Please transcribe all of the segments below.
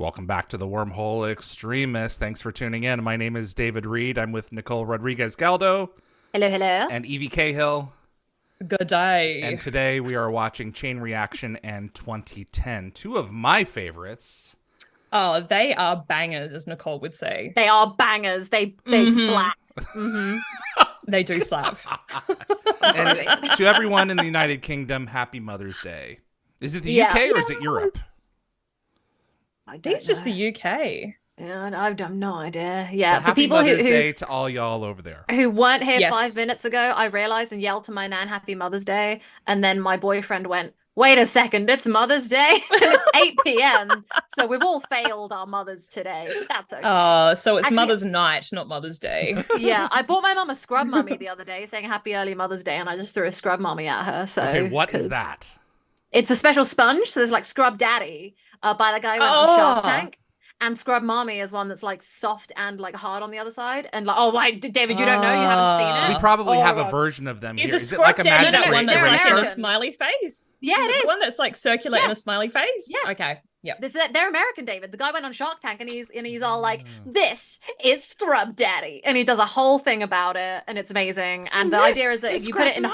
Welcome back to the Wormhole Extremists. Thanks for tuning in. My name is David Reed. I'm with Nicole Rodriguez-Galdo. Hello, hello. And Yvie Cahill. Good day. And today we are watching Chain Reaction and 2010. Two of my favorites. Oh, they are bangers, as Nicole would say. They are bangers. They slap. Mm-hmm. They do slap. And to everyone in the United Kingdom, Happy Mother's Day. Is it the UK or is it Europe? I think it's just the UK. Yeah, I've no idea. Yeah, happy people Mother's who Day to all y'all over there who weren't here Yes. 5 minutes ago. I realized and yelled to my nan, "Happy Mother's Day," and then my boyfriend went, "Wait a second, it's Mother's Day." And it's 8 p.m. So we've all failed our mothers today. But that's okay. So it's Actually, Mother's Night, not Mother's Day. Yeah, I bought my mum a scrub mummy the other day, saying "Happy Early Mother's Day," and I just threw a scrub mummy at her. So okay, what is that? It's a special sponge. So there's like Scrub Daddy by the guy who went on Shark Tank. And Scrub Mommy is one that's like soft and like hard on the other side. And like, oh, why, David, you don't know? You haven't seen it? We probably have a version of them here. Is it like a Daddy magic that one that's like eraser? in a smiley face? Yeah, it is. The one that's like circular in a smiley face? Yeah. Okay. Yep. They're American, David. The guy went on Shark Tank and he's all like, "This is Scrub Daddy," and he does a whole thing about it, and it's amazing. And the idea is that you put it in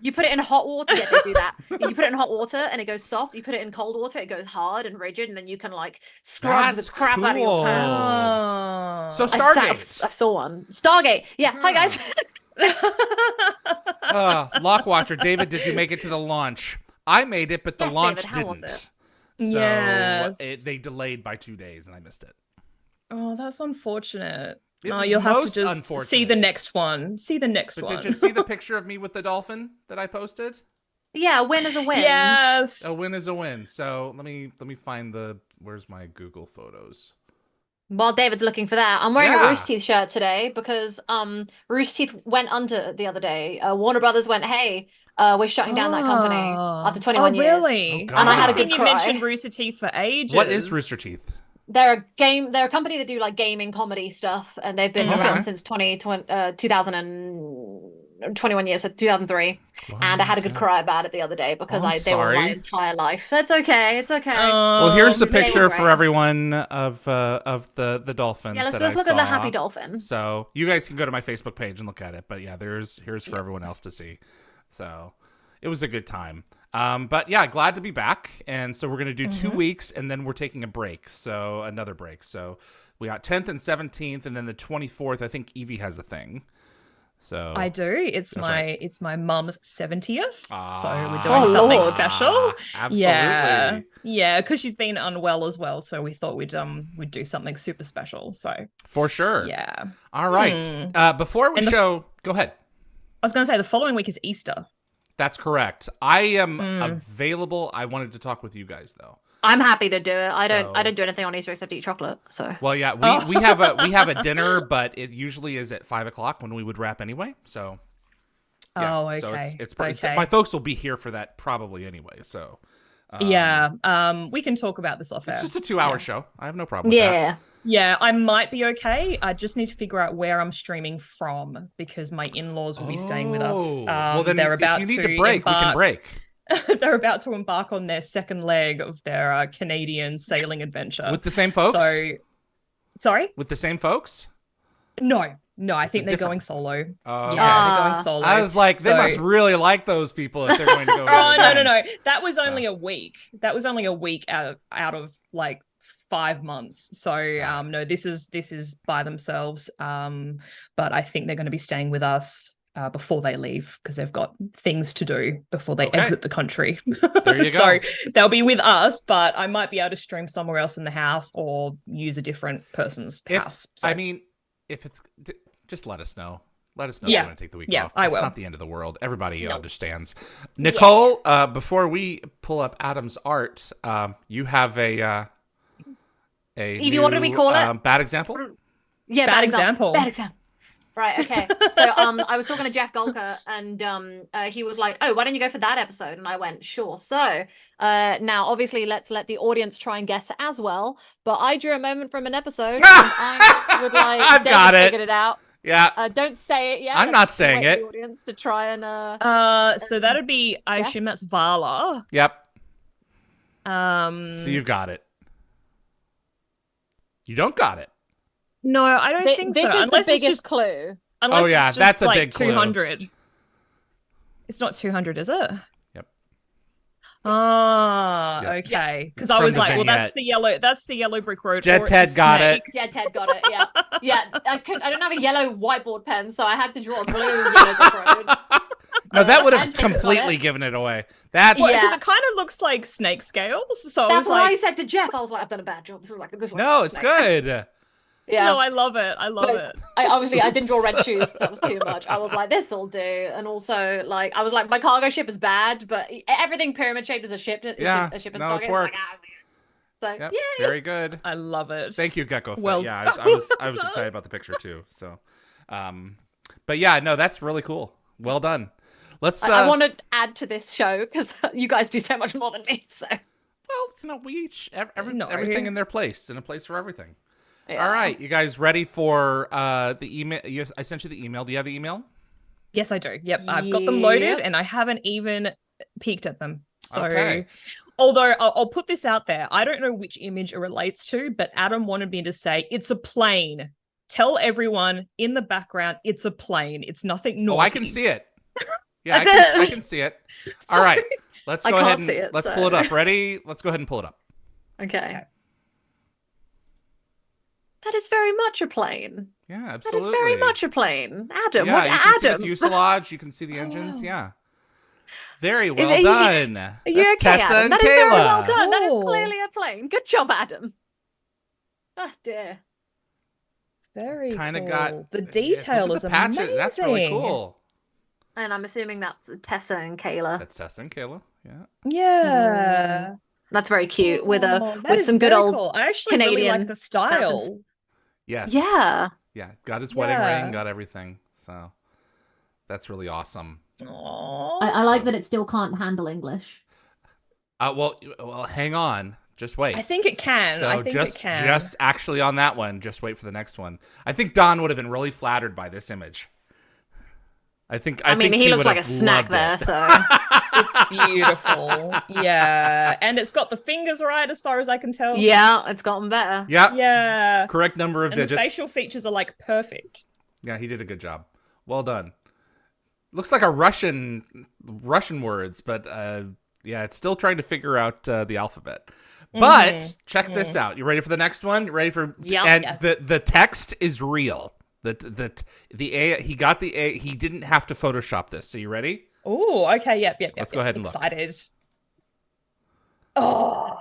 You put it in hot water. Yeah, they do that. You put it in hot water and it goes soft. You put it in cold water, it goes hard and rigid, and then you can like scrub the crap out of your pants. So Stargate. I saw one. Stargate. Yeah. Hi guys. Lockwatcher. David, did you make it to the launch? I made it, but the launch David, how was didn't. it? So Yes. they delayed by 2 days and I missed it. Oh, that's unfortunate. It No, was you'll have to most just unfortunate. see the next one. See the next But one. did you see the picture of me with the dolphin that I posted? Yeah, a win is a win. Yes. A win is a win. So let me find where's my Google Photos? While David's looking for that, I'm wearing a Yeah. Rooster Teeth shirt today because Rooster Teeth went under the other day. Warner Brothers went, "Hey, we're shutting down that company after 21 years." Really? Oh, God. And I had a I've good seen you cry. mention Rooster Teeth for ages. What is Rooster Teeth? They're a company that do like gaming comedy stuff, and they've been around since 2021 years, so 2003. Wow, and I had a good cry about it the other day because I'm they were my sorry. entire life. That's okay. It's okay. Well, here's the They were picture for great. everyone of the dolphin. Yeah, let's that I look at the saw. happy dolphin. So you guys can go to my Facebook page and look at it. But yeah, here's for everyone else to see. So it was a good time. But yeah, glad to be back. And so we're going to do 2 weeks and then we're taking a break. So another break. So we got 10th and 17th and then the 24th. I think Yvie has a thing. So I do. It's That's my mum's 70th. So Ah. we're doing Oh, something Lord. special. Absolutely. Yeah, because she's been unwell as well. So we thought we'd do something super special. So For sure. yeah. All right. Before we go ahead. I was gonna say the following week is Easter. That's correct. I am available. I wanted to talk with you guys though. I'm happy to do it. I So- don't do anything on Easter except eat chocolate. So Well, yeah, we have a dinner, but it usually is at 5:00 when we would wrap anyway. So yeah, Oh, okay. So it's Okay. my folks will be here for that probably anyway. So we can talk about this off air. it's just a 2-hour show. I have no problem with that. yeah. Yeah, I might be okay. I just need to figure out where I'm streaming from because my in-laws will be staying with us. Well, then they're about if you need to break, we can break. They're about to embark on their second leg of their Canadian sailing adventure. With the same folks? So, sorry? With the same folks? No, I think they're different- going solo. Oh, Yeah, they're going solo. I was like, they So- must really like those people if they're going to go. Oh, again. no. That was only a week. That was only a week out of like 5 months. So no, this is by themselves. But I think they're going to be staying with us before they leave because they've got things to do before they exit the country. There you go. So they'll be with us, but I might be able to stream somewhere else in the house or use a different person's house. So, I mean, if it's just let us know. Let us know if Yeah. you want to take the week Yeah, off. I It's will. not the end of the world. Everybody understands. Nicole, before we pull up Adam's art, you have a Yvie, what did we call it? Bad example? Yeah, Bad example. Bad example. Right, okay. So I was talking to Jeff Golker and he was like, "Oh, why don't you go for that episode?" And I went, "Sure." So now obviously let's let the audience try and guess as well. But I drew a moment from an episode and I would like I've David got it. figured it out. Yeah. Don't say it yet. I'm not saying wait it. The audience to try and so that'd be, I yes. assume that's Vala. Yep. So So you've got it. You don't got it. No, I don't think this so. is Unless the it's biggest just, clue. unless Oh, yeah, it's just that's a like big clue. 200. It's not 200, is it? Yep. Ah, Yep. okay. Because It's I from was the like, well, vignette. that's the yellow brick road. Jet or it's Ted a got it. snake. Yeah, Ted got it. Yeah, yeah. I don't have a yellow whiteboard pen, so I had to draw a blue yellow brick road. No, that would have and Jacob got completely it. given it away. That's Well, Yeah. because it kind of looks like snake scales. So I That's was what like, I said to Jeff. I was like, I've done a bad job. This is like no, it's good. Yeah. no, I love it. I love But it. I didn't draw red shoes because that was too much. I was like, this will do. And also, like, I was like, my cargo ship is bad, but everything pyramid shaped is a ship. Yeah, a ship in no, it Stargate. works. So, Yep, yeah. very good. I love it. Thank you, Gecko. Well Yeah, I was done. excited about the picture too. So, but yeah, no, that's really cool. Well done. Let's. I want to add to this show because you guys do so much more than me. So, Well, we each No. everything in their place, and a place for everything. yeah. All right, you guys ready for the email? Yes, I sent you the email. Do you have the email? Yes, I do. Yep, I've got them loaded, Yep. and I haven't even peeked at them. So, Okay. although I'll put this out there, I don't know which image it relates to, but Adam wanted me to say it's a plane. Tell everyone in the background it's a plane. It's nothing naughty. Oh, I can see it. Yeah, I That's it. can see it. All right, let's I go can't ahead and see it, let's so- pull it up. Ready? Let's go ahead and pull it up. Okay. That is very much a plane. Yeah, That absolutely. is very much a plane. Adam, Yeah, what you can see Adam? the fuselage. You can see the engines. Oh. Yeah. Very well Are you- done. Are you That's okay, Tessa Adam? and That is very well Kayla. done. That is Cool. clearly a plane. Good job, Adam. Oh dear. Very Kind of cool. got The look detail at is the patches. amazing. That's really cool. And I'm assuming that's Tessa and Kayla. That's Tessa and Kayla. Yeah. Yeah. That's very cute with Oh, a that with is some good very old cool. I actually really Canadian like the style. mountains. Yes. Yeah. Yeah. Got his wedding Yeah. ring. Got everything. So that's really awesome. Aww. I like that it still can't handle English. Well, hang on. Just wait. I think it can. So I think just it can. just actually on that one, just wait for the next one. I think Don would have been really flattered by this image. I mean, he looks would like a have snack loved there, it. so It's beautiful. Yeah. And it's got the fingers right as far as I can tell. yeah, it's gotten better. Yep. Yeah. Correct number of And the digits. facial features are like perfect. Yeah, he did a good job. Well done. Looks like a Russian words, but yeah, it's still trying to figure out the alphabet. But check this out. You ready for the next one? You ready for? Yep. And Yes. the text is real. The A, he got the A. He didn't have to Photoshop this. So you ready? Oh, okay. Yep. Let's go ahead and look. Excited. Oh.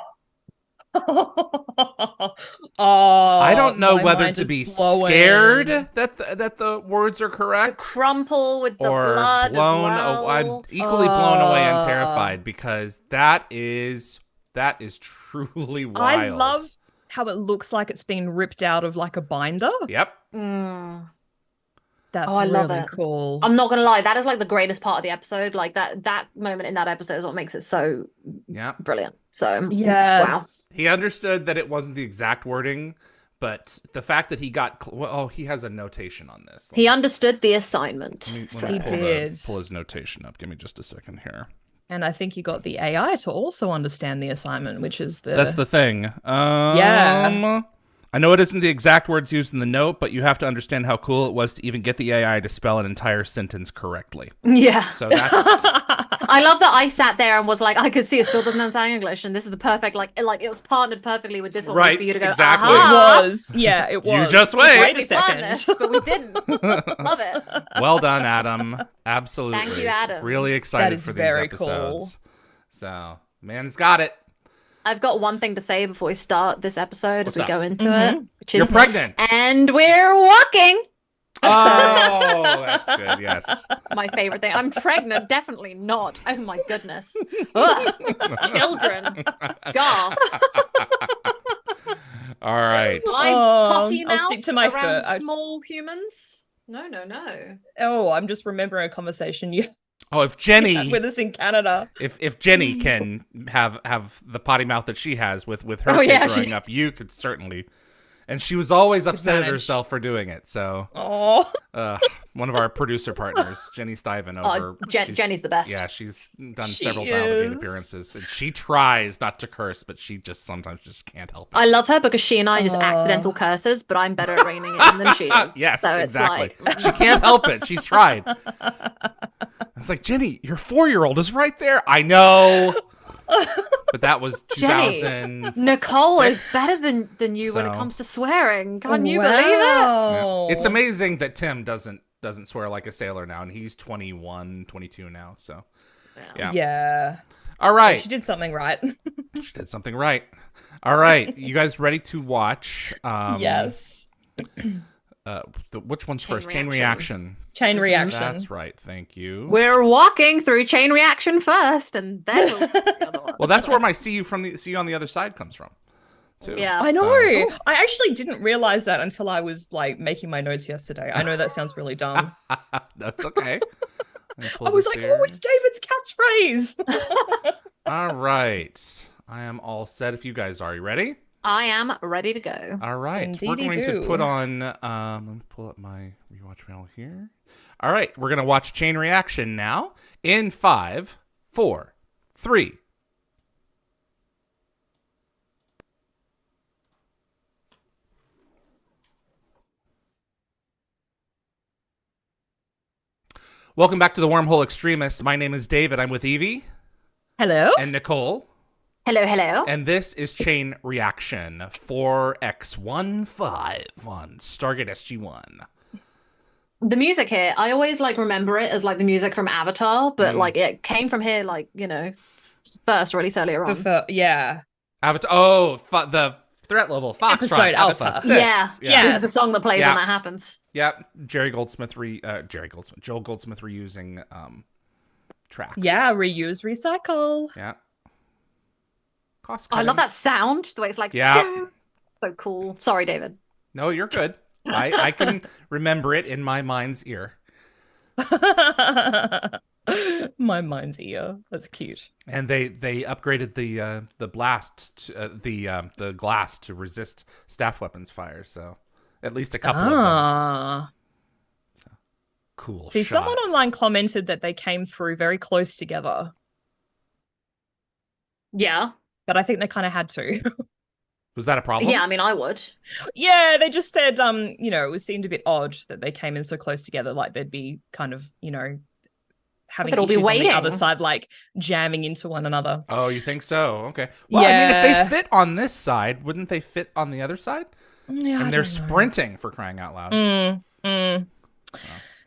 Oh, I don't know my whether mind to is be blowing. scared that the words are The correct crumple with the or blood blown. as well. I'm equally blown away and Uh. terrified because that is truly wild. I love how it looks like it's been ripped out of like a binder. Yep. Mm. That's Oh, I love really it. cool. I'm not gonna lie, that is like the greatest part of the episode. Like that moment in that episode is what makes it so Yep. brilliant. So wow. Yes. He understood that it wasn't the exact wording, but the fact that he got he has a notation on this. He understood the assignment. Let me So. He did. pull his notation up. Give me just a second here. And I think you got the AI to also understand the assignment, which is the That's the thing. Yeah. I know it isn't the exact words used in the note, but you have to understand how cool it was to even get the AI to spell an entire sentence correctly. Yeah. So that's I love that I sat there and was like, I could see it still doesn't understand English, and this is the perfect like it was partnered perfectly with this one Right, for you to go. exactly. It Aha! was. Yeah, it was. just wait. Wait a We planned second. this, but we didn't. Love it. well done, Adam. Absolutely. Thank you, Adam. Really That excited is for these very episodes. So, man's got it. I've got one thing to say before we start this episode What's as we up? go into Mhm. it, which You're is pregnant. and we're walking. Oh, that's good. Yes. My favorite thing. I'm pregnant, definitely not. Oh my goodness. Ugh. Children. Gasp. All right. I'm potty I'll mouth stick to my around foot. small humans. No. Oh, I'm just remembering a conversation you Oh, if had Jenny, with us in Canada. if Jenny can have the potty mouth that she has with her Oh, kid yeah, growing she- up, you could certainly. And she was always upset at managed. herself for doing it. So Oh, one of our producer partners, Jenny Stiven, over. Jenny's the best. Yeah, she's done She several Tailgate is. appearances, and she tries not to curse, but she just sometimes just can't help it. I love her because she and I just accidental curses, but I'm better at reining it in than she is. Yes, so it's exactly. like She can't help it. She's tried. I was like, Jenny, your 4-year-old is right there. I know. But that was Jenny, 2000. Nicole is better than you when it So- comes to swearing. Can you believe wow. It's amazing that Tim doesn't swear like a sailor now, and he's 21, 22 now. So, it? yeah. Yeah. All right. She did something right. She did something right. All right. You guys ready to watch? Yes. Which one's Chain first? Chain Reaction. reaction. Chain reaction. That's right. Thank you. We're walking through chain reaction first, and then we'll do the other one. Well, that's where my see you on the other side comes from, too. Yeah. I know. So- I actually didn't realize that until I was like making my notes yesterday. I know that sounds really dumb. That's okay. I was like, oh, it's David's catchphrase. All right. I am all set. If you guys are, you ready? I am ready to go. All right. We're going to Indeedy-do. put on, let me pull up my rewatch panel here. All right. We're going to watch Chain Reaction now in 5, 4, 3. Welcome back to the Wormhole Extremists. My name is David. I'm with Yvie Hello. and Nicole. Hello, hello. And this is Chain Reaction 4X15 on Stargate SG-1. The music here, I always like remember it as like the music from Avatar, but like it came from here, like, first or at least earlier on. Yeah. Avatar. Oh, the threat level. Foxtrot Episode Alpha Avatar. 6. Yeah. This is the song that plays Yeah. when that happens. Yep. Joel Goldsmith reusing tracks. Yeah. Reuse, recycle. Yeah. Cost I love that sound, the way it's like, Yeah. so cool. Sorry, David. No, you're good. I can remember it in my mind's ear. My mind's ear. That's cute. And they upgraded the blast the glass to resist staff weapons fire. So at least a couple of them. Ah. Cool. See, someone shot. online commented that they came through very close together, Yeah. but I think they kind of had to. Was that a problem? Yeah, I mean, I would. Yeah, they just said, it seemed a bit odd that they came in so close together. Like they'd be kind of, having They'd all be issues on the other waiting. side, like jamming into one another. Oh, you think so? Okay. Well, I mean, if Yeah. they fit on this side, wouldn't they fit on the other side? Yeah, And they're sprinting, for crying out loud.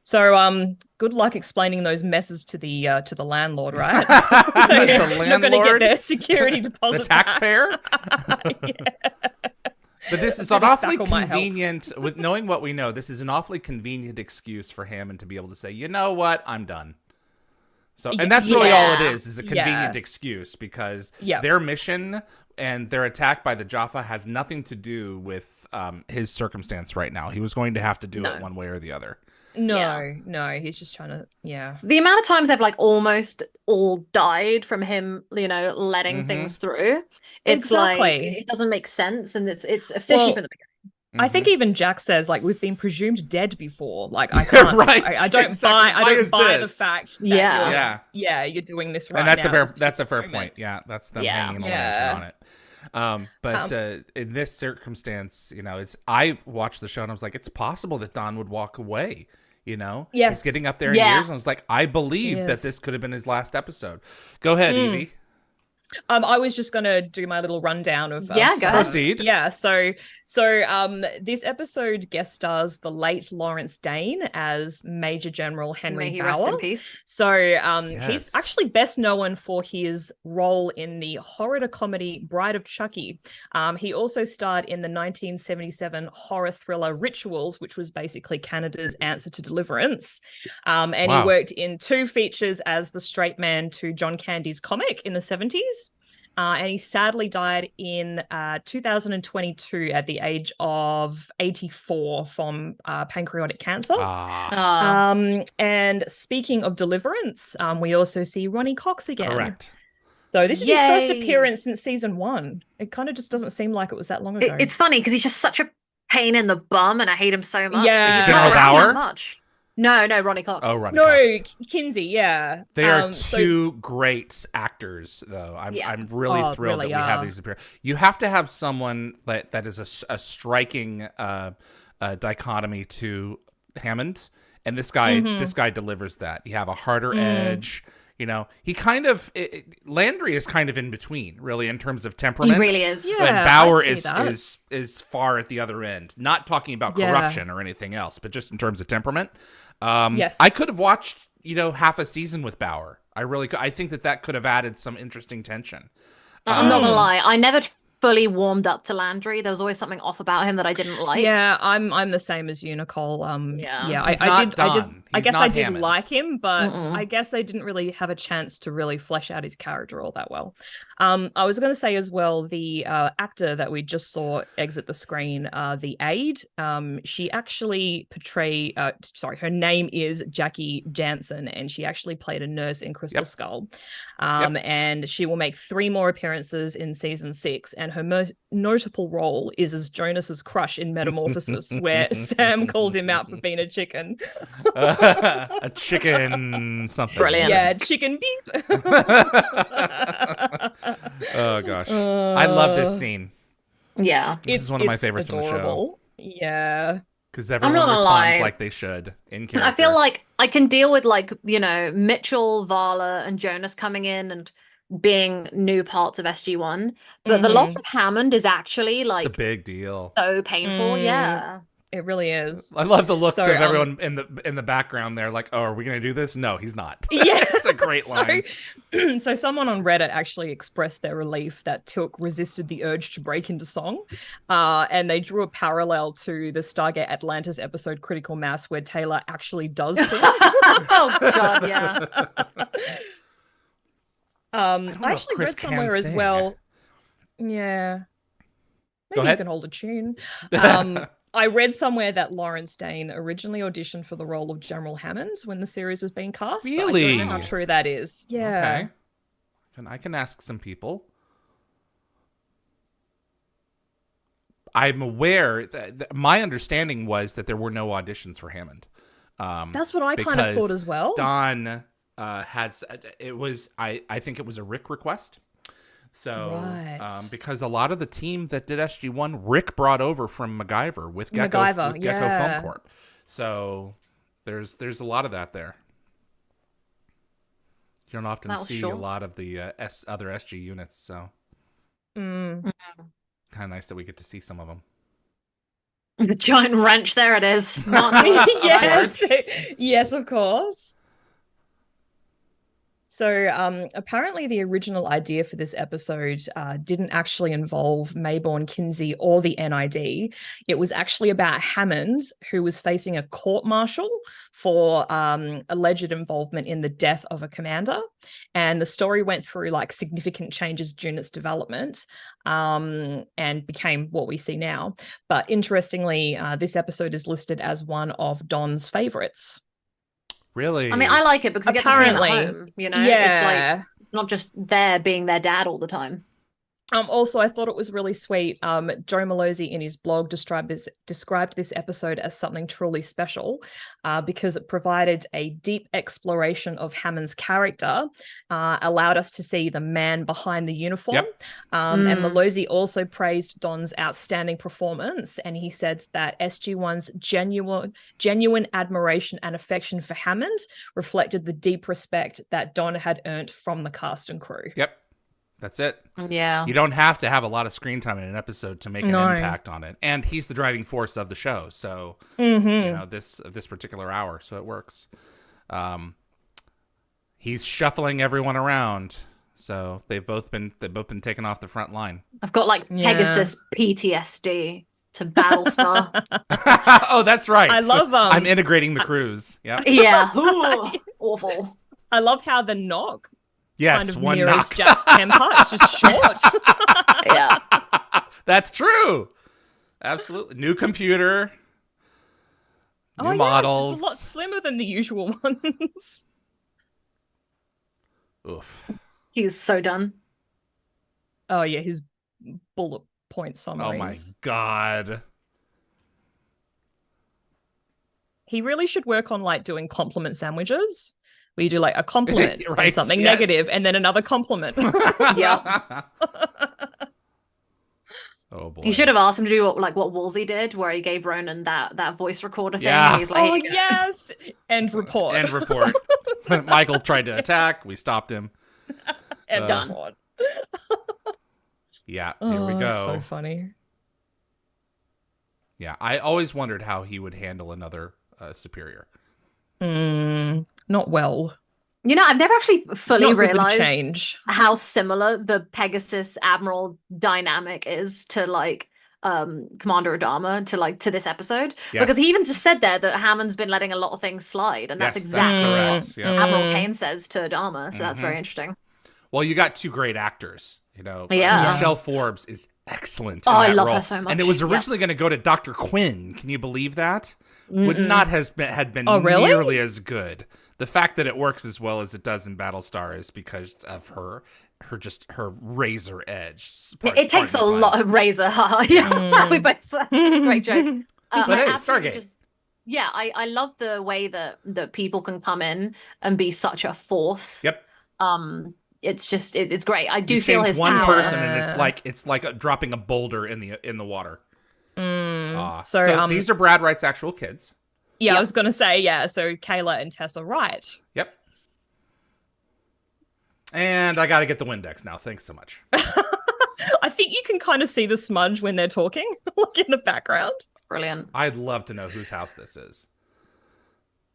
So, good luck explaining those messes to the landlord, right? The You're going to get landlord? their security deposit. The taxpayer? But this is an bit of awfully spackle might help. convenient, with knowing what we know, this is an awfully convenient excuse for Hammond to be able to say, you know what, I'm done. So, and that's really all it is a convenient Yeah. excuse, because Yeah. their mission and their attack by the Jaffa has nothing to do with his circumstance right now. He was going to have to do No. it one way or the other. No, he's just trying to, The amount of times they've like almost all died from him, letting Mhm. things through. It's like Exactly. it doesn't make sense, and it's fishy Well, from the beginning. I think even Jack says, like, we've been presumed dead before. Like, I can't, Right, I don't exactly. buy, I Why don't is buy the this? fact that Yeah. you're doing this right And that's now. a fair at this that's a fair moment. point. Yeah, that's them Yeah. hanging the Yeah. lantern on it. But in this circumstance, it's I watched the show and I was like, it's possible that Don would walk away. He's Yes. getting up there in Yeah. years, and I was like, I believe that Yes. this could have been his last episode. Go ahead, Yvie. I was just gonna do my little rundown of Yeah, go ahead. Proceed. Yeah, so this episode guest stars the late Lawrence Dane as Major General Henry May he Bauer. rest in peace. So Yes. he's actually best known for his role in the horror comedy Bride of Chucky. He also starred in the 1977 horror thriller Rituals, which was basically Canada's answer to Deliverance. And Wow. he worked in 2 features as the straight man to John Candy's comic in the 70s. And he sadly died in 2022 at the age of 84 from pancreatic cancer. Ah, And speaking of Deliverance, we also see Ronnie Cox again. correct. So this is his first Yay. appearance since season 1. It kind of just doesn't seem like it was that long ago. It's funny because he's just such a pain in the bum, and I hate him so much. Yeah. But he's General not around Bauer? that much. No, Ronnie Cox. Oh, Ronnie No, Cox. Kinsey, yeah. They are So- two great actors, though. Yeah. I'm really Oh, thrilled really that we have are. these appear. You have to have someone that is a striking dichotomy to Hammond, and this guy delivers that. You have a harder edge. You know, he kind of Landry is kind of in between, really, in terms of temperament. He really is. Yeah. And Bauer I'd see that. is far at the other end. Not talking about Yeah. corruption or anything else, but just in terms of temperament. Yes. I could have watched, half a season with Bauer. I really could. I think that could have added some interesting tension. I'm not gonna lie, I never fully warmed up to Landry. There was always something off about him that I didn't like. Yeah, I'm the same as you, Nicole. Yeah. He's I not did. Don. I He's guess not I did Hammond. like him, but Mm-mm. I guess they didn't really have a chance to really flesh out his character all that well. I was going to say as well, the actor that we just saw exit the screen, the aide, she actually her name is Jackie Jansen, and she actually played a nurse in Crystal Skull. And she will make 3 more appearances in season 6, and her most notable role is as Jonas's crush in Metamorphosis, where Sam calls him out for being a chicken. A chicken something. Brilliant. Yeah, chicken beep. Oh gosh, I love this scene Yeah. This is one of my it's favorites from the show. adorable. Yeah. because not everyone gonna responds lie. like they should in character. I feel like I can deal with Mitchell, Vala, and Jonas coming in and being new parts of SG-1, but the loss of Hammond is actually it's a big deal. so painful. Yeah. It really is. I love the looks So, of everyone in the background there, like, oh, are we gonna do this? No, he's not. Yeah. It's a great line. So someone on Reddit actually expressed their relief that Tilk resisted the urge to break into song. And they drew a parallel to the Stargate Atlantis episode Critical Mass, where Taylor actually does sing. Oh god, yeah. I know if actually Chris read can somewhere as sing. well. Yeah. Maybe ahead. you can hold a tune. I read somewhere that Lawrence Dane originally auditioned for the role of General Hammond when the series was being cast. But I don't Really? know how true that is. Yeah. Okay. And I can ask some people. I'm aware that my understanding was that there were no auditions for Hammond. That's what I kind of thought because as well. Don had it was I think it was a Rick request. So Right. because a lot of the team that did SG-1, Rick brought over from MacGyver with Gecko MacGyver, with Gecko yeah. Film Corp. So there's a lot of that there. You don't often Well, see sure. a lot of the other SG units, so Mm. kind of nice that we get to see some of them. The giant wrench, there it is. Not me. Yes. Yes, of course. So apparently the original idea for this episode didn't actually involve Mayborn, Kinsey, or the NID. It was actually about Hammond, who was facing a court-martial for alleged involvement in the death of a commander. And the story went through like significant changes during its development and became what we see now. But interestingly, this episode is listed as one of Don's favorites. Really? I mean, I like it because we get to see him Apparently. at home, It's Yeah. like not just there being their dad all the time. Also, I thought it was really sweet. Joe Malozzi in his blog described this episode as something truly special because it provided a deep exploration of Hammond's character, allowed us to see the man behind the uniform. Yep. And Malozzi also praised Don's outstanding performance, and he said that SG-1's genuine admiration and affection for Hammond reflected the deep respect that Don had earned from the cast and crew. Yep. That's it. Yeah. You don't have to have a lot of screen time in an episode to make an No. impact on it. And he's the driving force of the show. So, this particular hour, so it works. He's shuffling everyone around. So they've both been taken off the front line. I've got like Yeah. Pegasus PTSD to Battlestar. Oh, that's right. I love I'm integrating the crews. Yeah. Yeah. Ooh, awful. I love how the knock Yes, kind of one mirrors knock. Jack's temper. It's just short. Yeah. That's true. Absolutely. New computer. New models. Yes, it's a lot slimmer than the usual ones. Oof. He's so done. Oh yeah, his bullet point summaries. Oh my god. he really should work on like doing compliment sandwiches. Where you do like a compliment Right, and something yes. negative and then another compliment. Yep. Oh boy. You should have asked him to do what Woolsey did, where he gave Ronan that voice recorder thing. Yeah. And he's like, Oh, yes. End report. End report. Michael tried to attack. We stopped him. End Done. report. Yeah, here we Oh, go. that's so funny. Yeah, I always wondered how he would handle another superior. Not well. You know, I've never actually fully Not good with realized change. how similar the Pegasus Admiral dynamic is to like Commander Adama to this episode. Yes. Because he even just said there that Hammond's been letting a lot of things slide, and that's Yes, exactly correct. what Yeah. Admiral Kane says to Adama. So that's very interesting. Well, you got two great actors. You know, Yeah. Michelle Forbes is excellent. Oh, in I that love role. her so much. And it was Yeah. originally going to go to Dr. Quinn. Can you believe that? Would not have been had been Oh, really? nearly as good. The fact that it works as well as it does in Battlestar is because of her razor edge. It takes a lot of razor hard. Yeah, we both said. Great joke. But I hey, absolutely Stargate. I love the way that people can come in and be such a force. Yep. It's just it's great. I do You feel change his one power. person and it's like dropping a boulder in the water. So, these are Brad Wright's actual kids. Yeah, Yep. I was going to say, yeah. So Kayla and Tessa Wright. Yep. And I got to get the Windex now. Thanks so much. I think you can kind of see the smudge when they're talking, like in the background. It's brilliant. I'd love to know whose house this is.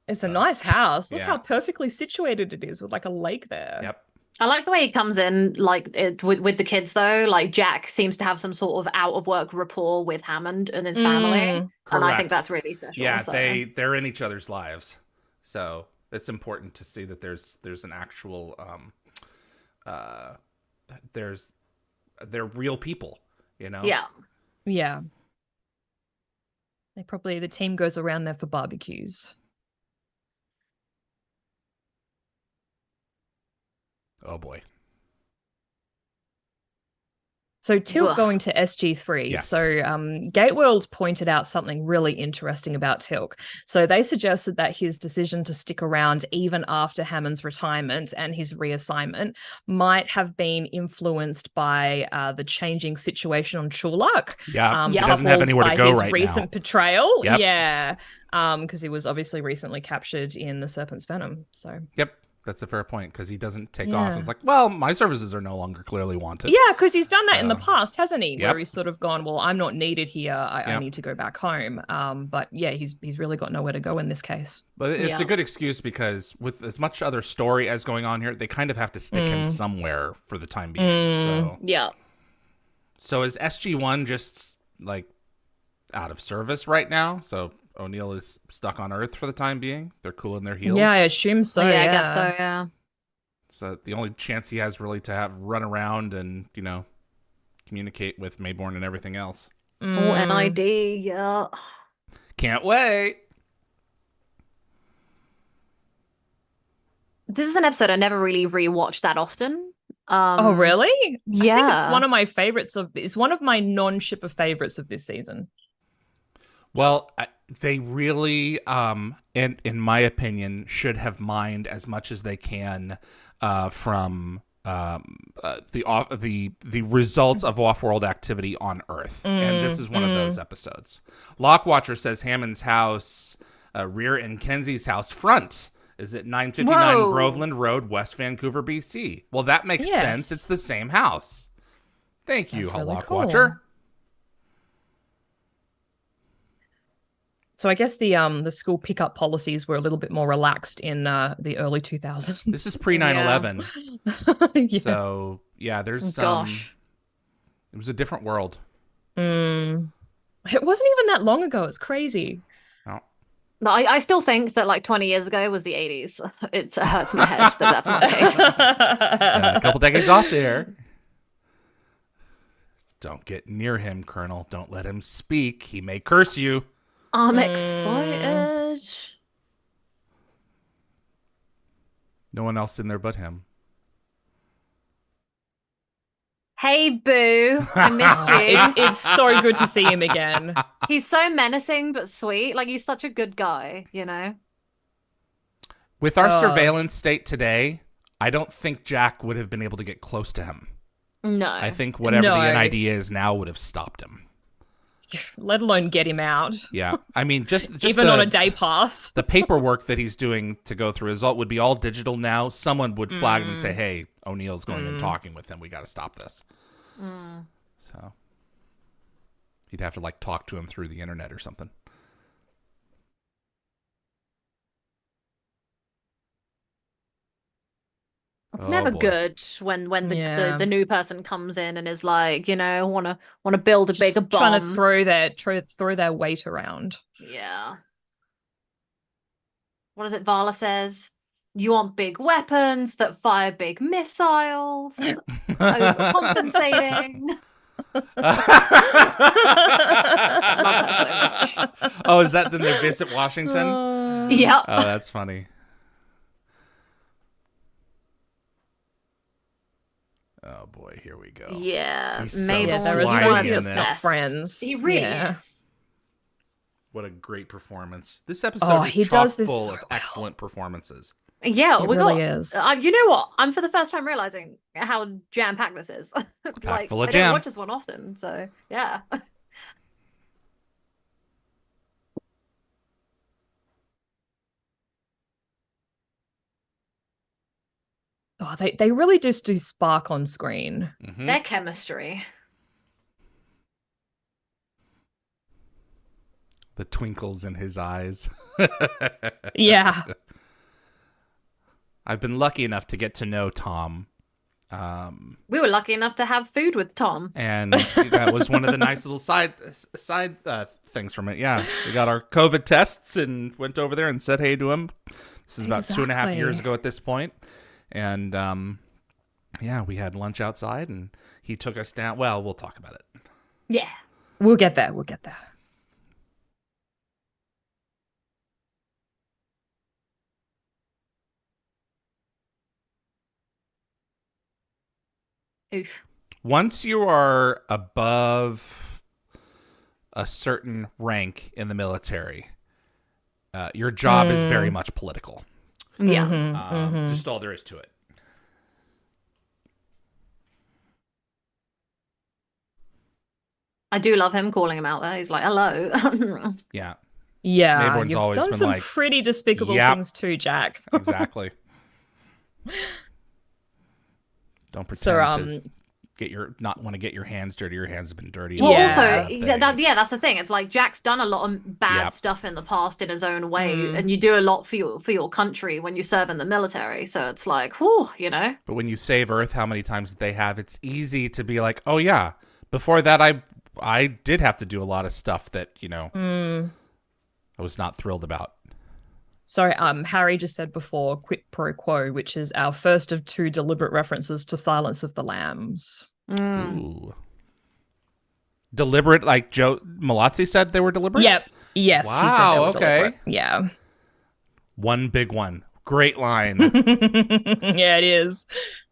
It's a nice house. Look yeah. how perfectly situated it is with like a lake there. Yep. I like the way he comes in, like with the kids though. Like Jack seems to have some sort of out of work rapport with Hammond and his family, and I Correct. think that's really special. Yeah, so. they're in each other's lives, so it's important to see that there's an actual they're real people, you know. Yeah. Yeah. The team goes around there for barbecues. Oh boy. So Tilk Ugh. going to SG-3. Yes. So Gateworld pointed out something really interesting about Tilk. So they suggested that his decision to stick around even after Hammond's retirement and his reassignment might have been influenced by the changing situation on Chulak. Yeah, he doesn't have anywhere to go his right recent now. portrayal. Yep. Yeah. Because he was obviously recently captured in the Serpent's Venom. So Yep, that's a fair point because he doesn't take Yeah. off. It's like, well, my services are no longer clearly wanted. yeah, because he's done that in the So- past, hasn't he? Yep. Where he's sort of gone, well, I'm not needed here. I Yep. need to go back home. But yeah, he's really got nowhere to go in this case. But it's Yeah. a good excuse because with as much other story as going on here, they kind of have to stick him somewhere for the time being. Yeah. So is SG-1 just like out of service right now? So O'Neill is stuck on Earth for the time being. They're cooling their heels. Yeah, I assume so. I guess so. Yeah. So the only chance he has really to have run around and, communicate with Mayborn and everything else. Oh, NID. Yeah. Can't wait. This is an episode I never really rewatched that often. Oh, really? I think Yeah. it's one of my favorites it's one of my non-shipper favorites of this season. Well, they really, in my opinion, should have mined as much as they can from the results of off-world activity on Earth, and this is one of those episodes. Lockwatcher says Hammond's house, rear, and Kenzie's house front is at 959 Whoa. Groveland Road, West Vancouver, BC. Well, that makes Yes. sense. It's the same house. Thank you, That's really Lockwatcher. cool. So I guess the school pickup policies were a little bit more relaxed in the early 2000s. This is pre 9/11. Yeah. So yeah, there's Gosh. it was a different world. It wasn't even that long ago. It's crazy. No. No, I still think that like 20 years ago was the 80s. It hurts my head that that's not the case. A couple decades off there. Don't get near him, Colonel. Don't let him speak. He may curse you. I'm excited. No one else in there but him. Hey, boo. I missed you. It's so good to see him again. He's so menacing but sweet. Like, he's such a good guy, you know? With our surveillance state today, I don't think Jack would have been able to get close to him. No. I think whatever the NID is now would have stopped him. Let alone get him out. Yeah. I mean, just even on a day pass. The paperwork that he's doing to go through result would be all digital now. Someone would flag him and say, hey, O'Neill's going and talking with him. We got to stop this. So he'd have to like talk to him through the internet or something. It's never good when the new person comes in and is like, you know, want to build a bigger bomb. Trying to throw their weight around. Yeah. What is it Vala says? You want big weapons that fire big missiles. Overcompensating. I love her so much. Oh, is that then they visit Washington? Yeah. Oh, that's funny. Oh boy, here we go. Yeah, He's Mabel. so they're slimy in associates, not this. friends. He really is. What a great performance! This episode is chock full of excellent performances. Yeah, It we really got. is. You know what? I'm for the first time realizing how jam-packed this is. Like, full of I jam. don't watch this one often, so yeah. Oh, they really just do spark on screen. Their chemistry. The twinkles in his eyes. Yeah. I've been lucky enough to get to know Tom. We were lucky enough to have food with Tom. And that was one of the nice little side things from it. Yeah, we got our COVID tests and went over there and said hey to him. This is about 2.5 years ago at this point. And yeah, we had lunch outside and he took us down. Well, we'll talk about it. Yeah. We'll get there. We'll get there. Oof. Once you are above a certain rank in the military, your job is very much political. Yeah. Just all there is to it. I do love him calling him out there. He's like, hello. Yeah. Yeah. Mayborn's You've always done been some like, pretty despicable yep. things too, Jack. Exactly. Don't pretend to not want to get your hands dirty. Your hands have been dirty. Well, Yeah, also, that's the thing. It's like Jack's done a lot of bad stuff in the past in his own way, and you do a lot for your country when you serve in the military. So it's like, whew, you know. But when you save Earth, how many times did they have? It's easy to be like, oh yeah. Before that, I did have to do a lot of stuff that I was not thrilled about. So Harry just said before quid pro quo, which is our first of 2 deliberate references to Silence of the Lambs. Ooh. Deliberate, like Joe Malazzi said they were deliberate? Yep. Yes. Wow, he said they were okay. deliberate. Yeah. One big one. Great line. Yeah, it is.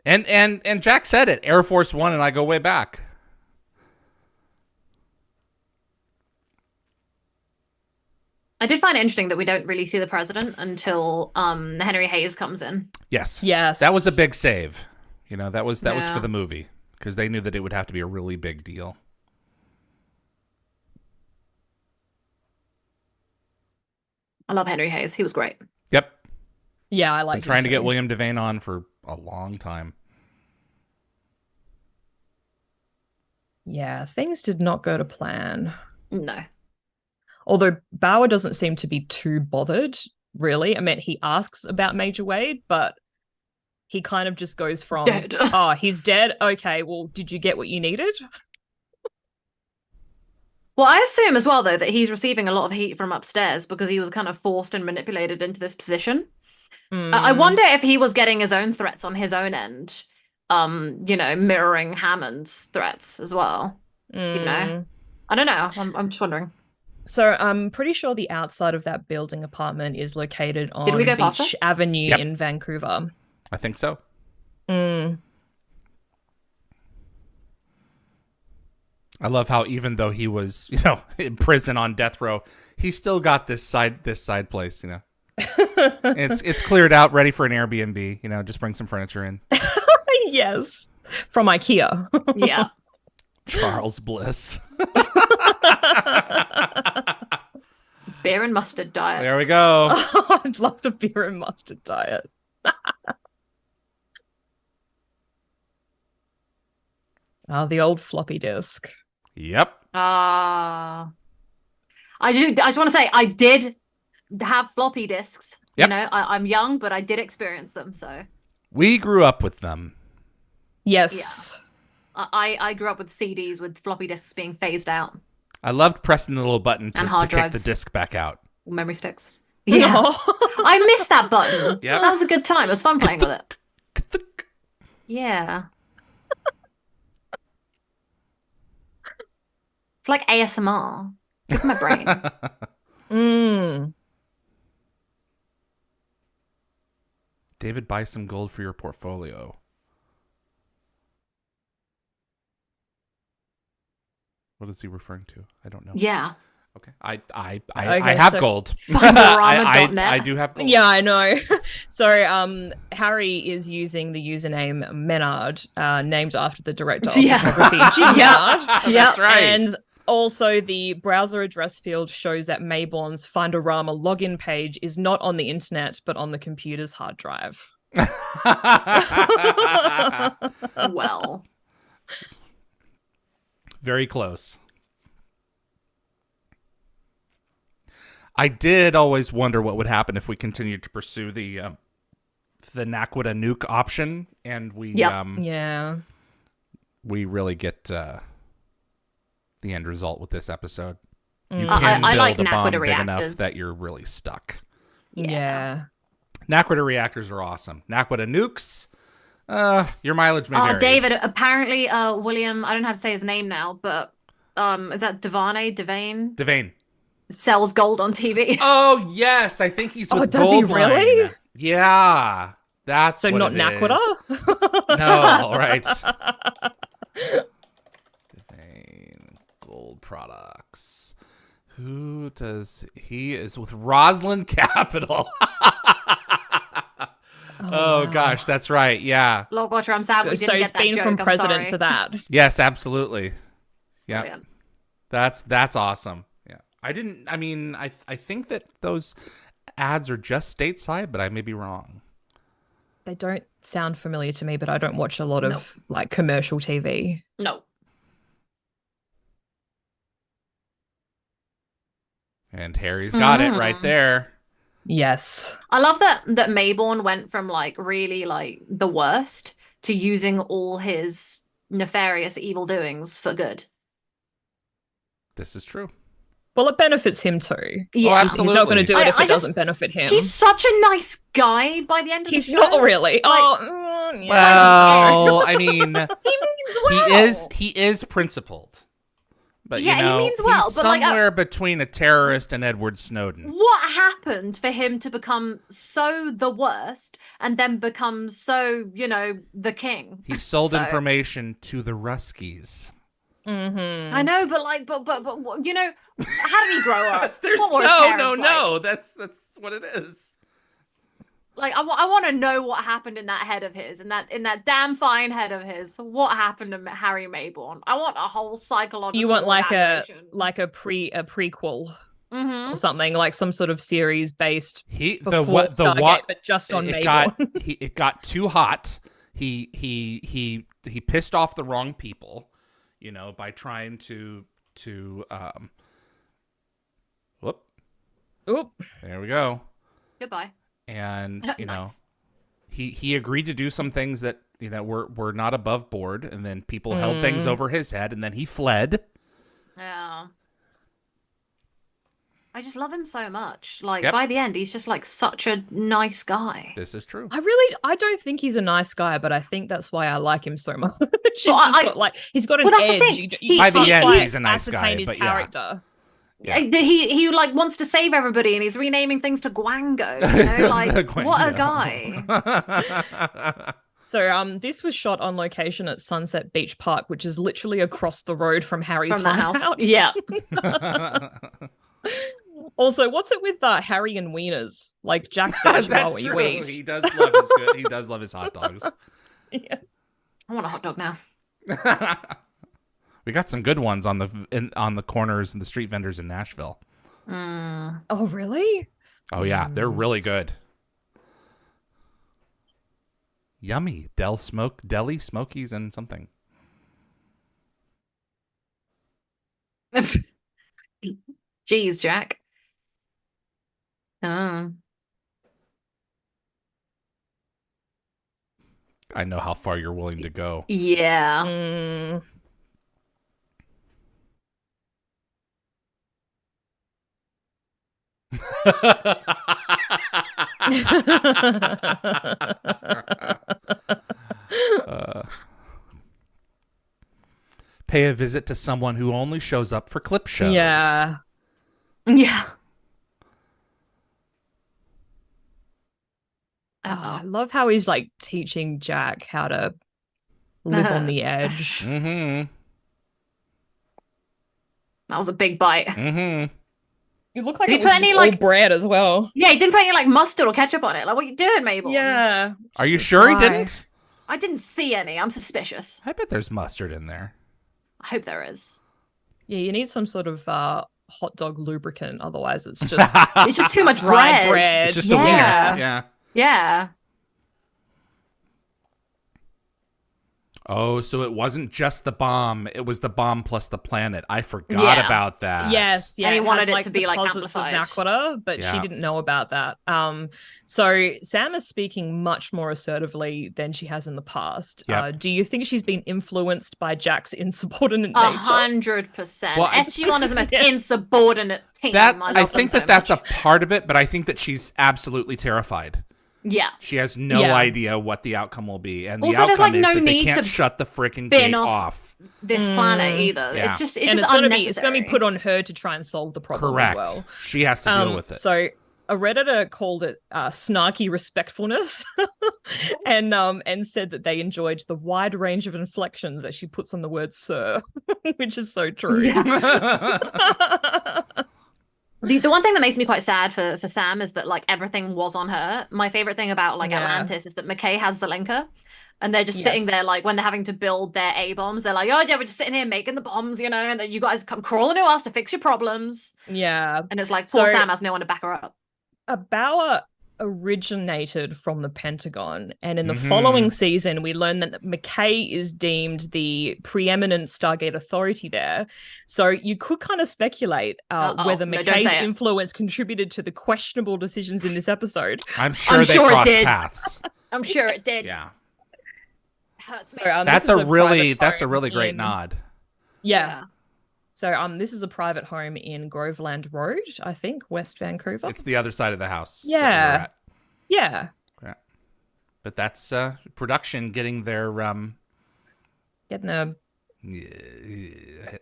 And Jack said it. Air Force One and I go way back. I did find it interesting that we don't really see the president until Henry Hayes comes in. Yes. Yes. That was a big save. You know, that was Yeah. for the movie because they knew that it would have to be a really big deal. I love Henry Hayes. He was great. Yep. Yeah, I like Been trying to get William Devane on for a long time. Yeah, things did not go to plan. No. Although Bauer doesn't seem to be too bothered, really. I mean, he asks about Major Wade, but he kind of just goes from, Dead. oh, he's dead? Okay, well, did you get what you needed? Well, I assume as well, though, that he's receiving a lot of heat from upstairs because he was kind of forced and manipulated into this position. I wonder if he was getting his own threats on his own end, mirroring Hammond's threats as well. You know? I don't know. I'm just wondering. So I'm pretty sure the outside of that building apartment is located on Did we go past Beach it? Avenue Yep. in Vancouver. I think so. I love how even though he was, in prison on death row, he still got this side place, It's cleared out, ready for an Airbnb, just bring some furniture in. Yes. From IKEA. Yeah. Charles Bliss. Beer and mustard diet. There we go. Oh, I'd love the beer and mustard diet. Oh, the old floppy disk. Yep. I just want to say I did have floppy disks. Yep. I'm young, but I did experience them. So We grew up with them. Yes. I grew up with CDs with floppy disks being phased out. I loved pressing the little button to hard kick the drives. disc back out. Memory sticks. Yeah. I missed that button. Yep. That was a good time. It was fun playing with it. Yeah. It's like ASMR. Good for my brain. David, buy some gold for your portfolio. What is he referring to? I don't know. Yeah. Okay. I Okay, have so gold. Findorama.net. I do have gold. Yeah, I know. So, Harry is using the username Menard, named after the director of photography, Jim Menard. That's right. And also, the browser address field shows that Mayborn's Findorama login page is not on the internet, but on the computer's hard drive. Well. Very close. I did always wonder what would happen if we continued to pursue the Naquita nuke option, and we we really get the end result with this episode. You can I build like a bomb Naquita big enough reactors. that you're really stuck. Yeah. Naquita reactors are awesome. Naquita nukes, your mileage may vary. David, apparently William, I don't know how to say his name now, but is that Devane? Devane. Sells gold on TV. Oh, yes. I think he's with does he Goldline. really? Yeah. That's So what not it Naquita? is. No, right. Devane Gold Products. Who does he is with Roslyn Capital. Oh gosh, that's right. Yeah. Log Watcher, I'm sad we didn't So he's get that been joke. from I'm president sorry. to that. Yes, absolutely. Yeah. Brilliant. That's awesome. Yeah. I think that those ads are just stateside, but I may be wrong. They don't sound familiar to me, but I don't watch a lot of like commercial TV. No. And Harry's got it right there. Yes. I love that Mayborn went from like really like the worst to using all his nefarious evil doings for good. This is true. Well, it benefits him too. Yeah. Oh, He's absolutely. not going to do it if I it just- doesn't benefit him. He's such a nice guy by the end of He's the show. not really. Yeah. Well, I mean, He means well. he is principled. But Yeah, you know, he means well, he's but, like, somewhere between a terrorist and Edward Snowden. What happened for him to become so the worst and then become so, the king? He sold So- information to the Ruskies. Mm-hmm. I know, but like, but how did he grow up? There's What were his parents like? no. That's what it is. Like, I want to know what happened in that head of his, in that damn fine head of his. What happened to Harry Mayborn? I want a whole psychological. You want like a evaluation. prequel Mhm. or something, like some sort of series based The before Stargate, but just on Mayborn. It got too hot. He pissed off the wrong people, by trying to whoop. Oop. There we go. Goodbye. And Nice. he agreed to do some things that were not above board, and then people held things over his head, and then he fled. Yeah. I just love him so much. Like, Yep. by the end, he's just like such a nice guy. This is true. I don't think he's a nice guy, but I think that's why I like him so much. He's he's got an Well, that's the edge. thing. By the He- end, he- he's a nice guy, ascertain his but yeah. character. Yeah. He like wants to save everybody, and he's renaming things to Guango. Like, The Guango. what a guy! So this was shot on location at Sunset Beach Park, which is literally across the road from Harry's From the house. hideout. Yeah. Also, what's it with Harry and wieners? Like Jack said, That's what true. you eat. He does love his good. He does love his hot dogs. Yeah. I want a hot dog now. We got some good ones on the corners and the street vendors in Nashville. Oh, really? Oh yeah, they're really good. Yummy. Deli Smokies and something. Jeez, Jack. Oh. I know how far you're willing to go. Yeah. Mm. Pay a visit to someone who only shows up for clip shows. Yeah. Yeah. I love how he's like teaching Jack how to live on the edge. Mm-hmm. That was a big bite. Mm-hmm. You look like Did it he was put any, just all like- bread as well. Yeah, he didn't put any like mustard or ketchup on it. Like, what are you doing, Mabel? Yeah. Are you sure he Why? didn't? I didn't see any. I'm suspicious. I bet there's mustard in there. I hope there is. Yeah, you need some sort of hot dog lubricant. Otherwise, it's just It's just too much dry bread. bread. It's just Yeah. a wiener. Yeah. Yeah. Oh, so it wasn't just the bomb. It was the bomb plus the planet. I forgot Yeah. about that. Yes, yeah. And he wanted has, it to be, like, deposits of amplified. Naquadah, but Yeah. she didn't know about that. So Sam is speaking much more assertively than she has in the past. Yep. Do you think she's been influenced by Jack's insubordinate nature? 100%. Well, SG-1 is the most Yeah. insubordinate team. That I I love think them that so that's a much. part of it, but I think that she's absolutely terrified. Yeah. She has no Yeah. idea what the outcome will be, and the Also, there's, outcome like, is no that they need can't to shut the freaking spin gate off off. This planet either. Yeah. It's just and just gonna unnecessary. it's gonna be put on her to try and solve the problem Correct. as well. She has to deal with it. So a Redditor called it snarky respectfulness, and said that they enjoyed the wide range of inflections that she puts on the word "sir," which is so true. The one thing that makes me quite sad for Sam is that like everything was on her. My favorite thing about like Yeah. Atlantis is that McKay has Zelenka, and they're just sitting Yes. there like when they're having to build their A bombs, they're like, oh yeah, we're just sitting here making the bombs, you know, and then you guys come crawling to us to fix your problems. Yeah. And it's like poor So- Sam has no one to back her up. Bauer originated from the Pentagon, and in the Mhm. following season, we learn that McKay is deemed the preeminent Stargate authority there. So you could kind of speculate whether No, don't McKay's say it. influence contributed to the questionable decisions in this episode. I'm sure they sure it crossed did. paths. I'm sure it did. Yeah, Hurts me. So, that's this a is really private home great in- nod. Yeah. So this is a private home in Groveland Road, I think, West Vancouver. It's the other side of the house. that we Yeah. were at. Yeah. But that's production getting their Getting a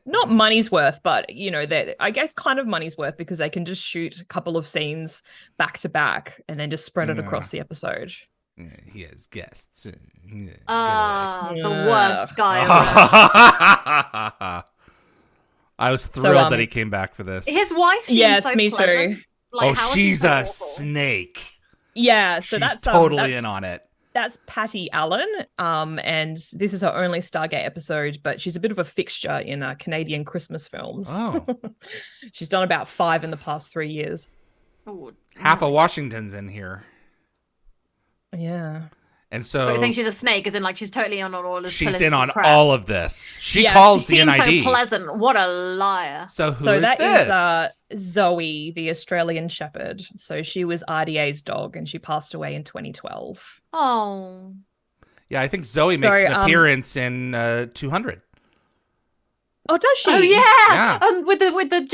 not money's worth, but you know, that I guess kind of money's worth because they can just shoot a couple of scenes back to back and then just spread it across the episode. he has guests. The Yeah. worst guy ever. I was thrilled So, that he came back for this. His wife seems Yes, so me pleasant. too. Like, Oh, how is he she's so a awful? snake. Yeah, so She's that's totally in on it. That's Patty Allen, and this is her only Stargate episode, but she's a bit of a fixture in Canadian Christmas films. Oh. She's done about 5 in the past 3 years. Ooh, Half of nice. Washington's in here. Yeah. And So so, you're saying she's a snake, as in like she's totally in on all this she's in political on crap. all of this. She Yeah, calls She the seems NID. so pleasant. What a liar. So who So is that this? is Zoe, the Australian Shepherd. So she was RDA's dog, and she passed away in 2012. Oh. Yeah, I think Zoe makes Sorry, an appearance in 200. Oh, does she? Oh yeah. Yeah. And with the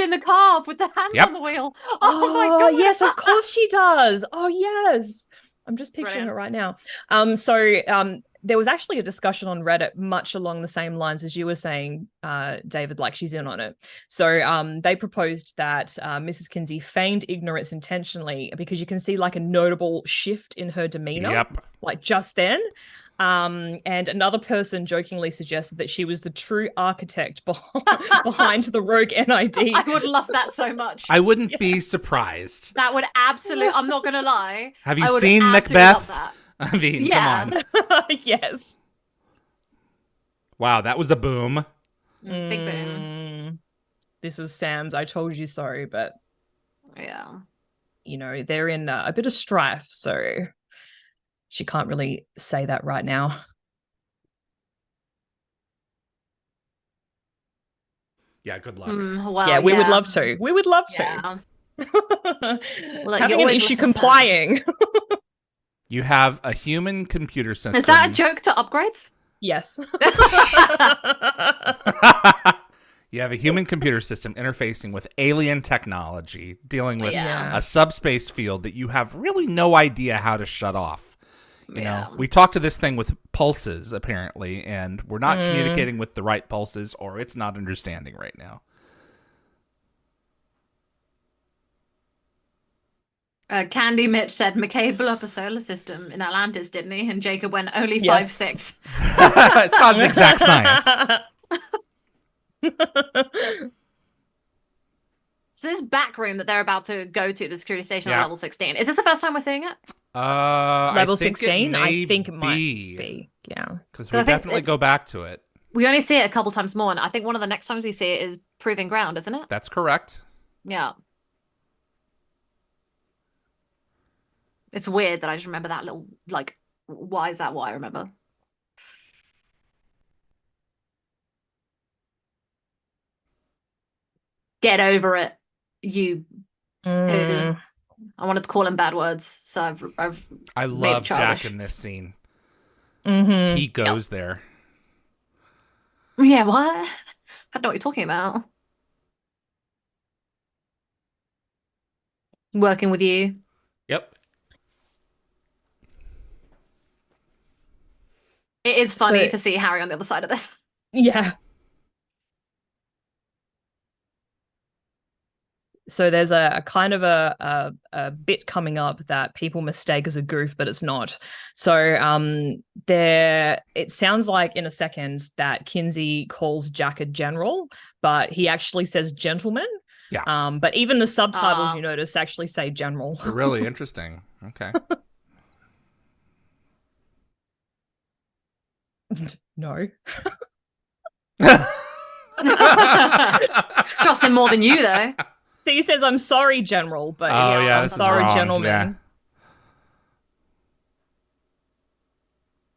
in the car with the hands Yep. on the wheel. Oh, my god. Yes, of course she does. Oh yes. I'm just picturing Brilliant. it right now. So there was actually a discussion on Reddit much along the same lines as you were saying, David, like she's in on it. So they proposed that Mrs. Kinsey feigned ignorance intentionally because you can see like a notable shift in her demeanor, Yep. like just then. And another person jokingly suggested that she was the true architect behind the rogue NID. I would love that so much. I wouldn't be surprised. That would absolutely. I'm not gonna lie. Have you I would seen absolutely love Macbeth? that. I mean, Yeah. come on. Yes. Wow, that was a boom. Big boom. This is Sam's I told you so, but Yeah. you know, they're in a bit of strife, so she can't really say that right now. Yeah, good luck. Well, Yeah, we would love to. We would love to. Yeah. Having an issue complying. You have a human computer system. Is that a joke to upgrades? Yes. You have a human computer system interfacing with alien technology, dealing with Yeah. a subspace field that you have really no idea how to shut off. You Yeah. know, we talk to this thing with pulses, apparently, and we're not communicating with the right pulses, or it's not understanding right now. Candy Mitch said McKay blew up a solar system in Atlantis, didn't he? And Jacob went only 5'6". It's not an exact science. So this back room that they're about to go to, the security station on Yeah. level 16. Is this the first time we're seeing it? Level I think 16? I think it might be. be. Yeah. Because So we I think definitely go back to it. We only see it a couple times more, and I think one of the next times we see it is Proving Ground, isn't it? That's correct. Yeah. It's weird that I just remember that little, like, why is that what I remember? Get over it, you two. I wanted to call him bad words, so I've I made love childish. Jack in this scene. Mm-hmm. He goes there. Yeah, what? I don't know what you're talking about. Working with you. Yep. It is funny So- to see Harry on the other side of this. Yeah. So there's a kind of a bit coming up that people mistake as a goof, but it's not. So there it sounds like in a second that Kinsey calls Jack a general, but he actually says gentleman. Yeah. But even the subtitles you notice actually say general. Really interesting. Okay. No. Trust him more than you, though. So he says, "I'm sorry, general," but Oh, yeah, I'm this is sorry, wrong. gentleman. Yeah.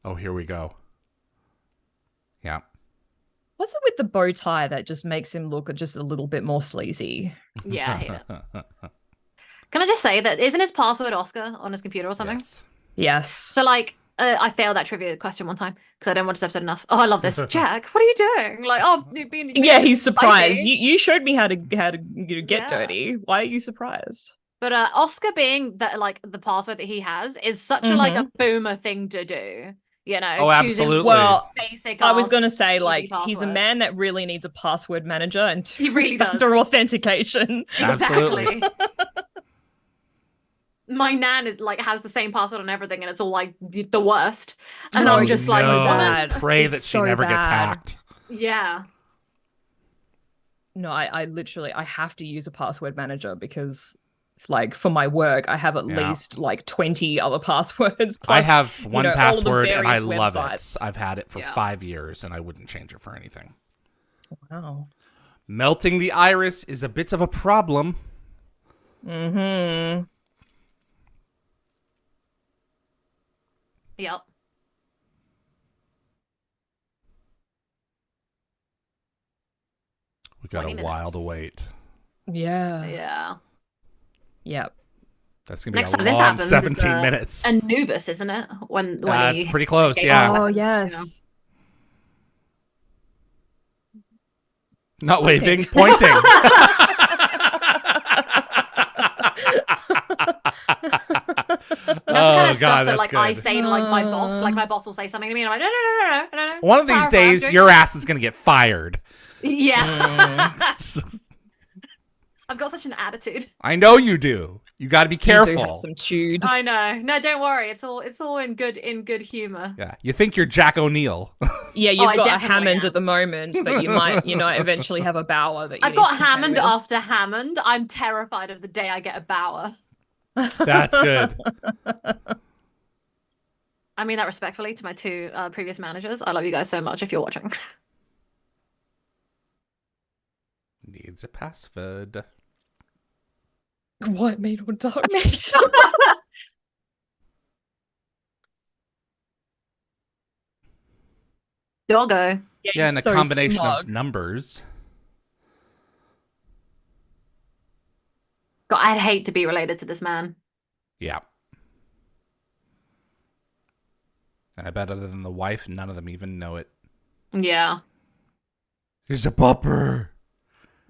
Oh, here we go. Yeah. What's it with the bow tie that just makes him look just a little bit more sleazy? Yeah, I hate it. Can I just say that isn't his password Oscar on his computer or something? Yes. Yes. So like, I failed that trivia question one time because I didn't watch this episode enough. Oh, I love this. Jack, what are you doing? Like, oh, you're being Yeah, he's surprised. spicy. You showed me how to get Yeah. dirty. Why are you surprised? But Oscar being that like the password that he has is such a like a boomer thing to do. You know? Oh, choosing absolutely. Well, basic. I was ass going to say, easy like, he's a password. man that really needs a password manager and He really does. two-factor authentication. Absolutely. Exactly. My nan is like has the same password on everything, and it's all like the worst. And Oh, I'm just like, no. woman. Pray It's that she so never gets bad. hacked. Yeah. No, I literally, I have to use a password manager because, like, for my work, I have at Yeah. least, like, 20 other passwords. I Plus, have one all the password and I various love websites. it. I've had it for Yeah. 5 years and I wouldn't change it for anything. Wow. Melting the iris is a bit of a problem. Mm-hmm. Yep. We got 20 a while to minutes. wait. Yeah. Yeah. Yep. That's going to be Next a time this long happens, 17 it's, minutes. Anubis, isn't it? When It's he... pretty close, Okay. yeah. Oh, You yes. Not waving, pointing. That's the kind Oh, of stuff God, that that's like I good. say to like my boss. Like my boss will say something to me, and I'm like, no. One of these Clarify, days, I'm your doing- ass is going to get fired. Yeah. I've got such an attitude. I know you do. You got to be You do have careful. some chewed. I know. No, don't worry. It's all in good humor. Yeah, you think you're Jack O'Neill. Yeah, I you've got a definitely Hammond am. at the moment, but you might eventually have a Bauer that you I've need got to compare Hammond with. after Hammond. I'm terrified of the day I get a Bauer. That's good. I mean that respectfully to my two previous managers. I love you guys so much if you're watching. Needs a password. White meat or dark meat? Doggo. Yeah, and a so combination smug. of numbers. God, I'd hate to be related to this man. Yeah. And I bet other than the wife, none of them even know it. Yeah. He's a pupper.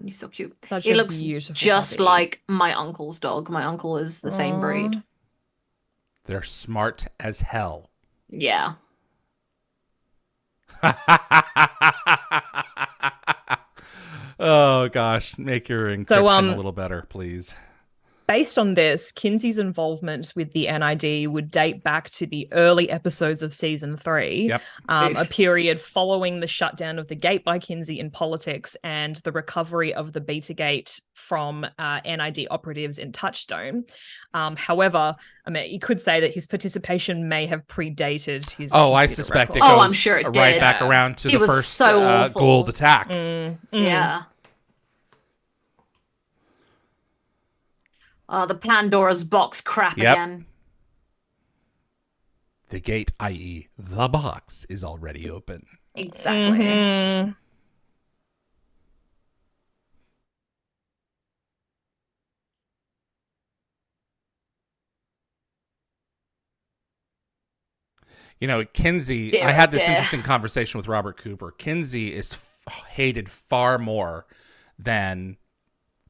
He's so cute. Such He a looks beautiful just puppy. like my uncle's dog. My uncle is the same breed. Aw. They're smart as hell. Yeah. Oh gosh, make your encryption So, a little better, please. Based on this, Kinsey's involvement with the NID would date back to the early episodes of season 3, Yep. a Oof. period following the shutdown of the gate by Kinsey in politics and the recovery of the Beta Gate from NID operatives in Touchstone. However, I mean, you could say that his participation may have predated his. Oh, I computer suspect it record. goes Oh, I'm sure it right did. back around to He the was first so awful. gold attack. Yeah. Oh, the Pandora's box crap Yep. again. The gate, i.e. the box, is already open. Exactly. Mhm. You know, Kinsey, Dear, I had this dear. interesting conversation with Robert Cooper. Kinsey is hated far more than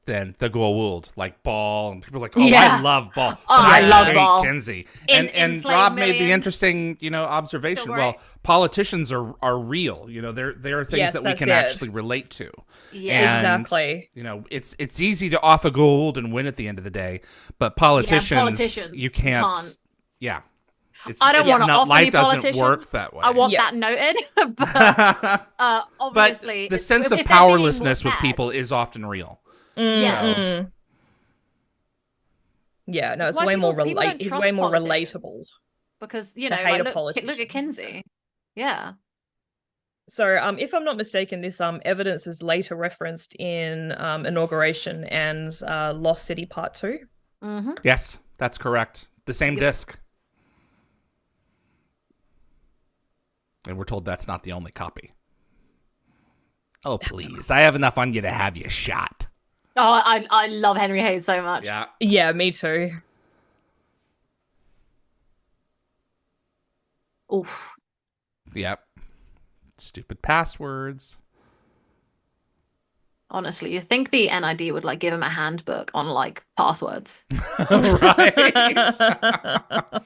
the Goa'uld, like Ball, and people are like, oh, Yeah. I love Ball. Oh, but I love hate Ball. Kinsey. In And Slave Rob made the Millions. interesting, observation. Don't Well, worry. politicians are real. There are things Yes, that we that's can it. actually relate to. Yeah. And, Exactly. it's easy to off a Goa'uld and win at the end of the day, but politicians, you can't. Yeah. I don't want to not- off life any doesn't politicians. work that way. I want Yeah. that noted. but but obviously, the sense if of they're being powerlessness with bad- people is often real. Yeah. So- Yeah, no, That's it's why way more people don't He's trust way more politicians. relatable. Because The hate of look politicians. at Kinsey. Yeah. So, if I'm not mistaken, this evidence is later referenced in Inauguration and Lost City Part 2. Mm-hmm. Yes, that's correct. The same disc. And we're told that's not the only copy. Oh, please. I have enough on you to have you shot. Oh, I love Henry Hayes so much. Yeah. Yeah, me too. Oof. Yep. Stupid passwords. Honestly, you think the NID would give him a handbook on passwords? Right.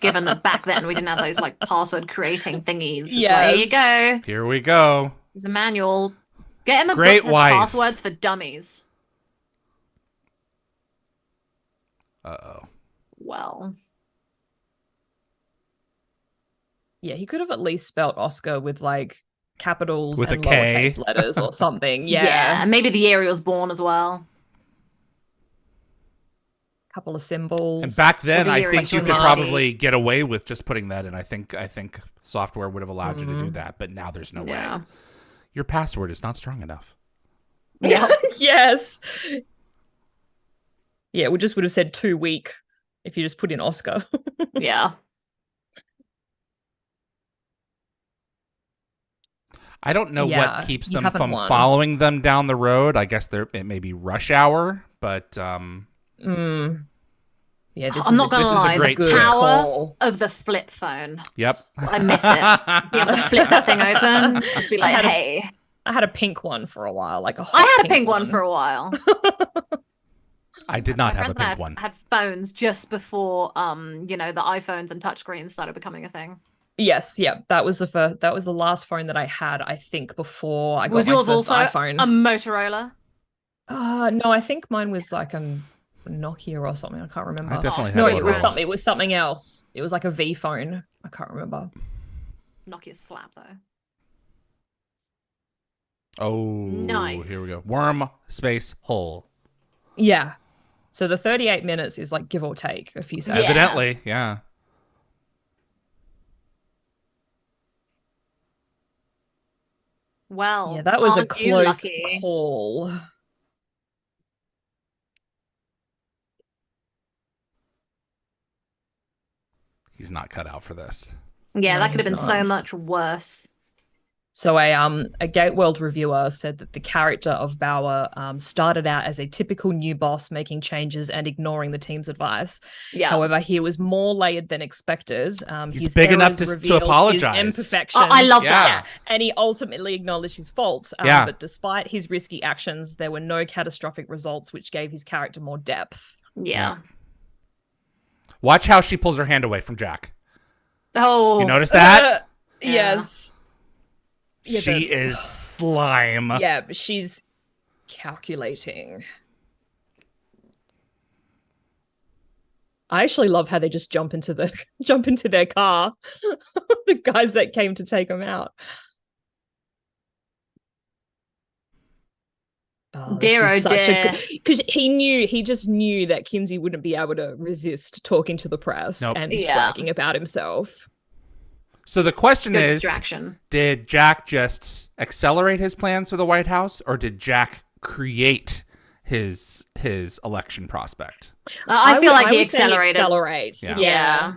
Given that back then we didn't have those password creating thingies. So Yes. here you go. Here we go. There's a manual. Get him a Great book for wife. passwords for dummies. Uh-oh. Well, Yeah, he could have at least spelt Oscar with capitals With a and K. lowercase letters or something. Yeah. maybe the year he was born as well. Couple of symbols. And back then, Over I here, think you could Illuminati. probably get away with just putting that in. I think software would have allowed you to do that, but now there's no Yeah. way. Your password is not strong enough. Yeah. Yes. Yeah, we just would have said 2 week if you just put in Oscar. Yeah. I don't know Yeah, what keeps you them haven't from won. following them down the road. I guess it may be rush hour, but Yeah, this I'm not this gonna is a lie. great The twist. power call. of the flip phone. Yep. I miss it. Be able to flip that thing open. Just be like, had a- hey. I had a pink one for a while, a hot I had a pink one for a while. I did not My have a friends and I pink one. had phones just before the iPhones and touchscreens started becoming a thing. Yes, yeah, that was the last phone that I had, I think, before I got Was my yours first also iPhone. a Motorola? No, I think mine was like an Nokia or something. I can't remember. I definitely No, had it one was of those. something. It was something else. It was like a V phone. I can't remember. Nokia slap though. Oh, Nice. here we go. Worm space hole. Yeah. So the 38 minutes is like give or take a few seconds. Yeah. Evidently, yeah. Well, Yeah, that was a aren't you close lucky? call. He's not cut out for this. Yeah, No, that could have he's been so not. much worse. So a Gate World reviewer said that the character of Bauer started out as a typical new boss, making changes and ignoring the team's advice. Yeah. However, he was more layered than expected. He's his big enough errors to revealed apologize. his imperfections. I love Yeah. that. And he ultimately acknowledged his faults. Yeah. But despite his risky actions, there were no catastrophic results, which gave his character more depth. Yeah. Watch how she pulls her hand away from Jack. Oh. You notice that? Yeah. Yes. Yeah, She is slime. Yeah, but she's calculating. I actually love how they just jump into their car. The guys that came to take them out. Oh, Dear, oh dear. Because he just knew that Kinsey wouldn't be able to resist talking to the press Nope. and Yeah. bragging about himself. So the question Good is, distraction. did Jack just accelerate his plans for the White House, or did Jack create his election prospect? I feel like he was saying accelerated. Accelerate. Yeah. Yeah.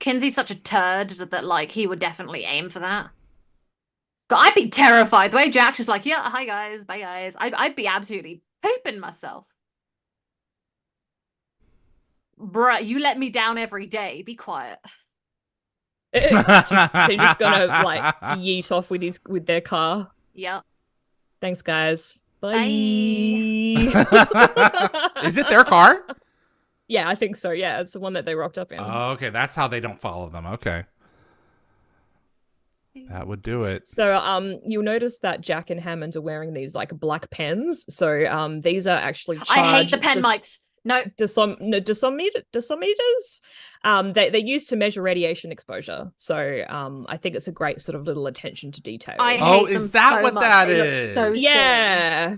Kinsey's such a turd that like he would definitely aim for that. God, I'd be terrified. The way Jack's just like, yeah, hi guys, bye guys. I'd be absolutely pooping myself. Bruh, you let me down every day. Be quiet. They're just gonna like yeet off with their car. Yeah. Thanks, guys. Bye. Is it their car? Yeah, I think so. Yeah, it's the one that they rocked up in. Oh, okay, that's how they don't follow them. Okay. That would do it. So you'll notice that Jack and Hammond are wearing these like black pens. So these are actually I hate the pen mics. No. Dosimeters. They're used to measure radiation exposure. So I think it's a great sort of little attention to detail. I Oh, hate is them that so what much. that They look is? so silly. Yeah.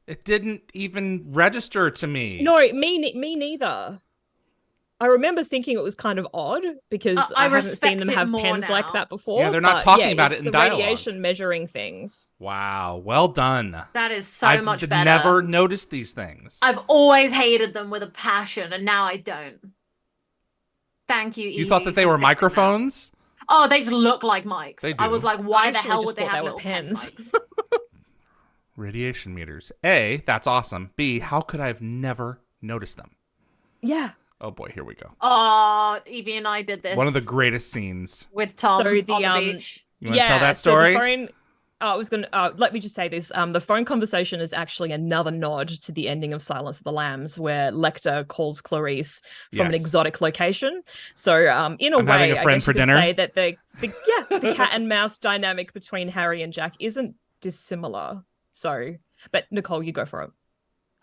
It didn't even register to me. No, me neither. I remember thinking it was kind of odd because I I haven't seen them respect it have more pens like now. that before. Yeah, they're not but talking yeah, about it's it in the dialogue. radiation measuring things. Wow, well done. That is so I've much better. never noticed these things. I've always hated them with a passion, and now I don't. Thank you, You Yvie, thought that they for were fixing that. microphones? Oh, they just look like mics. They I do. was like, why I the actually hell just would they thought have they were little pen pens. mics? Radiation meters. A, that's awesome. B, how could I have never noticed them? Yeah. Oh boy, here we go. Oh, Evie and I did this. One of the greatest scenes. with Tom So the, on the beach. You want to tell that story? So the phone, I was going to let me just say this. The phone conversation is actually another nod to the ending of Silence of the Lambs, where Lecter calls Clarice from an Yes. exotic location. So in a I'm having way, a friend I guess for you could dinner. say that the cat and mouse dynamic between Harry and Jack isn't dissimilar. So, but Nicole, you go for it.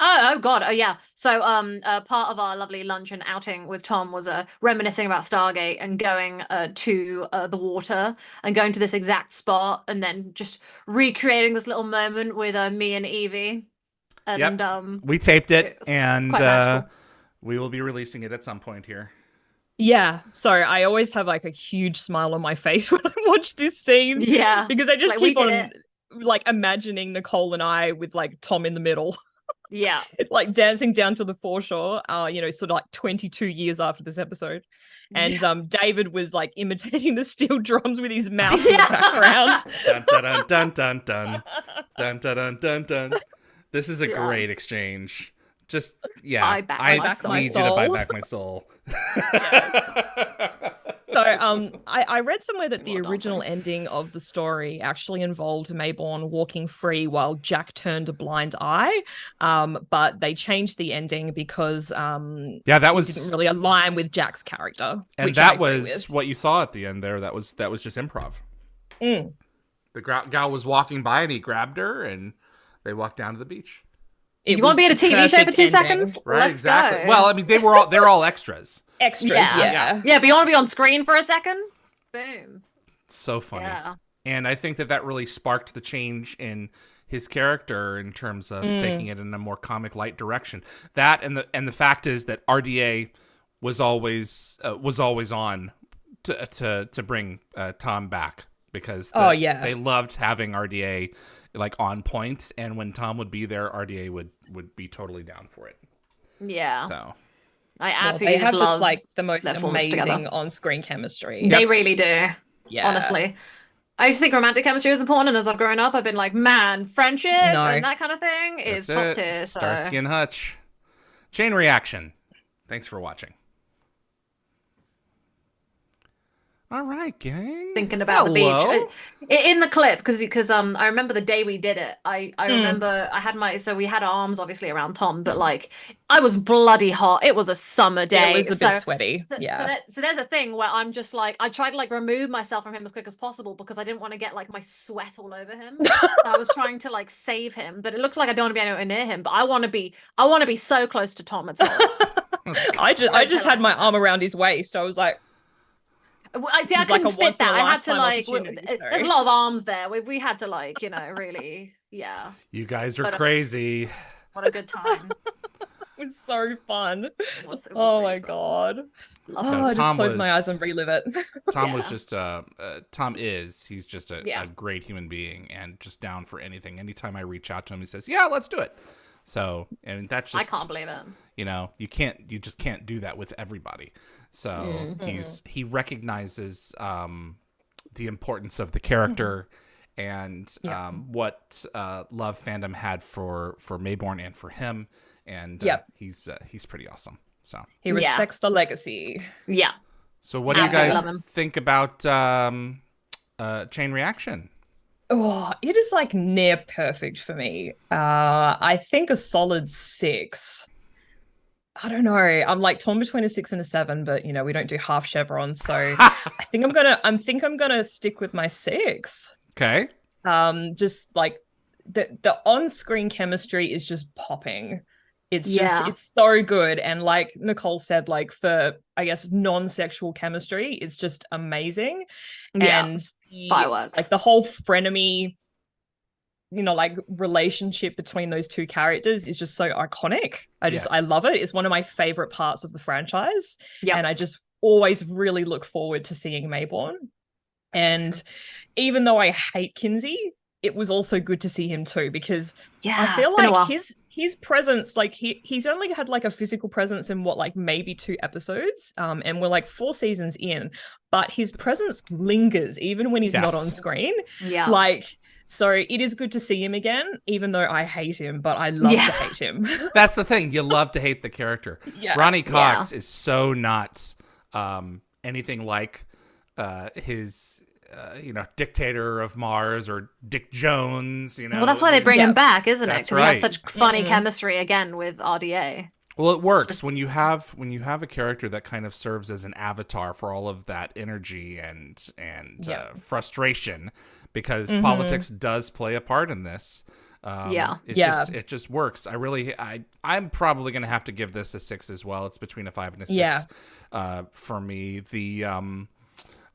Oh God. Oh yeah. So part of our lovely lunch and outing with Tom was reminiscing about Stargate and going to the water and going to this exact spot and then just recreating this little moment with me and Evie. And We taped it, it's and quite magical. we will be releasing it at some point here. Yeah, so I always have like a huge smile on my face when I watch this scene. Yeah. Because I just Like, we keep did on it. like imagining Nicole and I with like Tom in the middle, Yeah. like dancing down to the foreshore, sort of like 22 years after this episode. And David was like imitating the steel drums with his mouth in the background. Dun, dun, dun, dun, dun, dun, dun, dun, dun, dun. This is a Yeah. great exchange. Just yeah, Buy back my soul. need you to buy back my soul. So I read somewhere that the Well done, original sorry. ending of the story actually involved Mayborn walking free while Jack turned a blind eye. But they changed the ending because Yeah, that it was didn't really align with Jack's character. and which I that agree was with. what you saw at the end there. That was just improv. Mm. The gal was walking by and he grabbed her and they walked down to the beach. You want to be in a TV show for 2 seconds? Right, Let's exactly. go. Well, I mean, they're all extras. Extras, Yeah, but you want to be on screen for a second? Boom. So funny. Yeah. And I think that really sparked the change in his character in terms of taking it in a more comic light direction. That and the fact is that RDA was always on to bring Tom back, because they loved having RDA like on point, and when Tom would be there, RDA would be totally down for it. Yeah. So I absolutely they have love like the most their performance together. amazing on-screen chemistry. They really do. Yeah. Honestly. I just think romantic chemistry is important, and as I've grown up, I've been like, man, friendship and that kind of thing is top tier. So. Starsky and Hutch. Chain reaction. Thanks for watching. All right, gang. Thinking about the beach in the clip, because I remember the day we did it. I remember I had we had our arms obviously around Tom, but like I was bloody hot. It was a summer day. It was a bit sweaty. So there's a thing where I'm just like, I tried to like remove myself from him as quick as possible because I didn't want to get like my sweat all over him. I was trying to like save him, but it looks like I don't want to be anywhere near him. But I want to be so close to Tom. It's I just had my arm around his waist. I was like. I couldn't fit that. I had to like. There's a lot of arms there. We had to like, really, yeah. You guys are crazy. What a good time. It was so fun. It was oh really my fun. God. I just close my eyes and relive it. Tom was just he's just a great human being and just down for anything. Anytime I reach out to him, he says, "Yeah, let's do it." So, and that's just, I can't believe it. You just can't do that with everybody. So he recognizes the importance of the character and what love fandom had for Mayborn and for him, and he's pretty awesome. So he respects the legacy. Yeah. So what do you guys think about Chain Reaction? Oh, it is like near perfect for me. I think a solid 6. I don't know. I'm like torn between a 6 and a 7, but we don't do half chevrons, so I think I'm gonna stick with my 6. Okay. Just like the on-screen chemistry is just popping. It's so good, and like Nicole said, like for I guess non-sexual chemistry, it's just amazing. And fireworks, like the whole frenemy, like relationship between those two characters is just so iconic. I love it. It's one of my favorite parts of the franchise. And I just always really look forward to seeing Mayborn. And even though I hate Kinsey, it was also good to see him too, because I feel like his presence, like he's only had like a physical presence in what, like maybe 2 episodes, and we're like 4 seasons in, but his presence lingers even when he's not on screen. So it is good to see him again, even though I hate him, but I love to hate him. That's the thing. You love to hate the character. Ronnie Cox is so not anything like his Dictator of Mars or Dick Jones, Well, that's why they bring him back, isn't it? Because he has such funny Mm-hmm. chemistry again with RDA. Well, it works when you have a character that kind of serves as an avatar for all of that energy and frustration, because politics does play a part in this. It just works. I'm probably gonna have to give this a 6 as well. It's between a 5 and a 6 for me.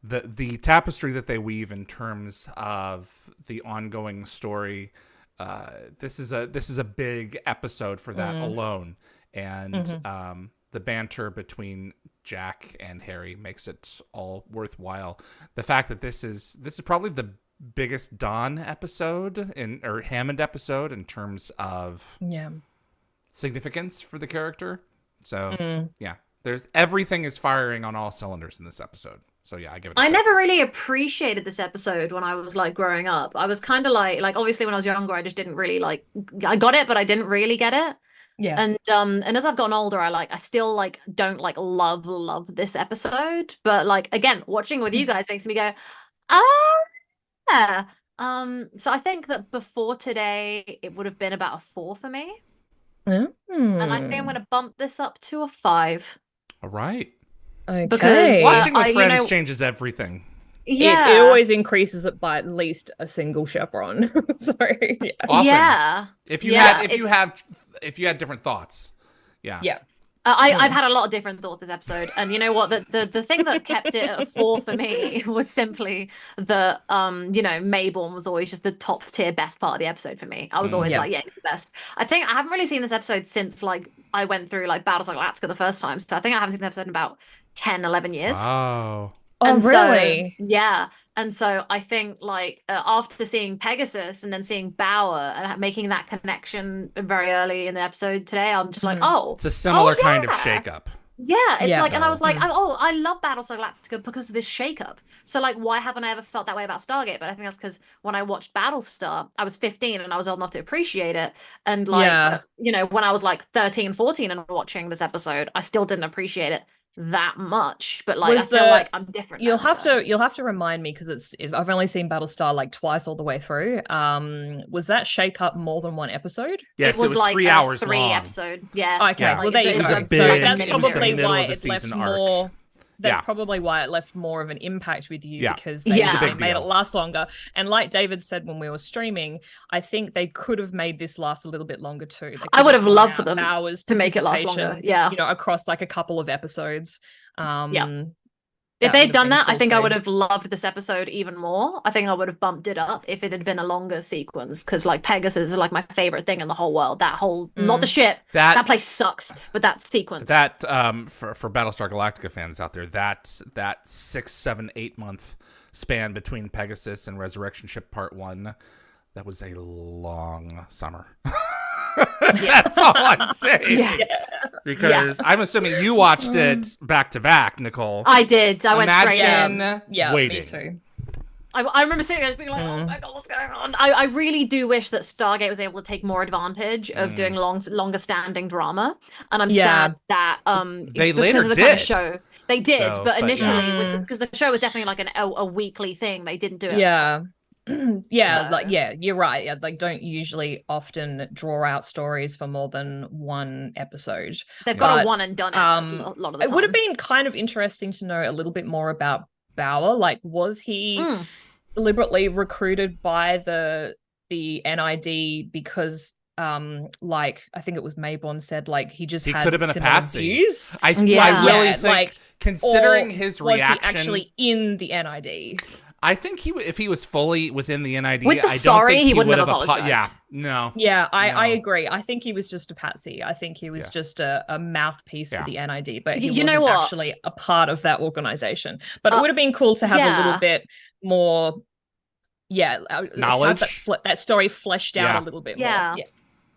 The tapestry that they weave in terms of the ongoing story, this is a big episode for that alone. And the banter between Jack and Harry makes it all worthwhile. The fact that this is probably the biggest Don episode or Hammond episode in terms of significance for the character. So there's everything is firing on all cylinders in this episode. So I give it a 6. I never really appreciated this episode when I was like growing up. I was kind of like obviously when I was younger, I just didn't really like, I got it, but I didn't really get it. And as I've gotten older, I still like don't like love this episode, but like again, watching with you guys makes me go, yeah. So I think that before today, it would have been about a 4 for me. And I think I'm going to bump this up to a 5. All right. Okay. Because watching with friends changes everything. Yeah. It always increases it by at least a single chevron. So yeah. Often. Yeah. If you had different thoughts. Yeah. Yeah. I've had a lot of different thoughts this episode, and you know what? The thing that kept it at a 4 for me was simply the Mayborn was always just the top tier best part of the episode for me. I was always like, yeah, he's the best. I think I haven't really seen this episode since like I went through like Battlestar Galactica the first time, so I think I haven't seen this episode in about 10, 11 years. Oh. Oh, And really? So, yeah. And so I think like after seeing Pegasus and then seeing Bauer and making that connection very early in the episode today, I'm just like, oh, it's a similar kind of yeah. shakeup. Yeah, it's Yeah. like, and I was like, oh, I love Battlestar Galactica because of this shakeup. So like, why haven't I ever felt that way about Stargate? But I think that's because when I watched Battlestar, I was 15 and I was old enough to appreciate it. And like, when I was like 13, 14 and watching this episode, I still didn't appreciate it that much. But like, I feel like I'm different. You'll have to remind me because I've only seen Battlestar like twice all the way through. Was that shakeup more than one episode? Yes, it was like 3 hours long. 3 episode. Yeah. Okay. Yeah. Well, there you go. It was So that's it was the probably middle why of the it left season arc. more. That's probably why it left more of an impact with you because they It was a big made it deal. last longer. And like David said when we were streaming, I think they could have made this last a little bit longer too. I would have loved for them hours to make it last longer. Yeah. Across like a couple of episodes. If they'd done that, I think I would have loved this episode even more. I think I would have bumped it up if it had been a longer sequence because like Pegasus is like my favorite thing in the whole world. That whole not the ship. That place sucks, but that sequence. That for Battlestar Galactica fans out there, that 6, 7, 8 month span between Pegasus and Resurrection Ship Part 1, that was a long summer. That's all I'm saying. Yeah. Because I'm assuming you watched it back to back, Nicole. I did. I went straight in. Waiting. Me too. I remember sitting there just being like, oh my god, what's going on? I really do wish that Stargate was able to take more advantage of doing longer standing drama. And I'm sad that they because later of the did. kind of show. They did, So, but but initially because the show was definitely like a weekly thing, they didn't do it. Yeah. You're right. Yeah, like don't usually often draw out stories for more than one episode. They've got a one and done it a lot of the time. It would have been kind of interesting to know a little bit more about Bauer. Like, was he deliberately recruited by the NID because like I think it was Mayborn said like he could have been a similar patsy. views. I really think like, considering his reaction, was he actually in the NID? I think if he was fully within the NID, with the I don't think he wouldn't would have apologized. I agree. I think he was just a patsy. I think he was just a mouthpiece for the NID, but he wasn't actually a part of that organization. But it would have been cool to have a little bit more, knowledge, that story fleshed out a little bit more. Yeah.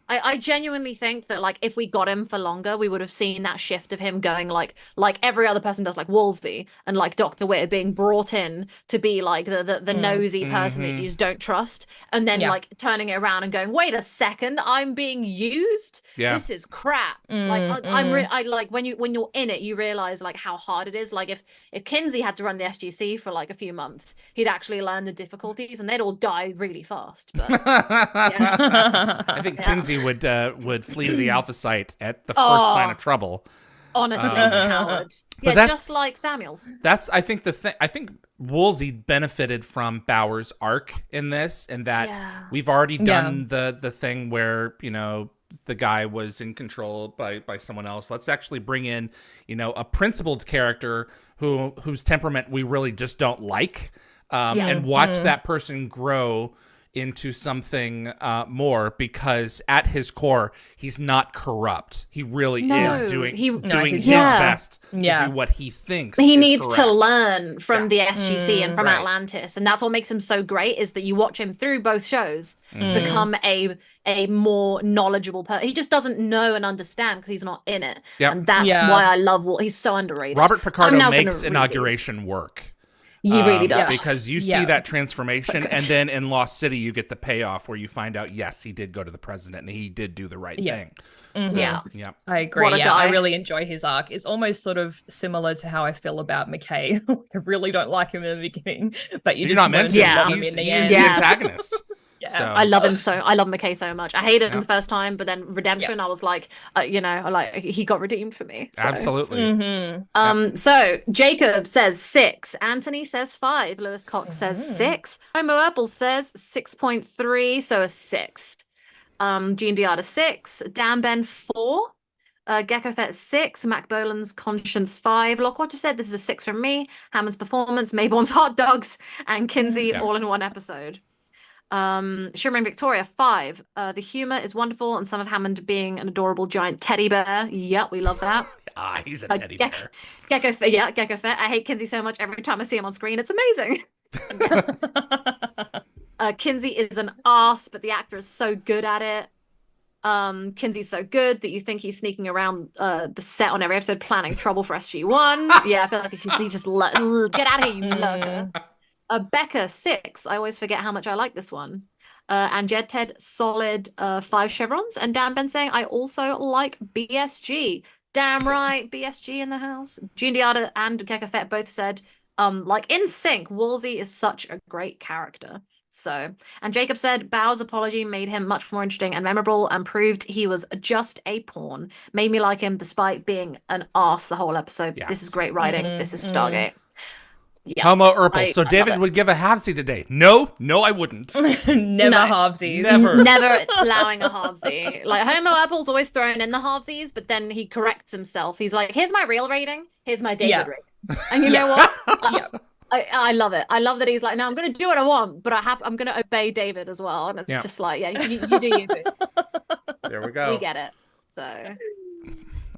I genuinely think that like if we got him for longer, we would have seen that shift of him going like every other person does, like Woolsey and like Dr. Witt being brought in to be like the nosy person that you just don't trust, and then like turning it around and going, wait a second, I'm being used. This is crap. I like when you're in it, you realize like how hard it is. Like if Kinsey had to run the SGC for like a few months, he'd actually learn the difficulties, and they'd all die really fast. But I think Kinsey would flee to the Alpha site at the first sign of trouble. Honestly, coward. Yeah, just like Samuels. That's I think the thing. I think Woolsey benefited from Bauer's arc in this, and that we've already done the thing where the guy was in control by someone else. Let's actually bring in a principled character whose temperament we really just don't like, and watch that person grow into something more, because at his core he's not corrupt. He really is doing his best to do what he thinks he is needs correct. to learn from the SGC and from Atlantis, and that's what makes him so great, is that you watch him through both shows become a more knowledgeable person. He just doesn't know and understand because he's not in it, and that's why I love he's so underrated. Robert Picardo makes Inauguration work. He really does. Because you see that transformation, and then in Lost City, you get the payoff where you find out, yes, he did go to the president and he did do the right thing. So, I agree. I really enjoy his arc. It's almost sort of similar to how I feel about McKay. I really don't like him in the beginning, but you just not meant to. love him in the end. He's the antagonist. Yeah. So I love him I love McKay so much. I hated him Yeah. the first time, but then Redemption, I was like, he got redeemed for me. So. absolutely. Mm-hmm. So Jacob says 6, Anthony says 5, Lewis Cox says 6, Homo Apple says 6.3, so a 6. Gene Diada 6, Dan Ben 4, Gecko Fett 6, Mac Boland's Conscience 5, Lockwatcher said this is a 6 from me, Hammond's Performance, Mayborn's Hot Dogs, and Kinsey all in one episode. Shimmering Victoria 5. The humor is wonderful, and some of Hammond being an adorable giant teddy bear. Yep, we love that. He's a teddy bear. Gecko Fett. I hate Kinsey so much. Every time I see him on screen, it's amazing. Kinsey is an ass, but the actor is so good at it. Kinsey's so good that you think he's sneaking around the set on every episode planning trouble for SG-1. Yeah, I feel like he's just get out of here, you lurker. Becca 6. I always forget how much I like this one. And Jed Ted solid 5 chevrons. And Dan Ben saying I also like BSG. Damn right, BSG in the house. Gene Diada and Gecko Fett both said like in sync, Wolsey is such a great character. So, and Jacob said Bauer's apology made him much more interesting and memorable and proved he was just a pawn. Made me like him despite being an arse the whole episode. Yes. This is great writing. This is Stargate. Yeah. Homo Urpel. So David would give a halvesy today. No, I wouldn't. Never No. halvesies. Never allowing a halvesy. Like Homo Apple's always thrown in the halvesies, but then he corrects himself. He's like, here's my real rating, here's my David rating. And you know what? I love it. I love that he's like, no, I'm gonna do what I want, but I'm gonna obey David as well. And it's just like, yeah, you do you. There we go. We get it. So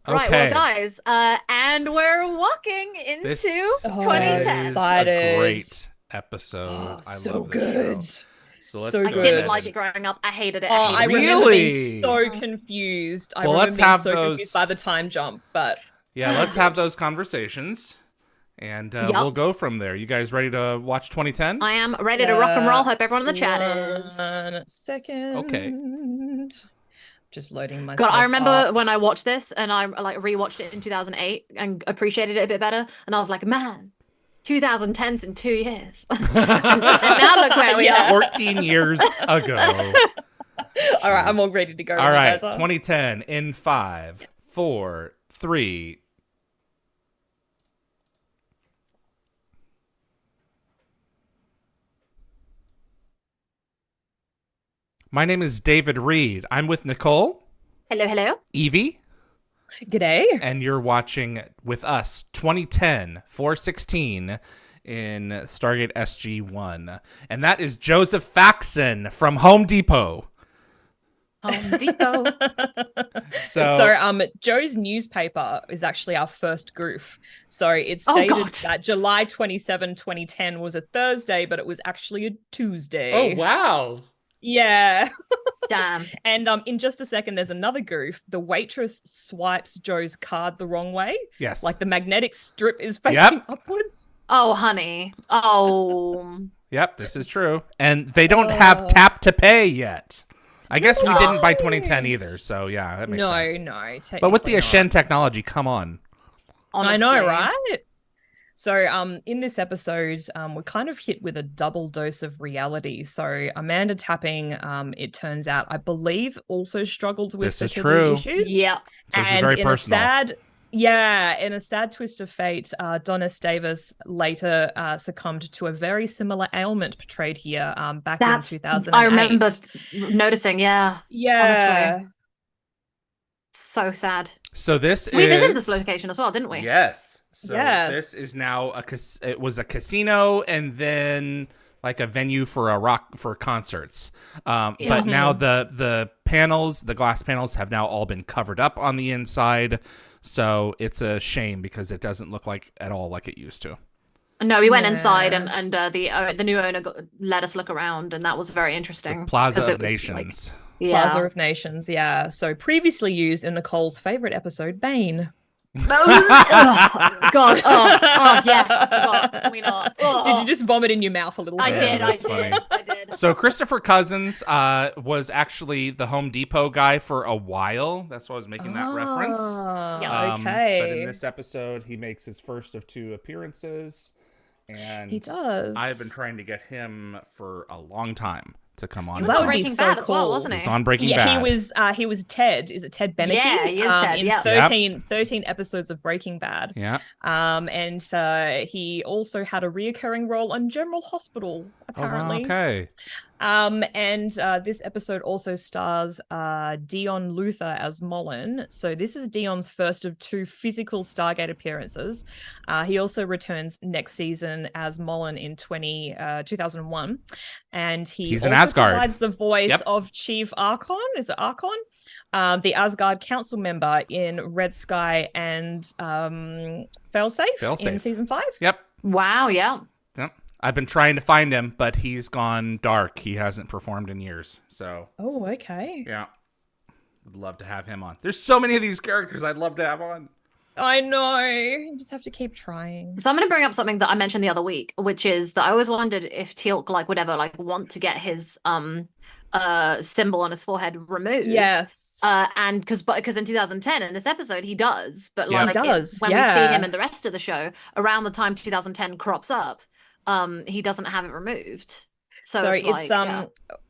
Okay. right, well, guys, and we're walking into 2010. Is a great episode. I so love this good. show. So let's So go I good. didn't ahead like and- it growing up. I hated it. I remember Really? being so confused. I Well, remember let's being have so those- confused by the time jump, but Yeah, let's have those conversations, and we'll go from there. You guys ready to watch 2010? I am ready to rock and roll. Hope everyone in the chat is. 1 second. Okay. Just loading myself. God, I remember up. when I watched this and I like rewatched it in 2008 and appreciated it a bit better. And I was like, man, 2010's in 2 years. and now look where we are. 14 years ago. All right, I'm all ready to go. All when you right, guys are. 2010 in 5, 4, 3. My name is David Reed. I'm with Nicole, Hello. Yvie, G'day. and you're watching with us 2010 416 in Stargate SG-1. And that is Joseph Faxon from Home Depot. Home Depot. So, Joe's newspaper is actually our first goof. So it stated that July 27, 2010 was a Thursday, but it was actually a Tuesday. oh, wow. Yeah. Damn. And in just a second, there's another goof. The waitress swipes Joe's card the wrong way. Yes. Like the magnetic strip is facing upwards. Oh, honey. Oh. Yep, this is true. And they don't have tap to pay yet. I guess we didn't by 2010 either, so yeah, that makes sense. No. But with the technically not. Ashen technology, come on. Honestly. I know, right? So in this episode, we're kind of hit with a double dose of reality. So Amanda Tapping, it turns out, I believe, also struggled with This is fertility true. issues. Yeah. So this is And very in personal. in a sad twist of fate, Donna Davis later succumbed to a very similar ailment portrayed here back in 2008. I remember noticing, yeah. Yeah. Honestly. So sad. So this We is... visited this location as well, didn't we? Yes. So Yes. this is now it was a casino and then like a venue for concerts. But now the panels, the glass panels have now all been covered up on the inside. So it's a shame because it doesn't look like at all like it used to. No, we went inside and the new owner let us look around, and that was very interesting. Plaza 'cause of it was, Nations. Plaza of Nations, yeah. So previously used in Nicole's favorite episode, Bane. Oh, God. Oh, yes. I forgot. Can we not? Oh. Did you just vomit in your mouth a little I bit? did. that's funny. I did. So Christopher Cousins was actually the Home Depot guy for a while. That's why I was making that reference. Yeah, But in okay. this episode, he makes his first of 2 appearances. And He does. I've been trying to get him for a long time to come on. He was That on would be Breaking so Bad as well, cool. wasn't He he? was on Breaking Yeah, Bad. he was Ted. Is it Ted Beneke? Yeah, he is Ted, In yeah. 13 episodes of Breaking Bad. Yeah. And he also had a reoccurring role on General Hospital, apparently. Oh, okay. And this episode also stars Dion Luther as Mullen. So this is Dion's first of 2 physical Stargate appearances. He also returns next season as Mullen in 2001. And He's also in Asgard. provides the voice Yep. of Chief Archon. Is it Archon? The Asgard council member in Red Sky and Failsafe in season 5. Yep. Wow, yeah. Yep. I've been trying to find him, but he's gone dark. He hasn't performed in years. So, Oh, okay. yeah. Would love to have him on. There's so many of these characters I'd love to have on. I know. You just have to keep trying. So I'm going to bring up something that I mentioned the other week, which is that I always wondered if Teal'c would ever want to get his symbol on his forehead removed. Yes. And because in 2010 in this episode he does, but Yeah. He does, when we see yeah. him in the rest of the show, around the time 2010 crops up, he doesn't have it removed. So it's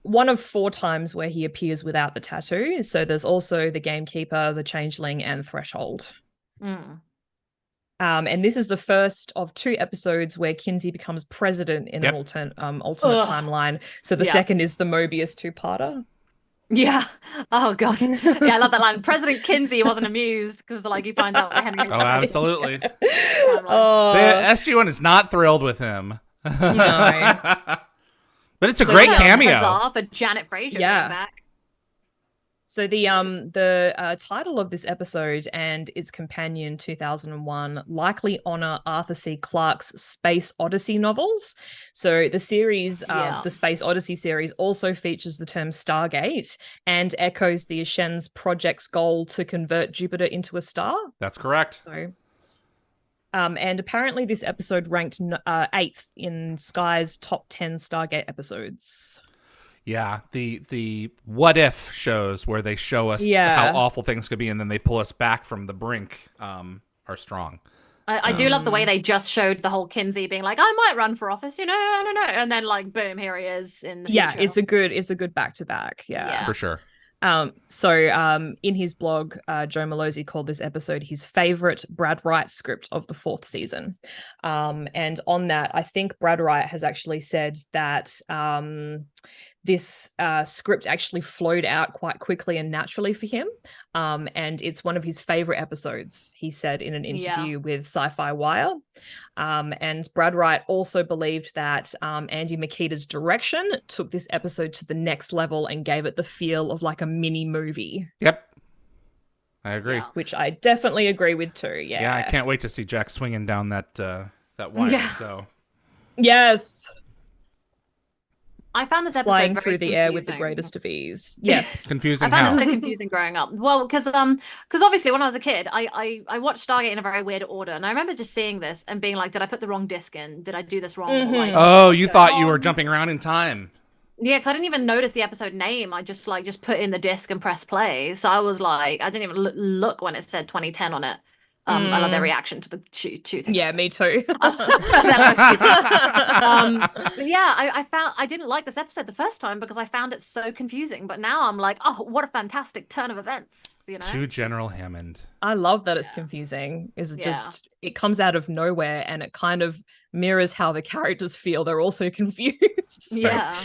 one of 4 times where he appears without the tattoo. So there's also the Gamekeeper, the Changeling, and Threshold. Mm. And this is the first of 2 episodes where Kinsey becomes president in Yep. an alternate timeline. So the second is the Mobius 2-parter. Yeah. Oh god. Yeah, I love that line. President Kinsey wasn't amused because he finds out that Henry. Oh, absolutely. The Oh, SG-1 is not thrilled with him. no. But it's a great Yeah, cameo. huzzah for Janet Fraser Yeah. coming back. So the title of this episode and its companion 2001 likely honor Arthur C. Clarke's Space Odyssey novels. So the series, the Space Odyssey series, also features the term Stargate and echoes the Ashen's project's goal to convert Jupiter into a star. That's correct. So, and apparently this episode ranked 8th in Sky's top 10 Stargate episodes. Yeah, the what if shows where they show us how awful things could be and then they pull us back from the brink are strong. I do love the way they just showed the whole Kinsey being like, I might run for office, I don't know. And then boom, here he is in the future. It's a good back-to-back. Yeah. For sure. So in his blog, Joe Malozzi called this episode his favorite Brad Wright script of the 4th season. And on that, I think Brad Wright has actually said that this script actually flowed out quite quickly and naturally for him. And it's one of his favorite episodes, he said in an interview with Sci-Fi Wire. And Brad Wright also believed that Andy Makita's direction took this episode to the next level and gave it the feel of like a mini movie. Yep. I agree. Yeah. Which I definitely agree with too. Yeah. Yeah, I can't wait to see Jack swinging down that wire. Yeah. So Yes. I found this episode Flying very through the air with the confusing. greatest of ease. Yes. it's confusing I found how. it so confusing growing up. Well, because obviously when I was a kid, I watched Stargate in a very weird order, and I remember just seeing this and being like, did I put the wrong disc in? Did I do this wrong? Mhm. Oh, you thought you were jumping around in time. Yeah, because I didn't even notice the episode name. I just put in the disc and press play. So I was like, I didn't even look when it said 2010 on it. I love their reaction to the two things. Yeah, me too. Excuse me. Yeah, I didn't like this episode the first time because I found it so confusing. But now I'm like, oh, what a fantastic turn of events, To General Hammond. I love that it's confusing. It comes out of nowhere and it kind of mirrors how the characters feel. They're also confused. Yeah.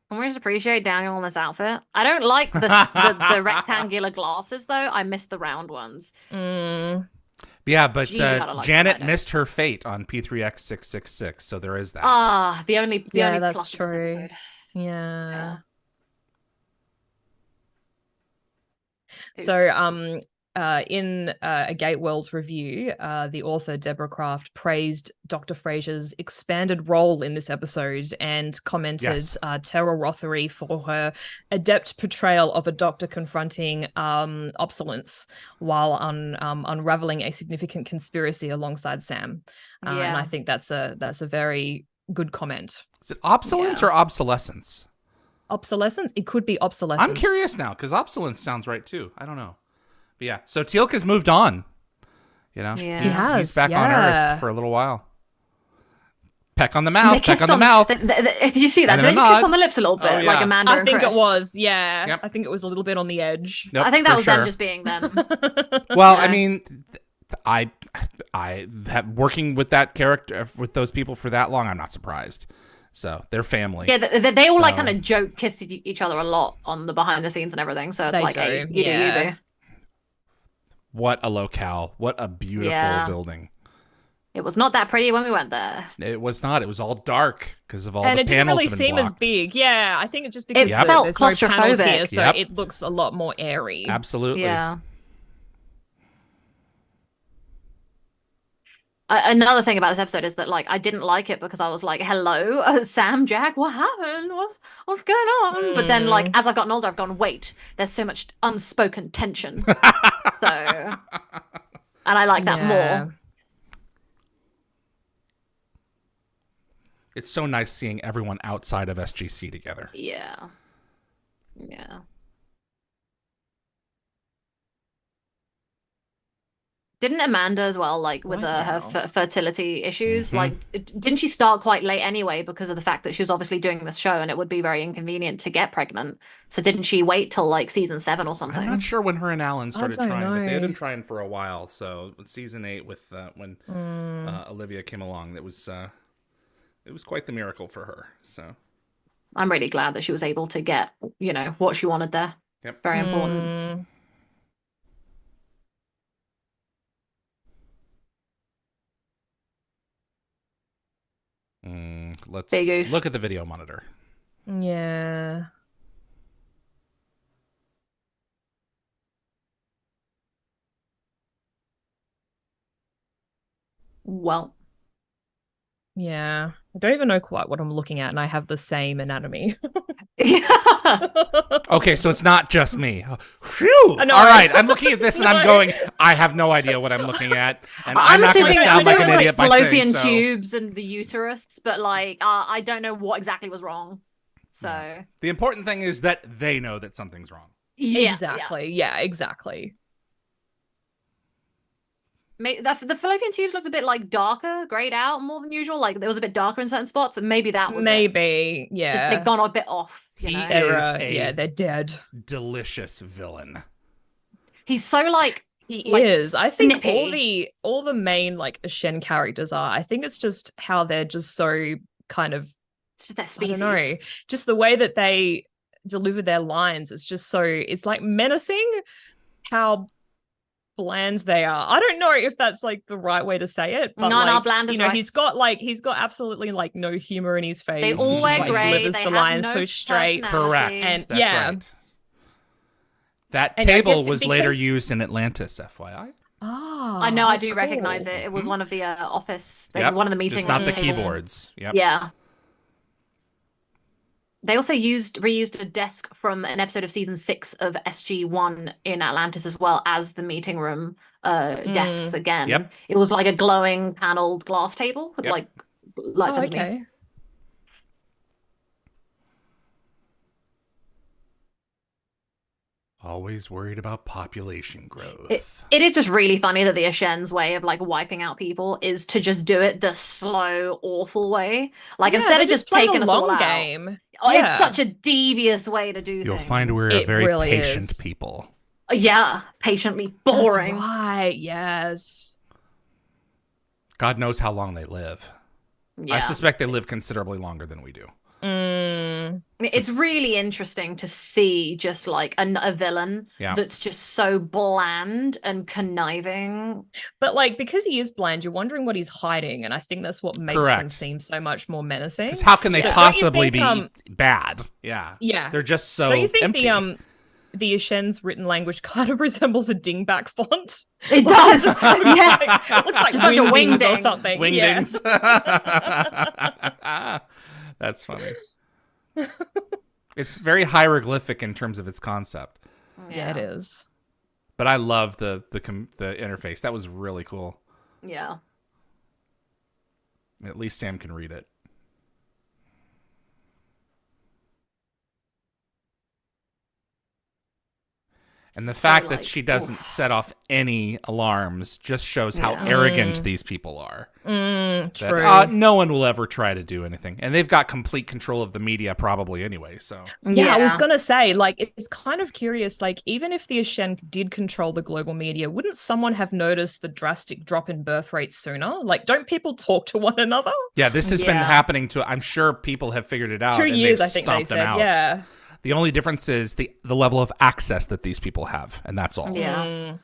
Can we just appreciate Daniel in this outfit? I don't like the rectangular glasses though. I miss the round ones. Yeah, but Gee, gotta like Janet Spider. missed her fate on P3X666, so there is that. The only that's plus of this true. episode. Yeah. Oof. So, in a Gate Worlds review, the author Deborah Kraft praised Dr. Fraser's expanded role in this episode and commented Tara Rothery for her adept portrayal of a doctor confronting obsolescence while unraveling a significant conspiracy alongside Sam. And I think that's a very good comment. Is it obsolescence or obsolescence? Obsolescence? It could be obsolescence. I'm curious now, because obsolescence sounds right too. I don't know. But yeah, so Teal'c has moved on. Yeah. He's back on Earth for a little while. Peck on the mouth. They Peck kissed on the mouth. Did you see that? And Did then they a just kiss nod. on the lips a little bit, Oh, yeah. like Amanda I and think Chris? it was, yeah. Yep. I think it was a little bit on the edge. Nope, I think that for was sure. them just being them. Well, Yeah. I mean, I have working with that character, with those people for that long, I'm not surprised. So they're family. Yeah, they all like So- kind of joke, kiss each other a lot on the behind the scenes and everything. So it's They like, do, hey, you do, you yeah. do. What a locale. What a beautiful Yeah. building. It was not that pretty when we went there. It was not. It was all dark because of all And the it didn't panels really have been seem as blocked. big. Yeah, I think it's just because Yep. felt there's no panels claustrophobic. here, so Yep. it looks a lot more airy. Absolutely. Yeah. Another thing about this episode is that like I didn't like it because I was like, "Hello, Sam, Jack, what happened? What's going on?" But then like as I've gotten older, I've gone, "Wait, there's so much unspoken tension." So, and I like that more. It's so nice seeing everyone outside of SGC together. Yeah. Yeah. Didn't Amanda as well, like with Right her now. fertility issues? Mhm. Like, didn't she start quite late anyway because of the fact that she was obviously doing this show and it would be very inconvenient to get pregnant? So didn't she wait till like season 7 or something? I'm not sure when her and Alan started don't trying, but they had know. been trying for a while. So with season 8, with when Olivia came along, it was quite the miracle for her. So I'm really glad that she was able to get, you know, what she wanted there. Yep. Very important. Let's Big oof. look at the video monitor. Yeah. Well, Yeah. I don't even know quite what I'm looking at, and I have the same anatomy. yeah. Okay, so it's not just me. Phew! I know, All right? right, I'm looking at this and I'm going, I have no idea what I'm looking at, and I'm not going assuming, to sound like it an was idiot like by saying fallopian so. tubes and the uterus, but like I don't know what exactly was wrong. So The important thing is that they know that something's wrong. yeah, Exactly. Yeah, exactly. The fallopian tubes looked a bit like darker, grayed out more than usual. Like it was a bit darker in certain spots, and maybe that was it. Maybe. Yeah. Just they've gone a bit off. You He know? is They're a they're dead. delicious villain. He's so like He like, is. I think snippy. all the main like Shen characters are. I think it's just how they're just so kind of it's just their I species. don't know. Just the way that they deliver their lines. It's just so it's like menacing how bland they are. I don't know if that's like the right way to say it, but No, like, bland is you know, right. he's got absolutely like no humor in his face. They all He just, wear like, grey. delivers They the have lines no so straight. personality. Correct. And- That's yeah. right. That And I table guess was later because- used in Atlantis, FYI. Ah, I know, I that's do recognize cool. it. It was one of the office, Yep. one of the meeting Just not the tables. keyboards. Yep. Yeah. They also reused a desk from an episode of season 6 of SG-1 in Atlantis as well as the meeting room desks again. Yep. It was like a glowing paneled glass table with Yep. like lights Oh, underneath. okay. Always worried about population growth. It is just really funny that the Ashen's way of like wiping out people is to just do it the slow, awful way. Like Yeah, instead they of just play the taking us all long out. game. Oh, Yeah. it's such a devious way to do You'll things. find we're a It very really patient is. people. Yeah, patiently boring. That's right. Yes. God knows how long they live. Yeah. I suspect they live considerably longer than we do. It's really interesting to see just like a villain Yeah. that's just so bland and conniving. But like because he is blind, you're wondering what he's hiding, and I think that's what makes them Correct. seem so much more menacing. Because how can they So don't you possibly think, be bad? Yeah. Yeah. They're just so So you think empty. the Ashen's written language kind of resembles a dingback font? It does. Yeah. It looks like Just a bunch of wingdings or wingdings. something. Yeah. Wingdings. That's funny. It's very hieroglyphic in terms of its concept, Yeah, it is. but I love the interface. That was really cool. Yeah. At least Sam can read it. And the So, fact that like, she doesn't oof. set off any alarms just shows how Yeah. arrogant these people are. True. That, no one will ever try to do anything. And they've got complete control of the media probably anyway, so. Yeah, I was going to say, like, it's kind of curious, like, even if the Ashen did control the global media, wouldn't someone have noticed the drastic drop in birth rate sooner? Like, don't people talk to one another? Yeah, this has been Yeah. happening to, I'm sure people have figured it out. 2 and years, they've I think they stomped them said, out. yeah. The only difference is the level of access that these people have, and that's all. Yeah.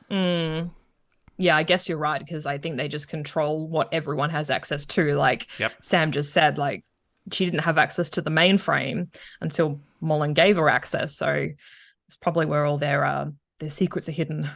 Yeah, I guess you're right, because I think they just control what everyone has access to. Like Yep. Sam just said, like, she didn't have access to the mainframe until Mullen gave her access. So it's probably where all their secrets are hidden.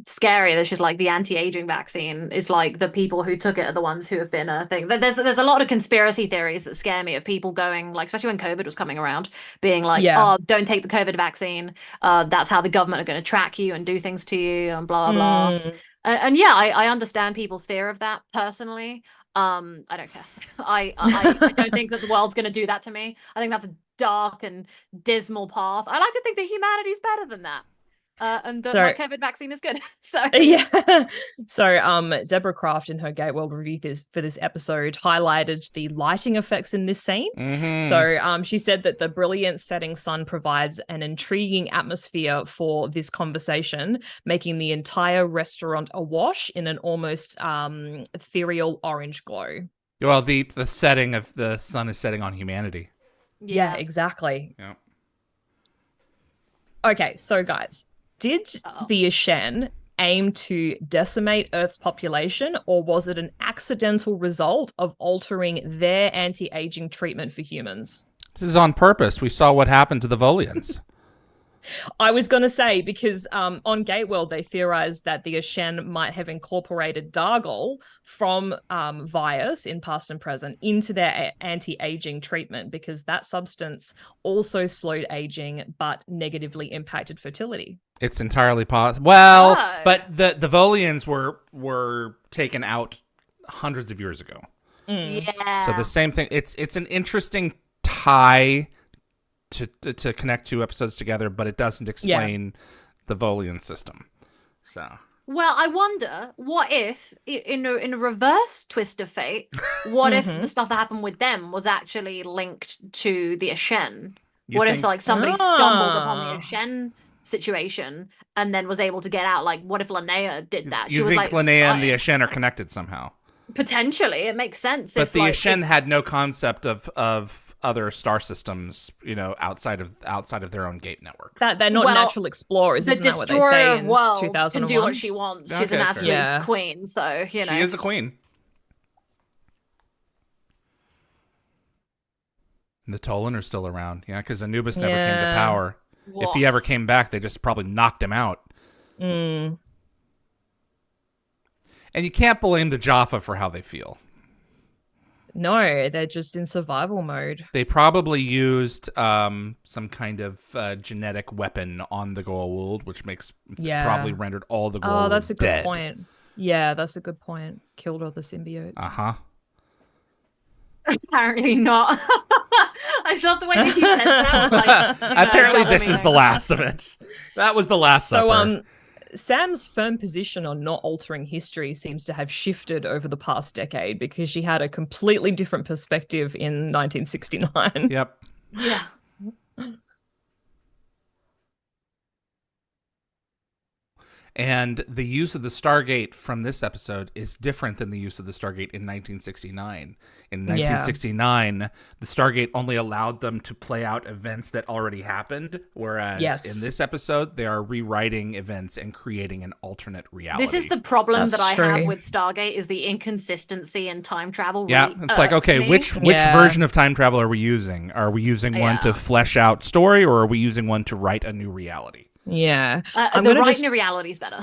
Scary that she's like the anti-aging vaccine is like the people who took it are the ones who have been a thing. There's a lot of conspiracy theories that scare me of people going like, especially when COVID was coming around, being like, Yeah. oh, don't take the COVID vaccine. That's how the government are going to track you and do things to you and blah blah blah. And yeah, I understand people's fear of that personally. I don't care. I don't think that the world's going to do that to me. I think that's a dark and dismal path. I like to think that humanity's better than that. And that my COVID vaccine is good. So yeah. So Deborah Kraft in her Gateworld review for this episode highlighted the lighting effects in this scene. So she said that the brilliant setting sun provides an intriguing atmosphere for this conversation, making the entire restaurant awash in an almost ethereal orange glow. Well, the setting of the sun is setting on humanity. Yeah, exactly. Yeah. Okay, so guys, did the Ashen aim to decimate Earth's population, or was it an accidental result of altering their anti-aging treatment for humans? This is on purpose. We saw what happened to the Volians. I was going to say, because on Gateworld, they theorized that the Ashen might have incorporated Dargol from Vias in past and present into their anti-aging treatment, because that substance also slowed aging but negatively impacted fertility. It's entirely possible. Well, but the Volians were taken out hundreds of years ago. Yeah. So the same thing. It's an interesting tie to connect two episodes together, but it doesn't explain the Volian system. So. Well, I wonder, what if, in a reverse twist of fate, what if the stuff that happened with them was actually linked to the Ashen? What if like somebody stumbled upon the Ashen situation and then was able to get out? Like, what if Linnea did that? You think Linnea and the Ashen are connected somehow? Potentially, it makes sense. But the Ashen had no concept of other star systems, outside of their own gate network. That they're not natural explorers. The isn't that what they destroyer say of worlds in 2001? can do what she wants. She's an absolute queen, so She is a queen. And the Tolan are still around, because Anubis never came to power. Whoa. If he ever came back, they just probably knocked him out. And you can't blame the Jaffa for how they feel. No, they're just in survival mode. They probably used some kind of genetic weapon on the Goa'uld, which probably rendered all the Goa'uld dead. Oh, that's a good point. Yeah, that's a good point. Killed all the symbiotes. Uh-huh. Apparently not. I just love the way that he says that. Apparently this is the last of it. That was the last supper. Sam's firm position on not altering history seems to have shifted over the past decade, because she had a completely different perspective in 1969. Yep. Yeah. And the use of the Stargate from this episode is different than the use of the Stargate in 1969. In 1969, the Stargate only allowed them to play out events that already happened, whereas in this episode, they are rewriting events and creating an alternate reality. This is the problem that I have with Stargate, is the inconsistency in time travel. Yeah, it's like, okay, which version of time travel are we using? Are we using one to flesh out story, or are we using one to write a new reality? Yeah. The right new reality is better.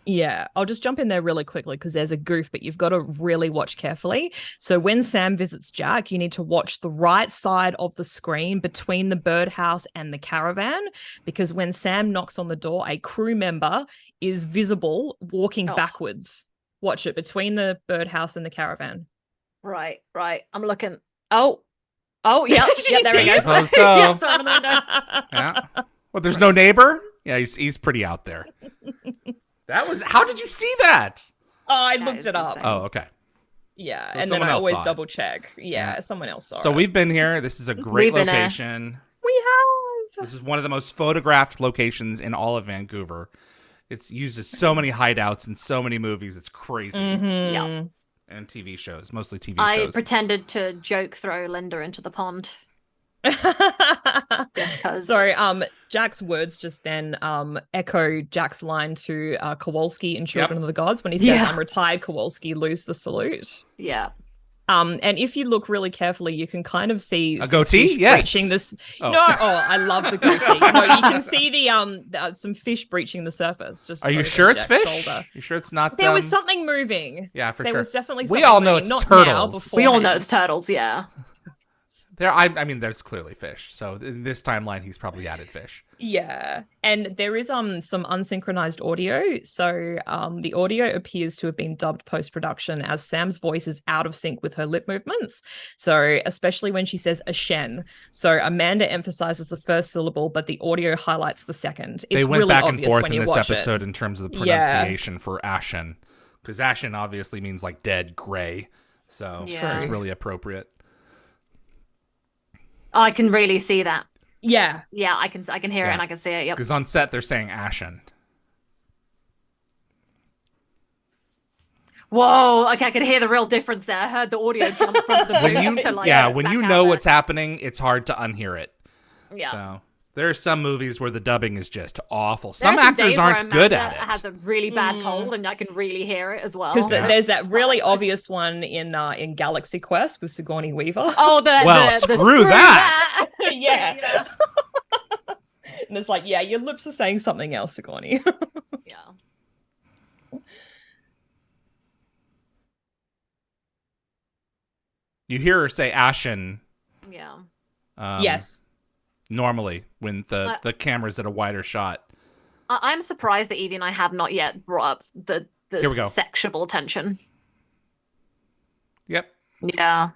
Yeah, I'll just jump in there really quickly because there's a goof, but you've got to really watch carefully. So when Sam visits Jack, you need to watch the right side of the screen between the birdhouse and the caravan, because when Sam knocks on the door, a crew member is visible walking backwards. Watch it, between the birdhouse and the caravan. Right. I'm looking. Oh, yeah, there we go. So. Yeah, sorry, yeah. Well, there's no neighbor? Yeah, he's pretty out there. That was. How did you see that? Oh, I That looked is it up. insane. Oh, okay. Yeah, So and then someone I else always saw it. double check. Yeah, someone else saw So it. we've been here. This is a great We've been there. location. We have. This is one of the most photographed locations in all of Vancouver. It's used as so many hideouts in so many movies. It's crazy. Yeah. And TV shows, mostly TV I shows. pretended to joke throw Linda into the pond. Just because. Sorry, Jack's words just then echo Jack's line to Kowalski in Children of the Gods when he says, Yeah. "I'm retired, Kowalski, lose the salute." Yeah. And if you look really carefully, you can kind of see A some goatee? fish Yes. breaching this. Oh. No, I love the goatee. No, you can see some fish breaching the surface. Just Are you over sure it's Jack's fish? shoulder. You sure it's not? There was something moving. Yeah, for There sure. was definitely We something all know moving. it's Not turtles. Now, We all know beforehand. it's turtles, yeah. I mean, there's clearly fish. So in this timeline, he's probably added fish. Yeah, and there is some unsynchronized audio. So the audio appears to have been dubbed post-production as Sam's voice is out of sync with her lip movements. So especially when she says Ashen. So Amanda emphasizes the first syllable, but the audio highlights the second. It's They went really back and obvious forth when in you this watch episode it. in terms of the Yeah. pronunciation for ashen, because ashen obviously means like dead, gray. So Yeah. it's really appropriate. I can really see that. Yeah. Yeah, I can hear it Yeah. and I can see it. Yep. Because on set they're saying ashen. Whoa, okay, I can hear the real difference there. I heard the audio jump from the When booth you to like when back you out know there. what's happening, it's hard to unhear it. Yeah. So there are some movies where the dubbing is just awful. Some There are actors days where aren't good Amanda at it. has a really bad cold and I can really hear it as well. Because Yeah. there's that really Sometimes. obvious one in Galaxy Quest with Sigourney Weaver. Oh, Well, the screw that. Yeah. And it's like, yeah, your lips are saying something else, Sigourney. Yeah. You hear her say ashen. Yeah. Yes. Normally, when the camera's at a wider shot. I'm surprised that Evie and I have not yet brought up the Here we go. sexual tension. Yep. Yeah.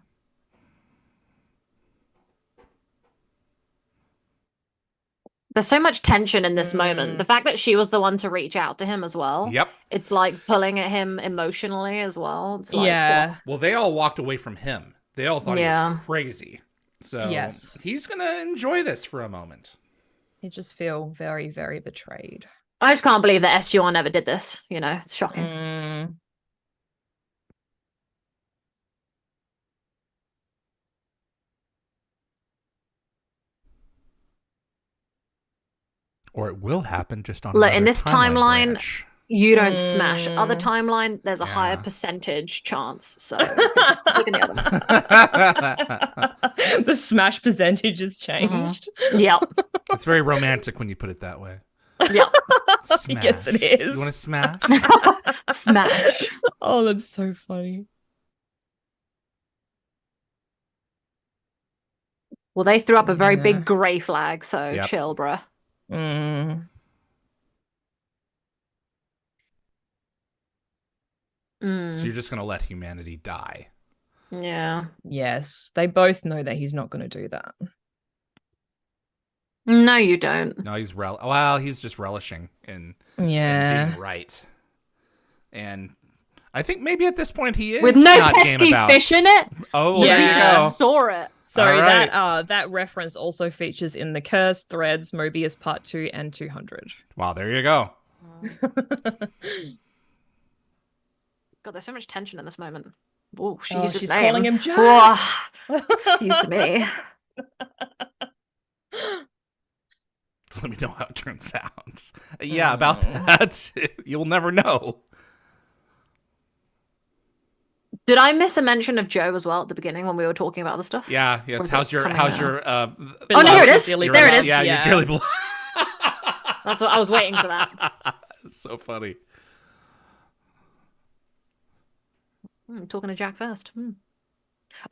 There's so much tension in this moment. The fact that she was the one to reach out to him as well. Yep. It's like pulling at him emotionally as well. It's like, Yeah. Well, they all walked away from him. They all thought he Yeah. was crazy. So Yes. he's gonna enjoy this for a moment. You just feel very, very betrayed. I just can't believe that SG-1 never did this. You know, it's shocking. Mm. Or it will happen just on Look, in another this timeline, branch. You don't smash. Other Mm. timeline, there's a higher Yeah. percentage chance. So look in the other one. The smash percentage has changed. Yep. It's very romantic when you put it that way. Yep. Smash. Yes, it is. You want to smash? Smash. Oh, that's so funny. Well, they threw up a very Yeah. big grey flag, so Yep. chill, bruh. Mm. So Mm, you're just gonna let humanity die. yeah. Yes, they both know that he's not going to do that. No, you don't. No, he's just relishing in Yeah. being right. And I think maybe at this point he is With no not game pesky about. fish in it. Oh, Yeah. there We you just go. saw it. So All right. that reference also features in The Curse, Threads, Mobius Part 2, and 200. Wow, there you go. God, there's so much tension in this moment. Oh, she Oh, used his she's name. calling him Jack. Whoa. Excuse me. Let me know how it turns out. Yeah, about that, you'll never know. Did I miss a mention of Joe as well at the beginning when we were talking about the stuff? Yeah, Or yes. is How's it coming your Oh, no, here it is. Dearly There it beloved, is. Yeah, you're dearly beloved. That's what I was waiting for that. It's so funny. Talking to Jack first.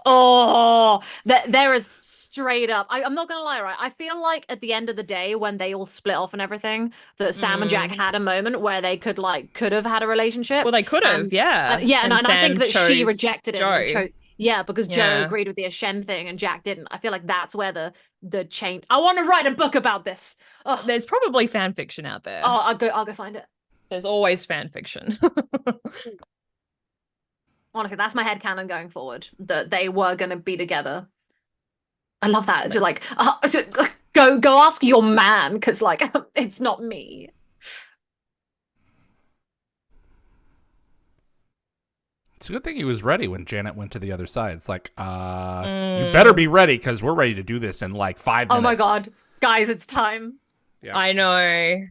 Oh, there is straight up. I'm not gonna lie, right? I feel like at the end of the day, when they all split off and everything, that Sam and Jack had a moment where they could have had a relationship. Well, they could have, And- yeah. yeah, and I think Sam that she chose rejected him. Joe. Yeah, because Joe Yeah. agreed with the Ashen thing and Jack didn't. I feel like that's where the chain. I want to write a book about this. Oh, There's probably fan fiction out there. I'll go find it. There's always fan fiction. Honestly, that's my headcanon going forward. That they were going to be together. I love that. It's just like, go ask your man, because like it's not me. It's a good thing he was ready when Janet went to the other side. It's like, you better be ready because we're ready to do this in like 5 minutes. Oh my god, guys, it's time. Yeah. I know.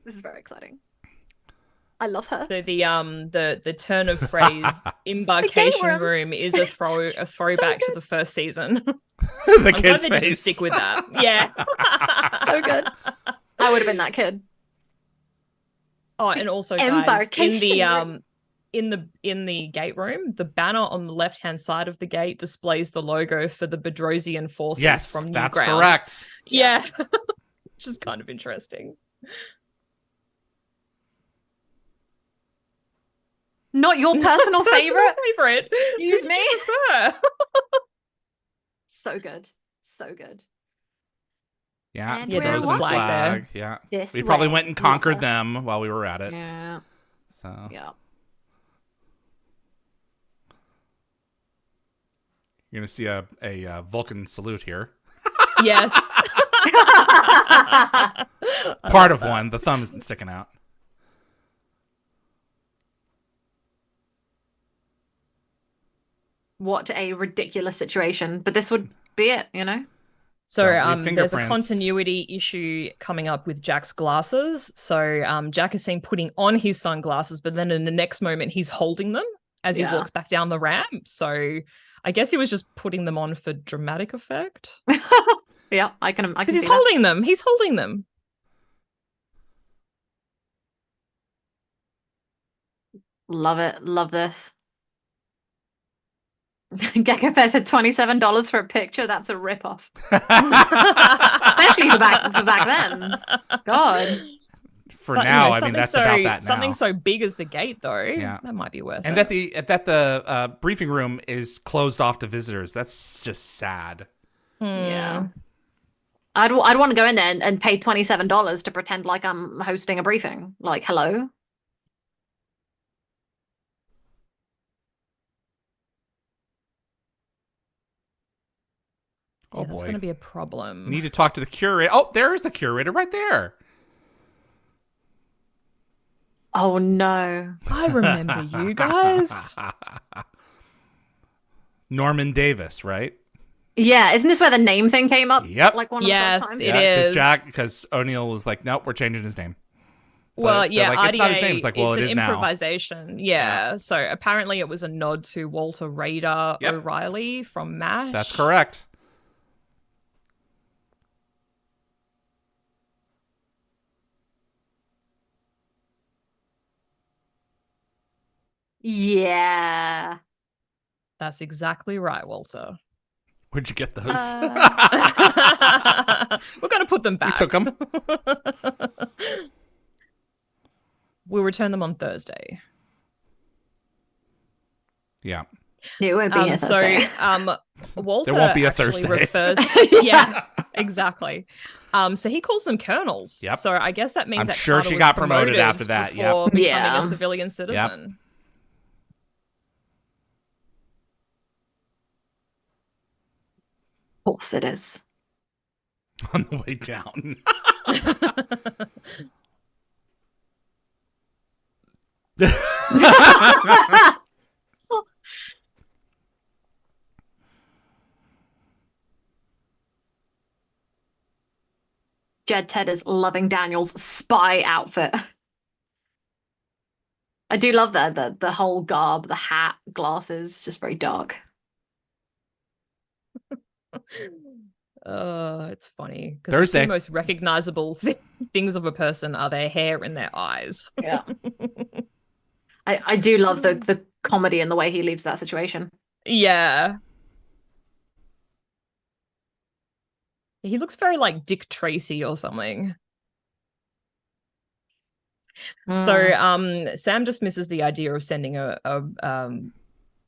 This is very exciting. I love her. So the turn of phrase embarkation room. room is a throwback to the first season. The I'm kid's glad they didn't face. stick with that. Yeah. So good. I would have been that kid. Oh, and also guys, in Embarkation the room. in the gate room, the banner on the left-hand side of the gate displays the logo for the Bedrosian forces Yes, from that's Newground. correct. Yeah. Which is kind of interesting. Not your personal favorite. favorite. Use me. Prefer? So good. So good. Yeah, And Yeah, there's Frozen a flag there. Yeah, This we probably way. went and conquered Yeah. them while we were at it. Yeah. So Yeah. you're gonna see a Vulcan salute here. Yes. Part of one. The thumb isn't sticking out. What a ridiculous situation. But this would be it, you know? So So, the there's a fingerprints. continuity issue coming up with Jack's glasses. So Jack is seen putting on his sunglasses, but then in the next moment he's holding them as he Yeah. walks back down the ramp. So I guess he was just putting them on for dramatic effect. Yeah, I can Because he's see that. holding them. He's holding them. Love it. Love this. Gecko Fair said $27 for a picture. That's a ripoff. Especially for back then. God. For But, now, I mean something that's so, about that now. Something so big as the gate, though. Yeah. That might be worth And it. that the briefing room is closed off to visitors. That's just sad. Yeah. I'd want to go in there and pay $27 to pretend like I'm hosting a briefing. Like, hello? Oh Yeah, that's boy. going to be a problem. Need to talk to the curator. Oh, there's the curator right there. Oh no. I remember you guys. Norman Davis, right? Yeah, isn't this where the name thing came up? Yep. Like one of Yes, the first times? it is. Because O'Neill was like, nope, we're changing his name. Well, But they're yeah, like, it's not his RDA, name. It's like, well, it an is now. improvisation. Yeah. So apparently it was a nod to Walter Raider Yep. O'Reilly from MASH. That's correct. Yeah. That's exactly right, Walter. Where'd you get those? We're going to put them we back. took them. We'll return them on Thursday. Yeah. It won't be here Thursday. Walter There won't be a actually Thursday. refers. Yeah, exactly. So he calls them colonels. Yep. So I guess that means I'm that sure Carter she was got promoted after that, yep. before becoming Yeah. a civilian citizen. Of course it is. On the way down. Jed Ted is loving Daniel's spy outfit. I do love that the whole garb, the hat, glasses, just very dark. It's funny because the Thursday. two most recognizable things of a person are their hair and their eyes. Yeah. I do love the comedy and the way he leaves that situation. Yeah. He looks very like Dick Tracy or something. So Sam dismisses the idea of sending a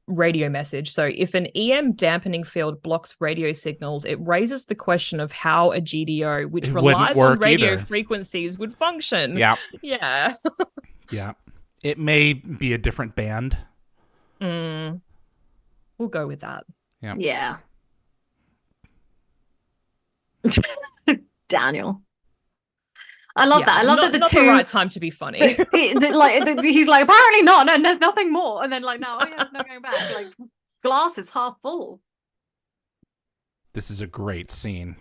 radio message. So if an EM dampening field blocks radio signals, it raises the question of how a GDO, which It wouldn't relies on work radio either. frequencies, would function. Yeah. Yeah. Yeah. It may be a different band. We'll go with that. Yeah. Daniel. I love that. I love that the not two. the right time to be funny. He's like, apparently not. No, there's nothing more. And then like, no, oh yeah, no going back. Like, glass is half full. This is a great scene.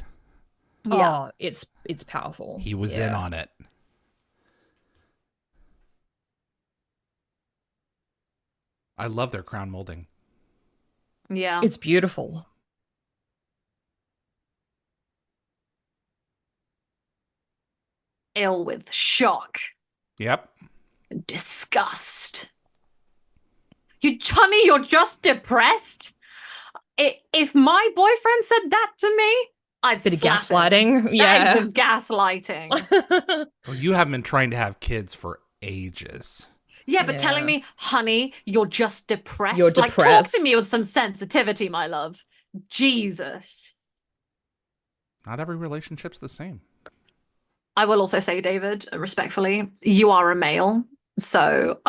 Yeah, it's powerful. He was in on it. I love their crown molding. Yeah. It's beautiful. Ill with shock. Yep. Disgust. Honey, you're just depressed? If my boyfriend said that to me, I'd Bit of slap gaslighting. him. Yeah. That is some gaslighting. Well, you have been trying to have kids for ages. Yeah, but telling me, honey, you're just depressed. You're Like, talk depressed. to me with some sensitivity, my love. Jesus. Not every relationship's the same. I will also say, David, respectfully, you are a male. So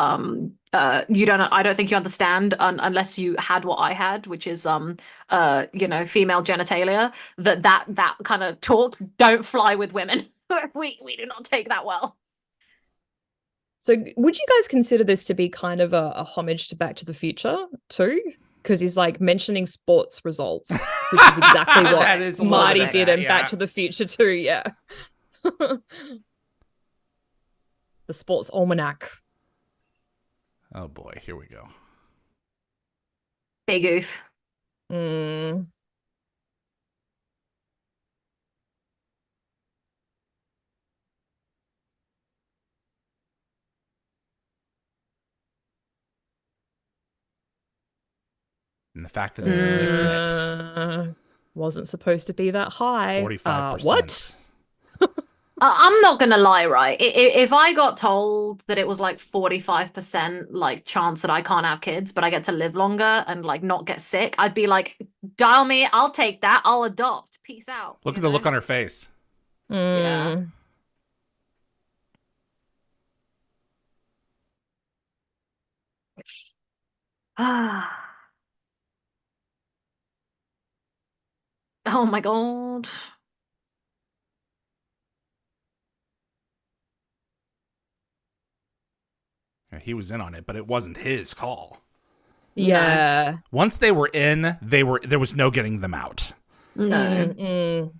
you don't. I don't think you understand unless you had what I had, which is female genitalia. That kind of talk don't fly with women. we do not take that well. So would you guys consider this to be kind of a homage to Back to the Future too? Because he's like mentioning sports results, which is exactly That is a what little Marty bit did that, in yeah. Back to the Future too. Yeah. The sports almanac. Oh boy, here we go. Big oof. Mm. And the fact that he admits it. Wasn't supposed to be that high. 45%. What? I'm not gonna lie, right? If I got told that it was like 45% like chance that I can't have kids, but I get to live longer and like not get sick, I'd be like, dial me, I'll take that, I'll adopt. Peace out. Look at the look on her face. Yeah. Ah. Oh my god. Yeah, he was in on it, but it wasn't his call. Yeah. Once they were in, there was no getting them out. No. Mm.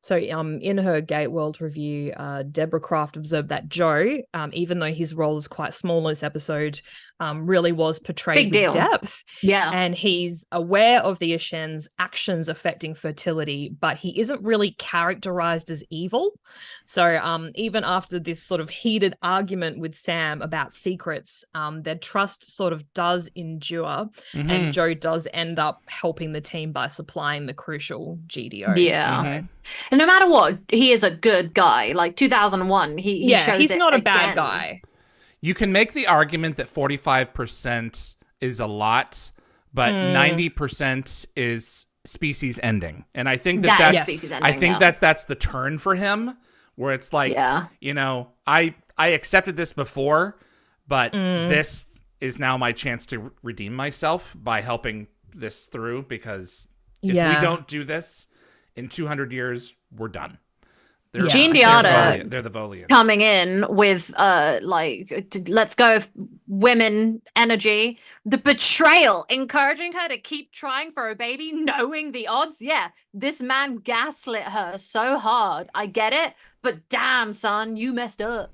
So in her Gate World review, Deborah Kraft observed that Joe, even though his role is quite small in this episode, really was portrayed Big with deal. depth. Yeah. And he's aware of the Ashen's actions affecting fertility, but he isn't really characterized as evil. So even after this sort of heated argument with Sam about secrets, their trust sort of does endure, and Joe does end up helping the team by supplying the crucial GDO. Yeah. And no matter what, he is a good guy. Like 2001, he shows he's it not a bad again. guy. You can make the argument that 45% is a lot, but 90% is species ending. And I think That that's is species ending, I think yeah. that's the turn for him, where it's like, Yeah. I accepted this before, but this is now my chance to redeem myself by helping this through, because if we don't do this in 200 years, we're done. Gene Deotta they're the Volians. coming in with let's go women energy, the betrayal, encouraging her to keep trying for a baby, knowing the odds. Yeah, this man gaslit her so hard. I get it, but damn, son, you messed up.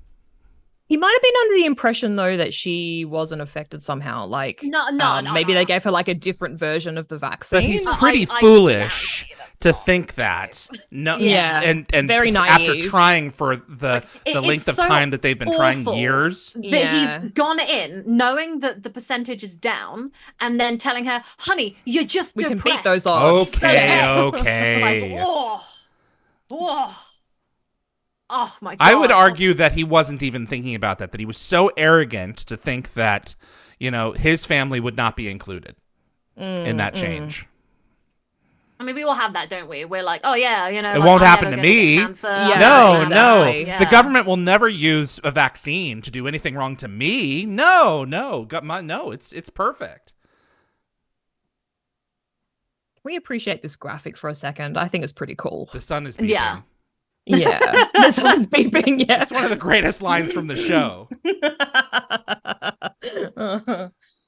He might have been under the impression, though, that she wasn't affected somehow. Like, No, maybe they gave her like a different version of the vaccine. But he's pretty I foolish guarantee that's to not. think that. No, Yeah. and Very after naive. trying for the It's length of so time that they've been trying awful years. that Yeah. he's gone in knowing that the percentage is down and then telling her, honey, you're just We can depressed. beat those odds. Okay, Like, okay. oh. Oh my god. I would argue that he wasn't even thinking about that he was so arrogant to think that, his family would not be included in that change. I mean, we all have that, don't we? We're like, oh yeah, It like, won't I'm happen never to gonna get me. cancer. Yeah, No, exactly. no. The government will never use a vaccine to do anything wrong to me. No. It's perfect. Can we appreciate this graphic for a second? I think it's pretty cool. The sun is beeping. Yeah. Yeah. This one's beeping, yeah. It's one of the greatest lines from the show.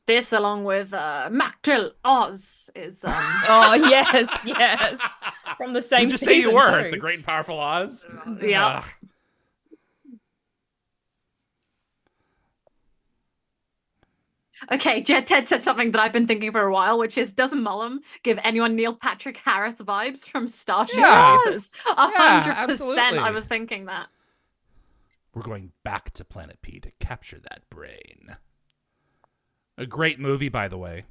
This, along with Mactil Oz, is Oh, yes. From the same You just say you season, were too. the great and powerful Oz. yeah. Ugh. Okay, Ted said something that I've been thinking for a while, which is, doesn't Mullum give anyone Neil Patrick Harris vibes from Starship Yeah. Troopers? Yeah, 100%. absolutely. I was thinking that. We're going back to Planet P to capture that brain. A great movie, by the way.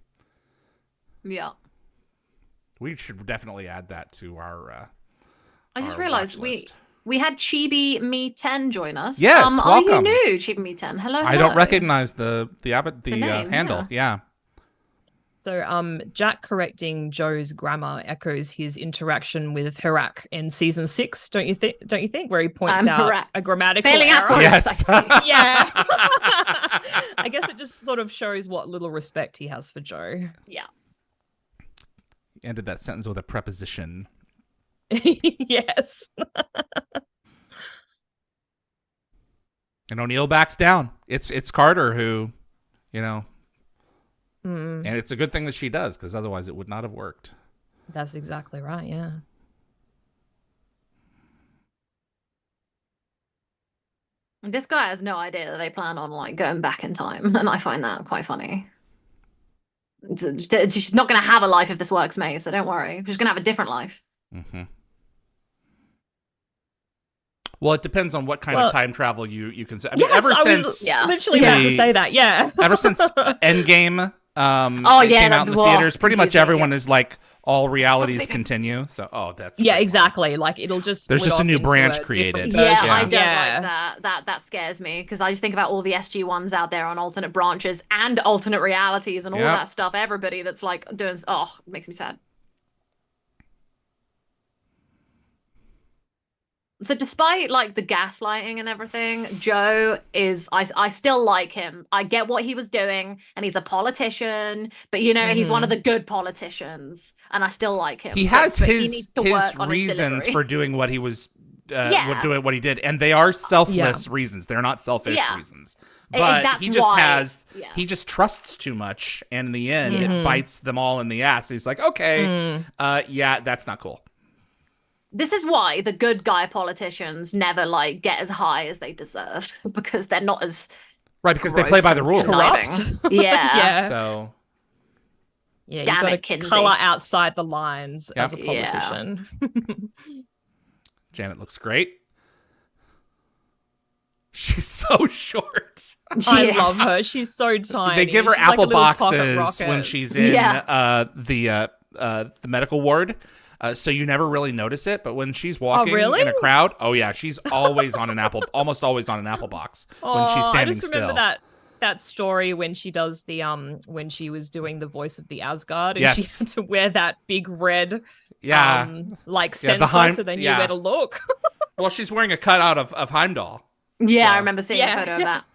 Yeah. We should definitely add that to our. I just our realized watch list. we had Chibi Me 10 join us. Yes, Are you welcome. new, Chibi Me 10? Hello. I don't hello. recognize the name, handle. Yeah. So, Jack correcting Joe's grammar echoes his interaction with Hirak in season 6. Don't you think? Where he points out Hirak. a grammatical Failing error. out Yes. Yeah. I guess it just sort of shows what little respect he has for Joe. Yeah. Ended that sentence with a preposition. Yes. And O'Neill backs down. It's Carter who, Mm, and it's a good thing that she does, because otherwise it would not have worked. that's exactly right. Yeah. This guy has no idea that they plan on like going back in time, and I find that quite funny. She's not going to have a life if this works, May, so don't worry. She's going to have a different life. Mm-hmm. Well, it depends on what kind of time travel you consider. I mean, Yes, ever I was since literally about to say that. Yeah. ever since Endgame Oh, it yeah, came out in the well, theaters, pretty much confusing, everyone yeah. is like, all realities Something. continue. So, that's Yeah, a good one. exactly. Like it'll just There's split just a off new into branch a created. different Yeah, version. I don't Yeah. like that. That scares me, because I just think about all the SG-1s out there on alternate branches and alternate realities and all Yep. that stuff. Everybody that's like doing, it makes me sad. So despite like the gaslighting and everything, Joe is, I still like him. I get what he was doing, and he's a politician, but he's one of the good politicians, and I still like him. He has But he his needs to work on his reasons delivery. for doing what he was Yeah. doing what he did, and they are selfless reasons. They're not selfish Yeah. reasons. But that's he just why- yeah. he just trusts too much, and in the end, it bites them all in the ass. He's like, okay, yeah, that's not cool. This is why the good guy politicians never like get as high as they deserve, because they're not as Right, because they play by the rules. conniving. Yeah. Yeah. So Yeah, Damn you've got it, to Kinsey. color outside the lines Yep. as a Yeah. politician. Janet looks great. She's so short. I Yes. love her. She's so tiny. They give her She's like a apple little pocket boxes when rocket. she's in Yeah. the medical ward. So you never really notice it, but when she's walking really? in a crowd, oh yeah, she's always on an apple, almost always on an apple box when she's standing I just remember still. that story when she does the when she was doing the voice of the Asgard, and Yes. she had to wear that big red Yeah. like Yeah, sensor Heim- so they knew yeah. where to look. Well, she's wearing a cutout of Heimdall. Yeah, So- I remember seeing Yeah. a photo of that.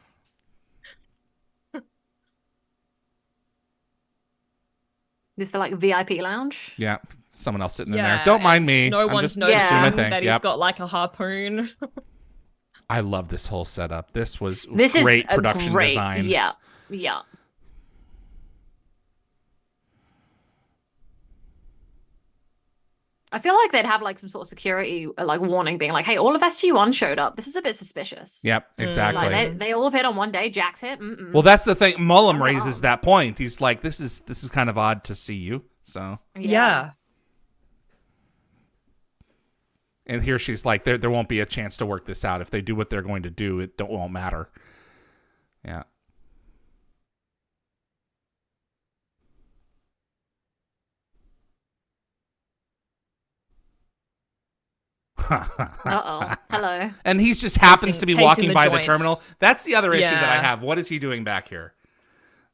This is the like VIP lounge. Yeah, someone else sitting in Yeah, there. Don't mind and me. No I'm one's just noticing doing my thing. that he's Yep. got like a harpoon. I love this whole setup. This was This great is a production great, design. Yeah, yeah. I feel like they'd have like some sort of security like warning being like, hey, all of SG-1 showed up. This is a bit suspicious. Yep, exactly. Like they all appeared on one day. Jack's hit. Mm-mm. Well, that's the thing. Mullum I'm raises wrong. that point. He's like, this is kind of odd to see you. So, Yeah. and here she's like, there won't be a chance to work this out. If they do what they're going to do, it won't matter. Yeah. Uh-oh. Hello. And he just happens to be walking by the joint. terminal. That's the other issue that I Yeah. have. What is he doing back here?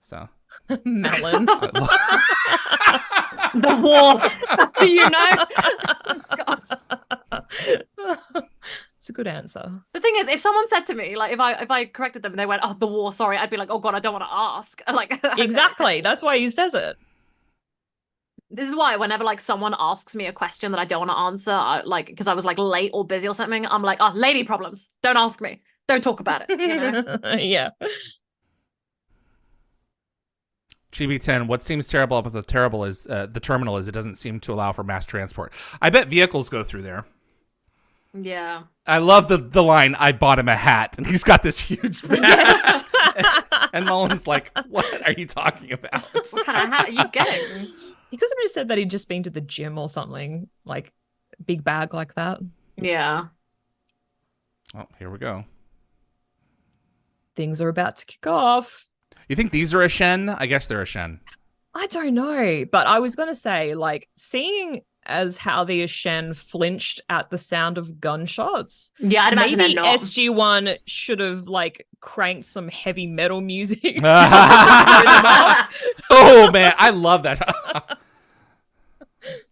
So Melon. The war. You know? It's a good answer. The thing is, if someone said to me, like, if I corrected them and they went, "Oh, the war, sorry," I'd be like, "Oh God, I don't want to ask." Like, Exactly. That's why he says it. This is why whenever like someone asks me a question that I don't want to answer, because I was like late or busy or something, I'm like, "Oh, lady problems. Don't ask me. Don't talk about it." You know? Yeah. GB10, what seems terrible about the terminal is it doesn't seem to allow for mass transport. I bet vehicles go through there. Yeah. I love the line, I bought him a hat, and he's got this huge vest. And Nolan's like, what are you talking about? What kind of hat are you getting? He could have just said that he'd just been to the gym or something, like big bag like that. Yeah. Oh, here we go. Things are about to kick off. You think these are a Shen? I guess they're a Shen. I don't know, but I was going to say, like, seeing as how the Ashen flinched at the sound of gunshots, Yeah, I'd imagine maybe they're not. SG-1 should have, like, cranked some heavy metal music. Oh, man, I love that.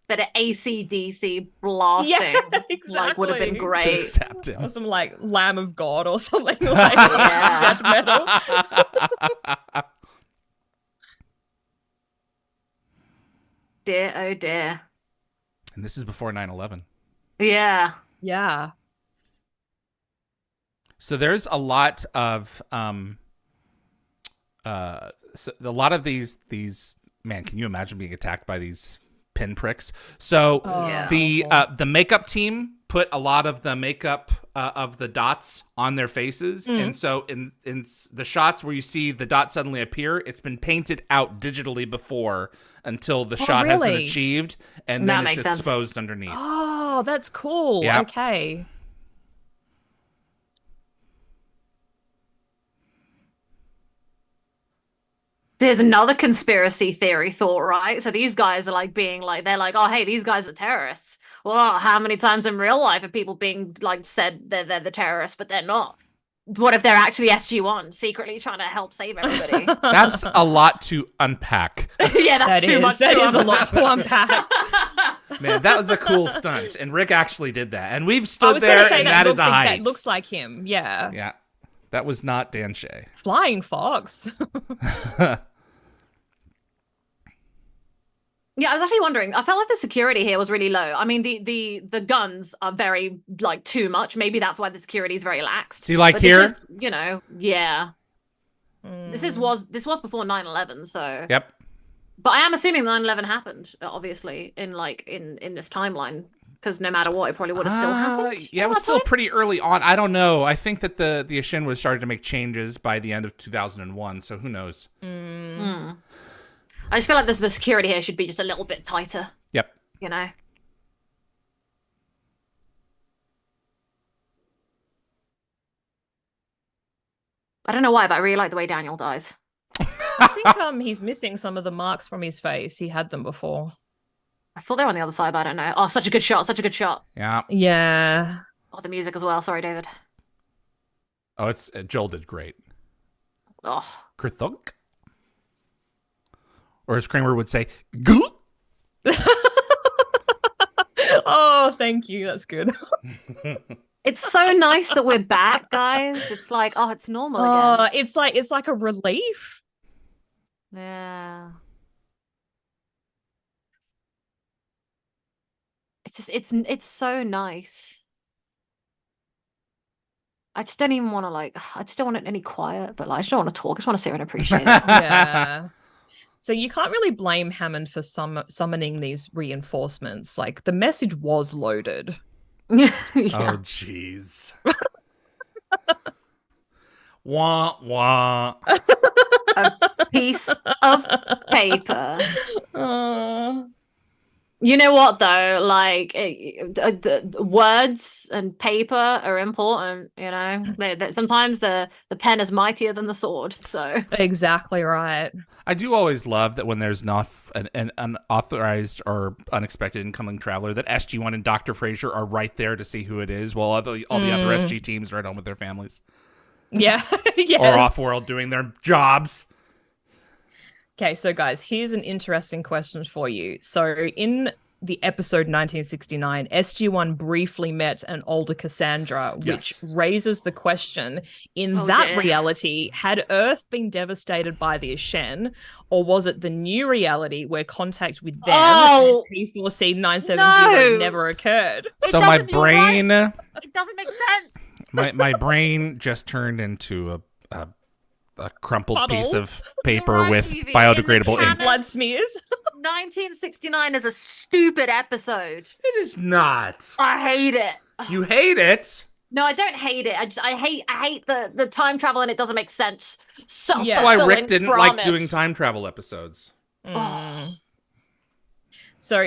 Bit of AC/DC blasting. Yeah, Like, would have been exactly. great. Zapped him. Or some, like, Lamb of God or something like death metal. Dear, oh dear. And this is before 9/11. Yeah. Yeah. So there's a lot of so a lot of these man, can you imagine being attacked by these pinpricks? So Yeah. the makeup team put a lot of the makeup of the dots on their faces, and so in the shots where you see the dot suddenly appear, it's been painted out digitally before until the shot has been really? achieved, and That then makes it's sense. exposed underneath. Oh, that's cool. Yeah. Okay. There's another conspiracy theory thought, right? So these guys are like being like, they're like, oh, hey, these guys are terrorists. Well, how many times in real life have people being like said they're the terrorists, but they're not? What if they're actually SG-1 secretly trying to help save everybody? That's a lot to unpack. Yeah, that's too much. That to is a lot to unpack. Man, that was a cool stunt, and Rick actually did that, and we've I stood was going there, to say and that is a that height. looks like him. Yeah. Yeah, that was not Dan Shea. Flying fox. Yeah, I was actually wondering. I felt like the security here was really low. I mean, the guns are very like too much. Maybe that's why the security is very lax. See, like But here? this is, yeah. This was before 9/11, so. Yep. But I am assuming 9/11 happened, obviously, in this timeline, because no matter what, it probably would have still happened. Yeah, it was still pretty early on. I don't know. I think that the Ashin was starting to make changes by the end of 2001, so who knows? I just feel like the security here should be just a little bit tighter, Yep. you know? I don't know why, but I really like the way Daniel dies. I think he's missing some of the marks from his face. He had them before. I thought they were on the other side, but I don't know. Oh, such a good shot, such a good shot. Yeah. Yeah. Oh, the music as well. Sorry, David. Oh, it's Joel did great. Oh. Kerthunk. Or as Kramer would say, goo. Oh, thank you. That's good. It's so nice that we're back, guys. It's like, oh, it's normal again. It's like a relief. Yeah. It's just it's so nice. I just don't even want to I just don't want any quiet, but I just don't want to talk. I just want to sit here and appreciate it. Yeah. So you can't really blame Hammond for summoning these reinforcements. Like, the message was loaded. Yeah. Oh, jeez. Wah, wah. A piece of paper. You know what though? Like the words and paper are important. You know, sometimes the pen is mightier than the sword. So Exactly right. I do always love that when there's not an unauthorized or unexpected incoming traveler, that SG-1 and Dr. Frasier are right there to see who it is, while all the other SG teams are at home with their families. Yeah. Yes. Or off-world doing their jobs. Okay, so guys, here's an interesting question for you. So in the episode 1969, SG-1 briefly met an older Cassandra, which raises the question, in that reality, had Earth been devastated by the Ashen, or was it the new reality where contact with them and P4C 970 never occurred? So my brain... It doesn't make sense. My brain just turned into a crumpled piece of paper with Yvie. biodegradable ink. Blood smears. 1969 is a stupid episode. It is not. I hate it. You hate it? No, I don't hate it. I hate the time travel and it doesn't make sense. So That's why Rick didn't like doing time travel episodes. So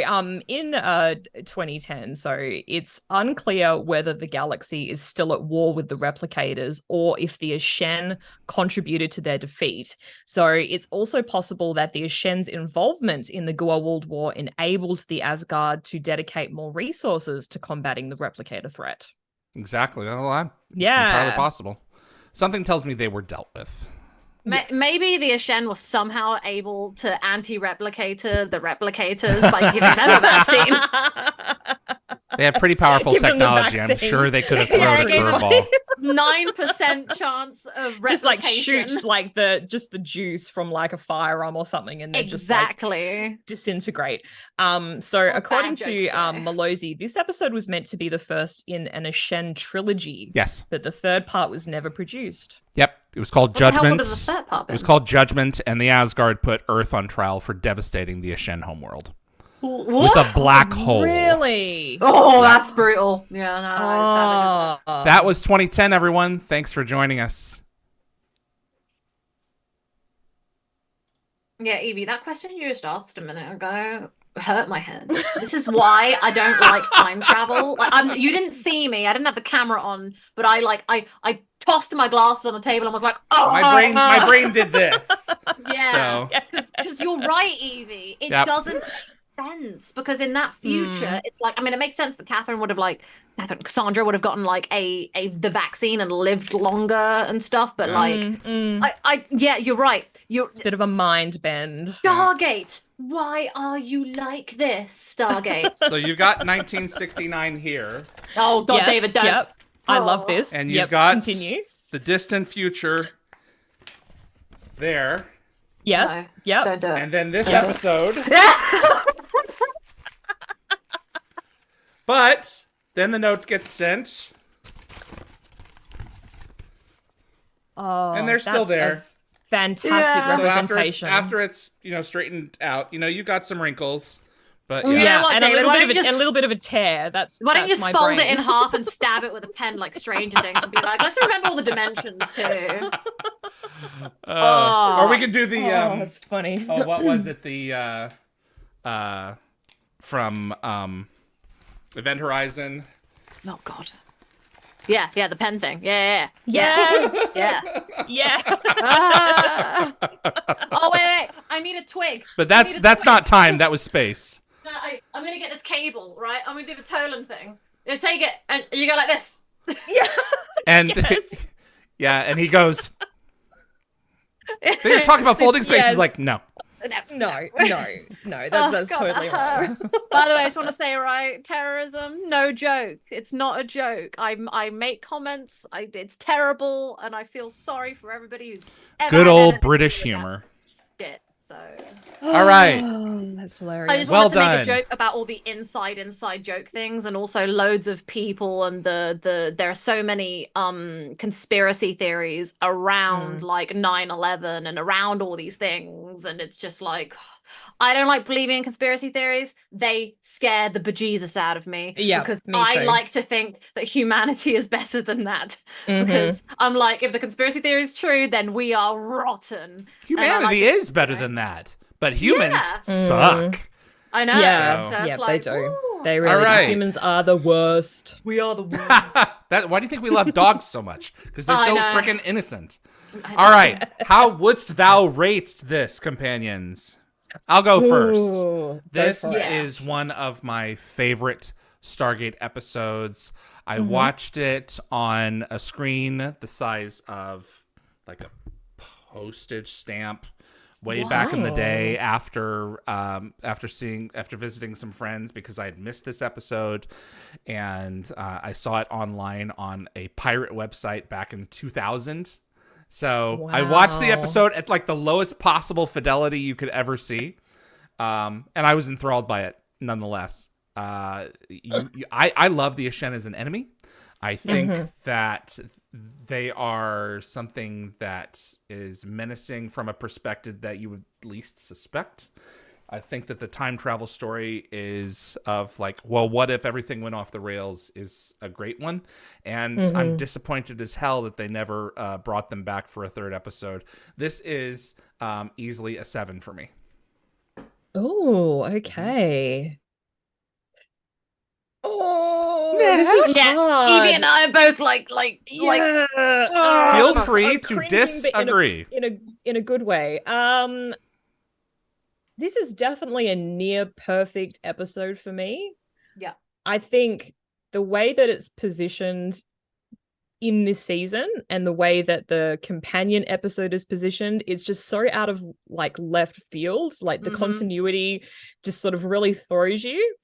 in 2010, so it's unclear whether the galaxy is still at war with the replicators or if the Ashen contributed to their defeat. So it's also possible that the Ashen's involvement in the Goa'uld War enabled the Asgard to dedicate more resources to combating the replicator threat. Exactly. It's entirely possible. Something tells me they were dealt with. Maybe the Ashen was somehow able to anti-replicator the replicators by giving them a vaccine. They have pretty powerful technology. I'm sure they could have thrown a curveball. 9% chance of replication. Just like shoot like the juice from like a firearm or something and then just like disintegrate. So according to Malozzi, this episode was meant to be the first in an Ashen trilogy. Yes. But the third part was never produced. Yep. It was called Judgment. What the third part it was called Judgment, and the Asgard put Earth on trial for devastating the Ashen homeworld. With a black hole. Really? Oh, that's brutal. Yeah, no, that was 2010, everyone. Thanks for joining us. Yeah, Yvie, that question you just asked a minute ago hurt my head. This is why I don't like time travel. Like, you didn't see me. I didn't have the camera on, but I tossed my glasses on the table and was like, "Oh, my brain did this." Yeah, because you're right, Yvie. It doesn't make sense because in that future, it's like, I mean, it makes sense that Cassandra would have gotten like the vaccine and lived longer and stuff, but yeah, you're right. It's a bit of a mind bend. Stargate. Why are you like this, Stargate? So you got 1969 here. Oh God, yes, David, don't. Yep. I love this. And you got continue. The distant future there. Yes. No, yep. don't do it. And then this episode. But then the note gets sent. Oh, and they're still there. Fantastic representation. So after it's straightened out, you got some wrinkles, but You know what, and David, a little bit of a tear. Why don't you my fold brain. it in half and stab it with a pen like Stranger Things and be like, let's remember all the dimensions too. Or we could do the that's funny. what was it? The from Event Horizon. Oh God. Yeah, the pen thing. Yeah. Yes. Yeah. Yeah. Oh wait, I need a twig. But that's not time. That was space. No, I'm gonna get this cable, right? I'm gonna do the Tolan thing. You take it and you go like this. Yeah. And and he goes. They're talking about folding space. He's like, no. No. That's totally wrong. By the way, I just want to say, right, terrorism, no joke. It's not a joke. I make comments. It's terrible, and I feel sorry for everybody who's ever good had old anything British to do with humor. that shit. So, all right. That's hilarious. I just wanted to make a joke about all the inside joke things, and also loads of people, and there are so many conspiracy theories around like 9/11 and around all these things, and it's just like, I don't like believing in conspiracy theories. They scare the bejesus out of me. Yeah, because me I too. like to think that humanity is better than that. Because I'm like, if the conspiracy theory is true, then we are rotten. Humanity is better than that. But humans suck. I know. Yeah, So yeah, it's like, they do. ooh. They really right. humans are the worst. We are the ones. Why do you think we love dogs so much? Because they're I so know. freaking innocent. All right. How wouldst thou rate this, companions? I'll go first. Ooh, This go for it. is one of my favorite Stargate episodes. I watched it on a screen the size of like a postage stamp way back in the day after visiting some friends because I had missed this episode, and I saw it online on a pirate website back in 2000. So I watched the episode at like the lowest possible fidelity you could ever see, and I was enthralled by it nonetheless. I love the Ashen as an enemy. I think that they are something that is menacing from a perspective that you would least suspect. I think that the time travel story is of like, well, what if everything went off the rails is a great one. And I'm disappointed as hell that they never brought them back for a third episode. This is easily a 7 for me. Oh, okay. Oh, Yeah. this is hard. Evie and I are both like, Feel free I'm to cringing, but disagree. in a good way. This is definitely a near perfect episode for me. Yeah. I think the way that it's positioned in this season and the way that the companion episode is positioned, it's just so out of like left field. Like the continuity just sort of really throws you.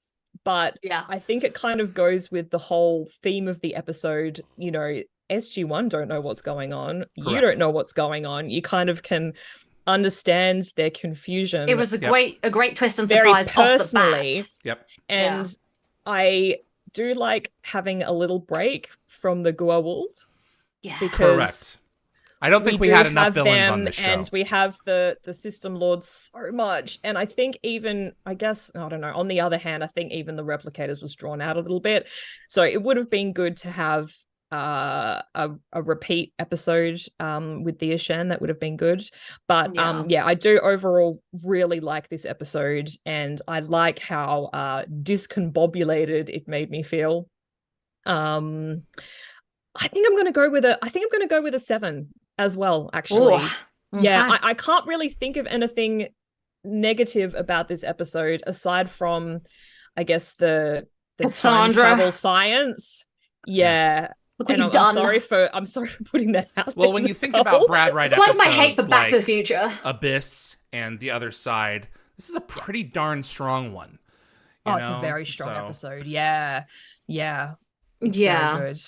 But Yeah. I think it kind of goes with the whole theme of the episode. You know, SG-1 don't know what's going on. You Correct. don't know what's going on. You kind of can understand their confusion. It was a great twist and Very surprise off the personally. bat. Yep. And I do like having a little break from the Goa'uld. Yeah. Because Correct. I don't think we do had enough have villains them, on this show. and we have the system lords so much. And I think even, I guess, I don't know, on the other hand, I think even the replicators was drawn out a little bit. So it would have been good to have a repeat episode with the Ashen. That would have been good. But I do overall really like this episode, and I like how discombobulated it made me feel. I think I'm gonna go with a 7 as well, actually. Ooh, Yeah, okay. I can't really think of anything negative about this episode aside from, I guess, the time Cassandra. travel science. Yeah. Look what And you've I'm done. sorry for putting that out. Well, there when in you the think about poll. Brad Wright It's like episodes, my hate for Back to the like Future. Abyss and The Other Side, this is a pretty darn strong one. You it's a know? very strong So, episode. Yeah. It's Yeah. very good.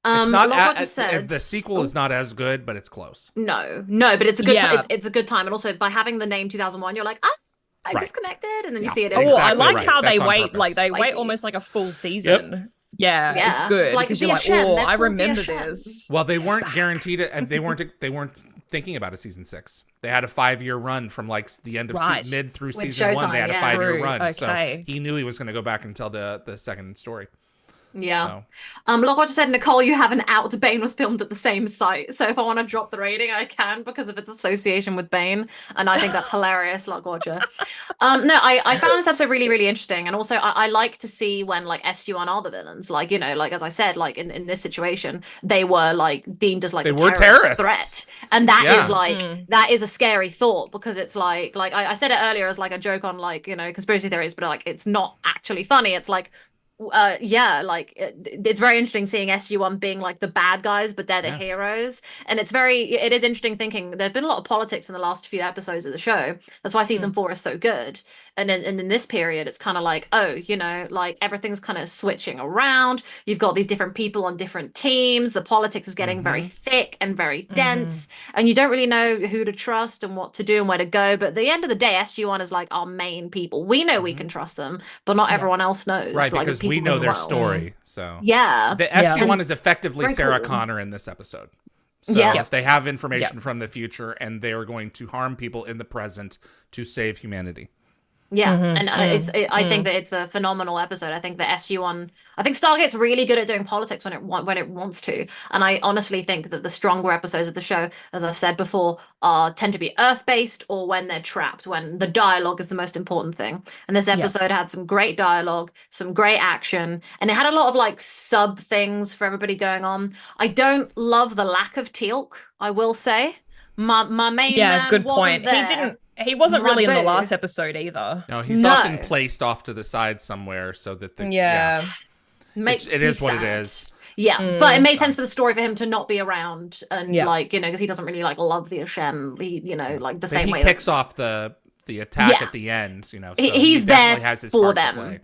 It's not like what you said. the sequel is not as good, but it's close. No, but it's a good Yeah. it's a good time, and also by having the name 2001, you're like, I Right. disconnected, and then you Yeah. see it. Oh, Every I Exactly like right. how That's they on wait, purpose. like they wait Spicy. almost like a full season. Yeah, Yeah, it's good it's like because the you're like, Ashen, oh, they're I called the remember Ashen. this. Well, they weren't guaranteed it. They weren't thinking about a season 6. They had a 5-year run from like the end of Right. mid through With season 1. They Showtime, had a yeah. 5-year True. run, so Okay. he knew he was going to go back and tell the second story. Yeah. So. Like what you said, Nicole, you have an out. Bane was filmed at the same site, so if I want to drop the rating, I can because of its association with Bane, and I think that's hilarious. Like Roger. No, I found this episode really, really interesting, and also I like to see when like SG-1 are the villains. Like, you know, like as I said, like in this situation, they were like deemed as like They a were terrorist terrorists. threat, and that Yeah. is like that is a scary thought because it's like I said it earlier as like a joke on like, you know, conspiracy theories, but like it's not actually funny. It's like it's very interesting seeing SG-1 being like the bad guys, but they're the heroes, and it is interesting thinking there's been a lot of politics in the last few episodes of the show. That's why season 4 is so good, and in this period it's kind of like, oh, you know, like everything's kind of switching around. You've got these different people on different teams, the politics is getting very thick and very dense, and you don't really know who to trust and what to do and where to go. But at the end of the day, SG-1 is like our main people. We know we can trust them, but not everyone else knows, Right, like, because the we people know in the their world. story. So Yeah. the SG-1 is effectively Very Sarah cool. Connor in this episode. So Yeah. they have information from the future, and they are going to harm people in the present to save humanity. Yeah, Mhm, and I think that it's a phenomenal episode. I think the SG-1, I think Stargate's really good at doing politics when it wants to, and I honestly think that the stronger episodes of the show, as I've said before, tend to be Earth-based or when they're trapped, when the dialogue is the most important thing. And this Yep. episode had some great dialogue, some great action, and it had a lot of like sub things for everybody going on. I don't love the lack of Teal'c, I will say. My main Yeah, man good wasn't point. there. He wasn't My really in the boo. last episode either. No, he's No. often placed off to the side somewhere so that the Yeah. Makes it me is what it sad. is. Yeah, but it made So- sense for the story for him to not be around and Yeah. like, you know, because he doesn't really like love the Ashen, like the But same he way kicks off the attack Yeah. at the end, you know. So he's he there definitely has his for part to them. play.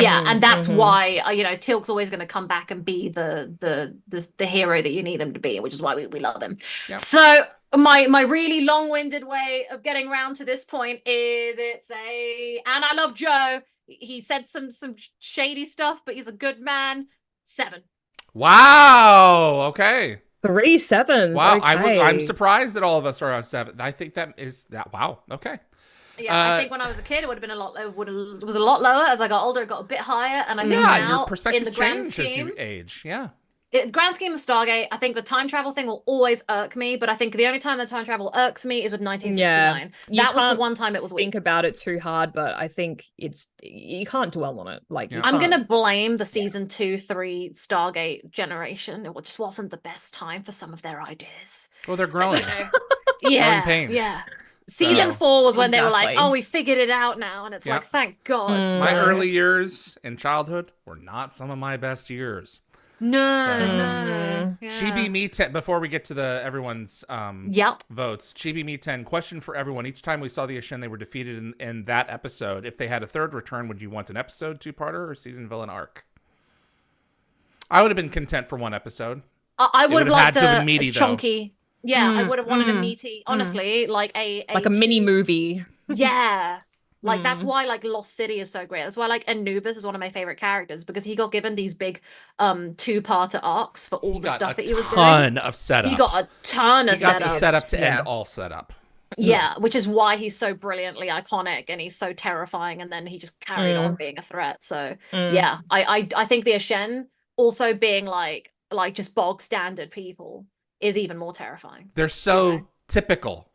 Yeah, and that's Mhm. why Teal'c's always going to come back and be the hero that you need him to be, which is why we love him. Yep. So my really long-winded way of getting around to this point is and I love Joe. He said some shady stuff, but he's a good man. 7. Wow. Okay. 3 sevens. Wow. Okay. I'm surprised that all of us are on 7. I think that is that. Wow. Okay. Yeah, I think when I was a kid, it would have been was a lot lower. As I got older, it got a bit higher, and I think Yeah, now your perspectives in the grand change as scheme, you age. Yeah. Grand scheme of Stargate, I think the time travel thing will always irk me. But I think the only time the time travel irks me is with 1969. You That was the can't one time it was weak. think about it too hard, but I think you can't dwell on it. Like Yeah. you I'm can't. gonna blame the season 2, 3 Stargate generation. It just wasn't the best time for some of their ideas. Well, they're growing. Yeah, pains. yeah. Season So- 4 was when they were like, Exactly. "Oh, we figured it out now," and it's Yeah. like, "Thank God." My So- early years in childhood were not some of my best years. No, So- no. Yeah. Chibi Me 10. Before we get to everyone's Yep. votes, Chibi Me 10. Question for everyone: each time we saw the Ashen, they were defeated in that episode. If they had a third return, would you want an episode, 2-parter, or season villain arc? I would have been content for one episode. I It would have would've had liked to have a been meaty, though. chunky. Yeah, I would have wanted a mm, meaty. Honestly, like a mini movie. Yeah. Like that's why like Lost City is so great. That's why like Anubis is one of my favorite characters because he got given these big 2-parter arcs for all He the got stuff a that he was doing. ton of setup. He got a ton of He got setup. the setup to Yeah. end all setup. Yeah, which is why he's so brilliantly iconic and he's so terrifying, and then he just carried on being a threat. So yeah, I think the Ashen also being like just bog standard people is even more terrifying. They're so typical,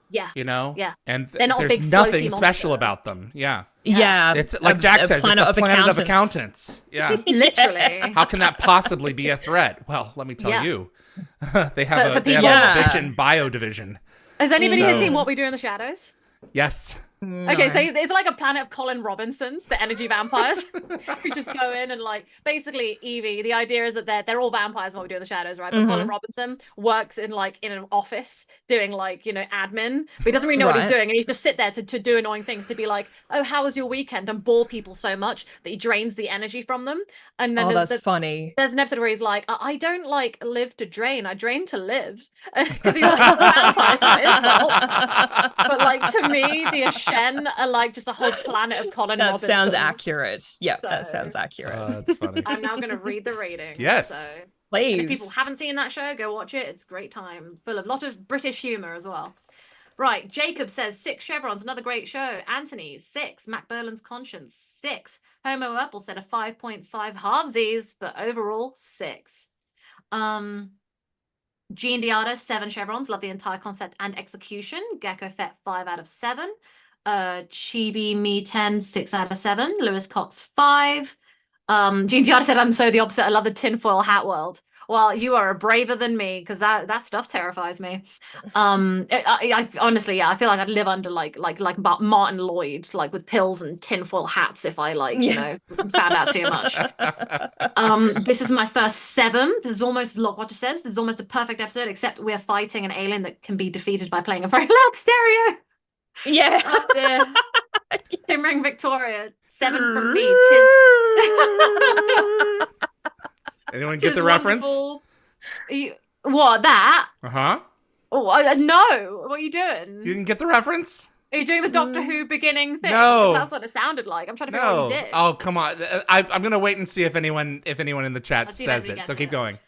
Yeah. you know? Yeah. And They're not there's big floaty nothing special monster. about them. Yeah. Yeah. It's like Jack says, it's a planet of accountants. Yeah. Literally. How can that possibly be a threat? Well, let me tell Yeah. you. they have For they have people- a bitchin' bio division. Has anybody here So- seen What We Do in the Shadows? Yes. Okay, so it's like a planet of Colin Robinsons, the energy vampires, who just go in and like basically Evie. The idea is that they're all vampires. In What We Do in the Shadows, right? But Colin Robinson works in an office doing admin, but he doesn't really know what he's Right. doing, and he's just sit there to do annoying things, to be like, "Oh, how was your weekend?" and bore people so much that he drains the energy from them. And then Oh, there's that's funny. There's an episode where he's like, I don't live to drain, I drain to live. Because he's like, a vampire, it's not his fault. But to me, the Ashen are just a whole planet of Colin That Robinsons. sounds accurate. Yep, that So- sounds accurate. That's funny. I'm now going to read the ratings. Yes. So and Please. if people haven't seen that show, go watch it. It's a great time. Full of lot of British humour as well. Right, Jacob says 6 chevrons, another great show. Anthony, 6. Mac Berlin's Conscience, 6. Homo Apple said a 5.5 halvesies, but overall 6. Jean Diada, 7 chevrons, love the entire concept and execution. Gecko Fett, 5 out of 7. Chibi Me 10, 6 out of 7. Lewis Cox, 5. Jean Diada said, I'm so the opposite. I love the tinfoil hat world. Well, you are braver than me because that stuff terrifies me. I honestly, I feel like I'd live under like Martin Lloyd, with pills and tinfoil hats if I found out too much. This is my first 7. This is almost, like what you said, this is almost a perfect episode, except we're fighting an alien that can be defeated by playing a very loud stereo. Yeah. Oh dear. Tim Ring Victoria, 7 from me. Anyone Tis get the reference? wonderful. What, that? Uh-huh. Oh, no. What are you doing? You didn't get the reference? Are you doing the Doctor Who beginning thing? No. That's what it sounded like. I'm trying to figure out No. what you did. Oh, come on. I'm going to wait and see if anyone in the chat Let's see if says anybody it. So gets keep it. going.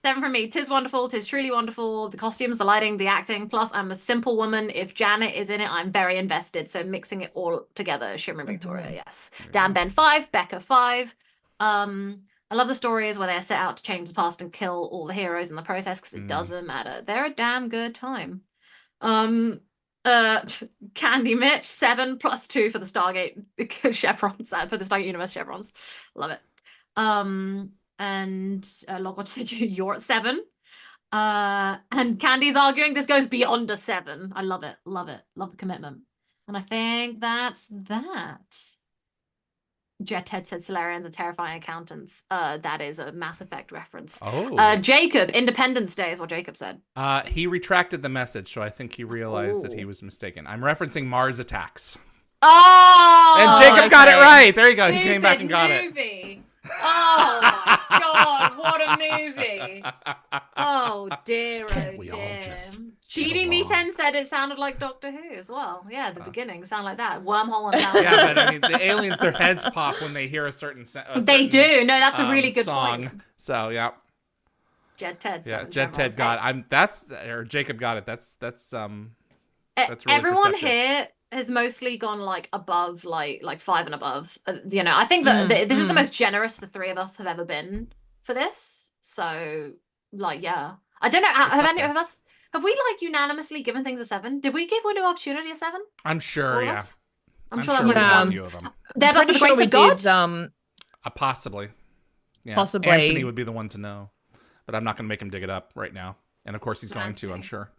7 from me. Tis wonderful. Tis truly wonderful. The costumes, the lighting, the acting. Plus, I'm a simple woman. If Janet is in it, I'm very invested. So mixing it all together. Shimmer Victoria, yes. Dan Ben 5. Becca 5. I love the stories where they're set out to change the past and kill all the heroes in the process because it doesn't matter. They're a damn good time. Candy Mitch 7 + 2 for the Stargate chevrons for the Stargate universe chevrons. Love it. And Logwatch said you're at 7. And Candy's arguing this goes beyond a 7. I love it. Love the commitment. And I think that's that. Jethead said Solarians are terrifying accountants. That is a Mass Effect reference. Oh. Jacob, Independence Day is what Jacob said. He retracted the message, so I think he realized that he was mistaken. I'm referencing Mars Attacks. Oh! And Jacob got it right. There you go. He came back and got it. Oh my god, what a movie. Oh dear, Can't we all just Cheating Me 10 said it sounded like Doctor Who as well. Yeah, the beginning sounded like that. Wormhole and Power. Yeah, but I mean, the aliens, their heads pop when they hear a certain They do. No, that's a really good song. point. So, yeah. Jed Ted. Yeah, Jed Ted got or Jacob got it. That's really everyone perceptive. here has mostly gone like above like 5 and above. I think that this is the most generous the 3 of us have ever been for this. So yeah, I don't know. Have any of us unanimously given things a 7? Did we give Window Opportunity a 7? I'm sure. Yeah, I'm sure that's we a few of them. They're pretty the sure grace we of God. did. Possibly. Yeah. Possibly. Anthony would be the one to know, but I'm not going to make him dig it up right now. And of course he's going to, I'm sure.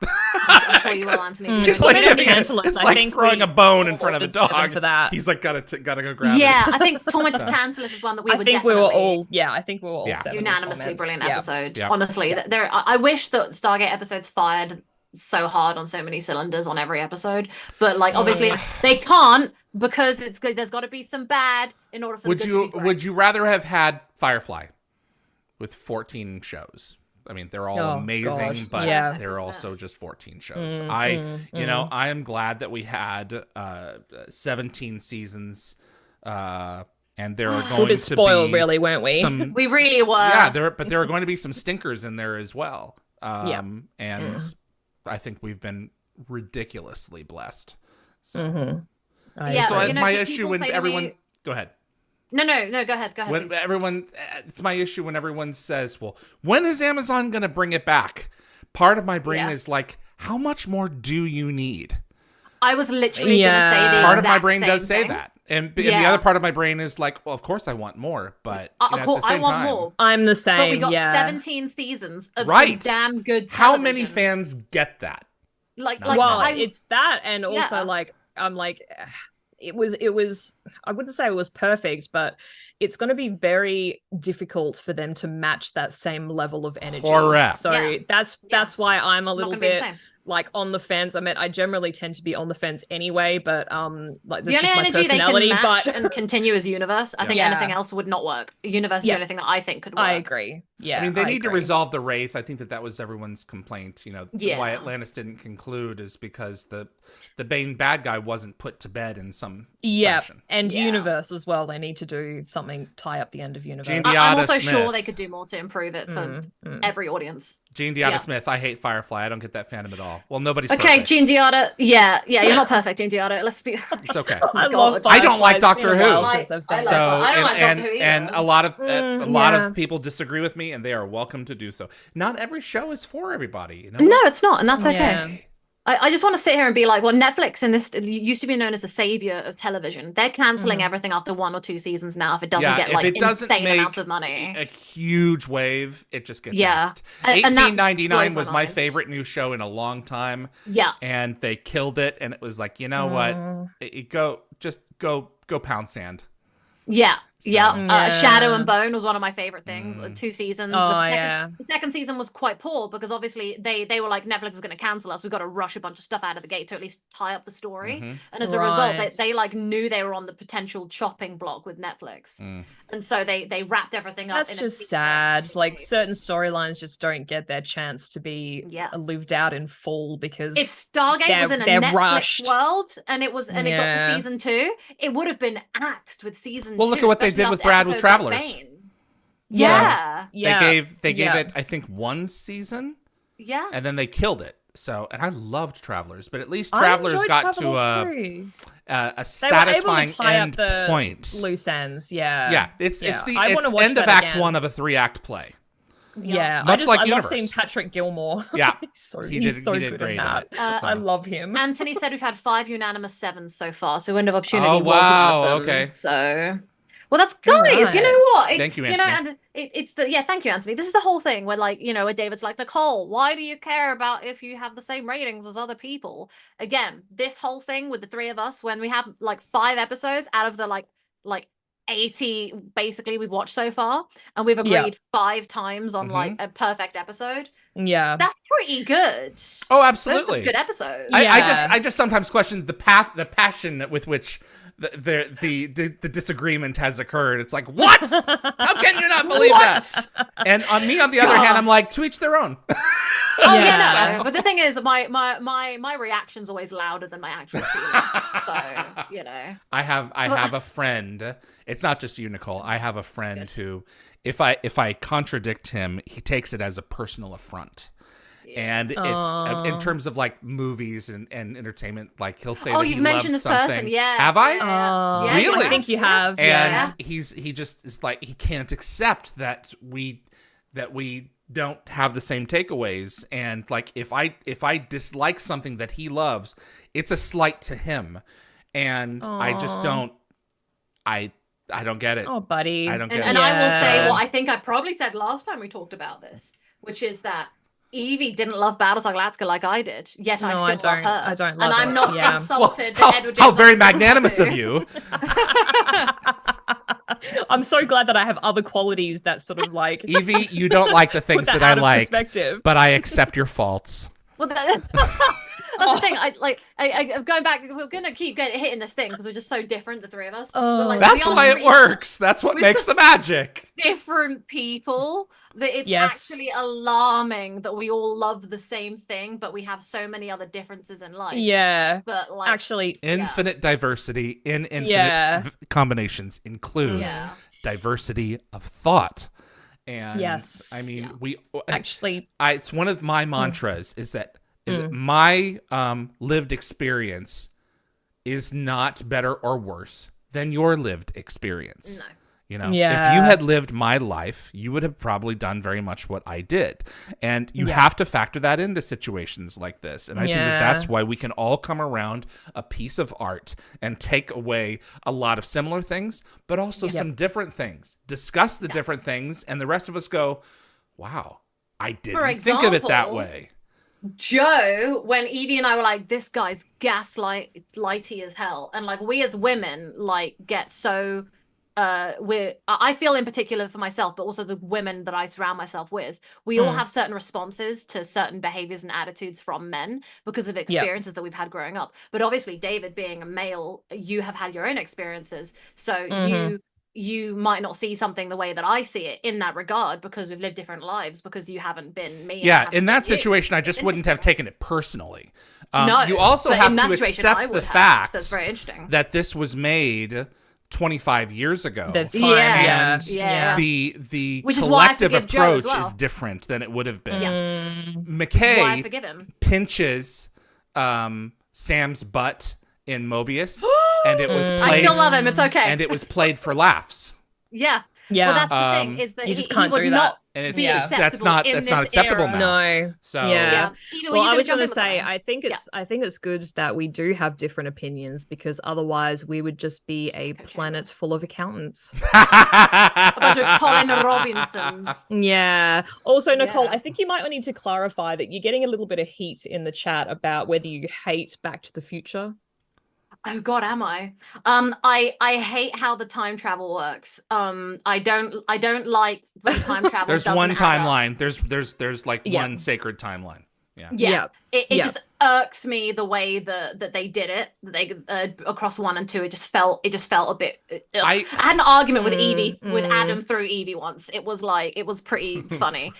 I'm sure you will, Anthony. It's like throwing a bone in front of a dog. For that. He's like, gotta go grab it. Yeah, I think Tormented Tantalus is one that I think we were all 7 unanimously brilliant episode. Yeah. Honestly, I wish that Stargate episodes fired so hard on so many cylinders on every episode, but obviously they can't because it's good. There's got to be some bad in order for the good to be great. Would you rather have had Firefly with 14 shows? I mean, they're all amazing, but they're also just 14 shows. I am glad that we had 17 seasons, and there are going to be spoiled, really, weren't we? We really were. Yeah, but there are going to be some stinkers in there as well. And I think we've been ridiculously blessed. So, my issue when everyone go ahead. No, go ahead. When it's my issue when everyone says, well, when is Amazon going to bring it back? Part of my brain is like, how much more do you need? I was literally going to say the part of my exact brain same does say thing. that. And the other part of my brain is like, well, of course I want more, but at the same I want time, more. I'm the same. But we got 17 seasons of some damn good television. How many fans get that? It's that, and also I'm like, it was I wouldn't say it was perfect, but it's going to be very difficult for them to match that same level of energy. Correct. So that's why I'm a little bit on the fence. I mean, I generally tend to be on the fence anyway, but that's the just only my energy personality. they can match and continue as universe. I think anything else would not work. Universe is the only thing that I think could work. I agree. Yeah, I mean, they need to resolve the Wraith. I think that was everyone's complaint. Why Atlantis didn't conclude is because the Bane bad guy wasn't put to bed in some fashion. And Universe as well. They need to do something, tie up the end of Universe. I'm also sure they could do more to improve it for every audience. Gene Deotta Smith, I hate Firefly. I don't get that fandom at all. Well, nobody's okay. perfect. Gene Deotta, you're not perfect, Gene Deotta. Let's be. It's okay. I love. I don't like Doctor Who. I don't like Doctor Who either. And a lot of people disagree with me, and they are welcome to do so. Not every show is for everybody. No, it's not, and that's okay. I just want to sit here and be like, well, Netflix used to be known as the savior of television. They're canceling everything after 1 or 2 seasons now if it doesn't get insane amounts of money. A huge wave, it just gets axed. 1899 was my favorite new show in a long time. Yeah. And they killed it, and it was like, you know what? Go pound sand. Yeah. Shadow and Bone was one of my favorite things. 2 seasons. The second season was quite poor because obviously they were like, Netflix is going to cancel us. We've got to rush a bunch of stuff out of the gate to at least tie up the story. And as a result, they knew they were on the potential chopping block with Netflix. And so they wrapped everything up. That's just sad. Like certain storylines just don't get their chance to be lived out in full because if Stargate was in a Netflix rushed. world and it got to season 2, it would have been axed with season 2. Well, look at what they did with Brad with Travelers. Yeah. They gave it, I think, 1 season, Yeah. and then they killed it. So, and I loved Travelers, but at least I Travelers enjoyed got to Travelers too. a They were able satisfying to tie end up the point. loose ends. Yeah. Yeah, it's the I wanna it's watch end of that Act again. 1 of a 3-act play. Yeah, Much like I love Universe. seeing Patrick Gilmore. Yeah, He did great good in in that. it. So. I love him. Anthony said we've had 5 unanimous 7s so far, so Window of Opportunity Oh, was wow, one of them. okay. So, well, that's guys. You know Nice. what? Thank you, You know, Anthony. and it's the thank you, Anthony. This is the whole thing where, like, you know, where David's like, Nicole, why do you care about if you have the same ratings as other people? Again, this whole thing with the 3 of us, when we have like 5 episodes out of the like 80 basically we've watched so far, and we've agreed 5 times on like a perfect episode. Yeah. That's pretty good. Oh, Those absolutely. are good episodes. I just sometimes question the passion with which the disagreement has occurred. It's like, what? How can you not believe that? And on me, on the other hand, I'm like, to each their own. Oh Yeah. yeah, no. But the thing is, my reaction's always louder than my actual feelings. So you know, I have a friend. It's not just you, Nicole. I have a friend who, if I contradict him, he takes it as a personal affront. And it's in terms of like movies and entertainment, like he'll say, that you've he mentioned loves this person, something. yeah. Have I? Yeah, Really? I think you have. And Yeah. he just is like, he can't accept that we don't have the same takeaways, and like if I dislike something that he loves, it's a slight to him, and I just don't I don't get it. Oh, buddy. I don't get and it. I will say Yeah. what I think I probably said last time we talked about this, which is that Yvie didn't love Battlestar Galactica like I did, yet I No, still I love don't. her. I don't and love I'm it. not Yeah. insulted. Well, that Edward how James very Olsen magnanimous too. of you. I'm so glad that I have other qualities that sort of like Evie, you don't like the put things that that I out of like, perspective. but I accept your faults. Well, that's the thing. I'm going back. We're gonna keep hitting this thing because we're just so different, the 3 of us. Oh. But, like, That's we are why it really works. That's what We're makes so- the magic. different people that it's Yes. actually alarming that we all love the same thing, but we have so many other differences in life. Yeah. But like, Actually, Infinite diversity in infinite Yeah. combinations includes Yeah. diversity of thought. And Yes. I mean, actually, it's one of my mantras is that my lived experience is not better or worse than your lived experience. no. You know, if Yeah. you had lived my life, you would have probably done very much what I did. And you have to factor that into situations like this. And I think that that's why we can all come around a piece of art and take away a lot of similar things, but also some different things, discuss the different things, and the rest of us go, wow, I didn't think of it that example, way. Joe, when Evie and I were like, this guy's gaslighty as hell, and like we as women like get so I feel in particular for myself, but also the women that I surround myself with, we all have certain responses to certain behaviors and attitudes from men because of experiences that we've had growing up. But obviously, David being a male, you have had your own experiences, so you might not see something the way that I see it in that regard because we've lived different lives because you haven't been me. and I Yeah, haven't in been that you. situation, I just It's wouldn't have interesting. taken it personally. No, you also but have in to that situation, I accept the would have, fact so it's very interesting. that this was made 25 years ago. the time, Yeah. and Yeah. the Which is why I collective forgive Joe as approach well. is different than it would have been. Yeah. Why I McKay forgive him. pinches Sam's butt in Mobius, and it was played. I still love him. It's okay. And it was played for laughs. Yeah. Yeah. Well, that's the thing is that you he, just can't he would do that. not And it's, be Yeah. acceptable that's not in acceptable this now. era. No. So Yeah. Evie, were Well, you I gonna was jump going in to with say, something? I think it's good that we do have different opinions because otherwise we would just be a planet full of accountants. A bunch of Colin Robinsons. Yeah. Also, Nicole, Yeah. I think you might need to clarify that you're getting a little bit of heat in the chat about whether you hate Back to the Future. Oh God, am I? I hate how the time travel works. I don't like when time travel. there's doesn't one add up. timeline. There's like Yeah. one sacred timeline. Yeah. Yeah, it Yeah. just irks me the way that they did it. They across 1 and 2, it just felt a bit. I had an argument with Evie, with Adam through Evie once. It was pretty funny.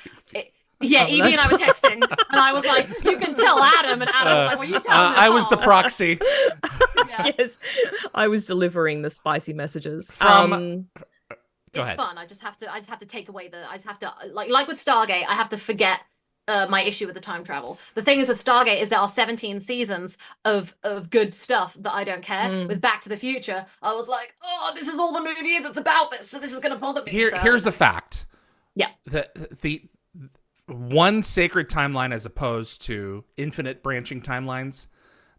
Evie and I were texting, and I was like, "You can tell Adam," and Adam was like, "Well, you tell me." I was the proxy. Yeah. Yes. I was delivering the spicy messages. From it's ahead. fun. I just have to take away I just have to like with Stargate, I have to forget my issue with the time travel. The thing is with Stargate is there are 17 seasons of good stuff that I don't care. With Back to the Future, I was like, oh, this is all the movie is. It's about this, so this is gonna bother me. Here's a fact. Yeah. The one sacred timeline as opposed to infinite branching timelines,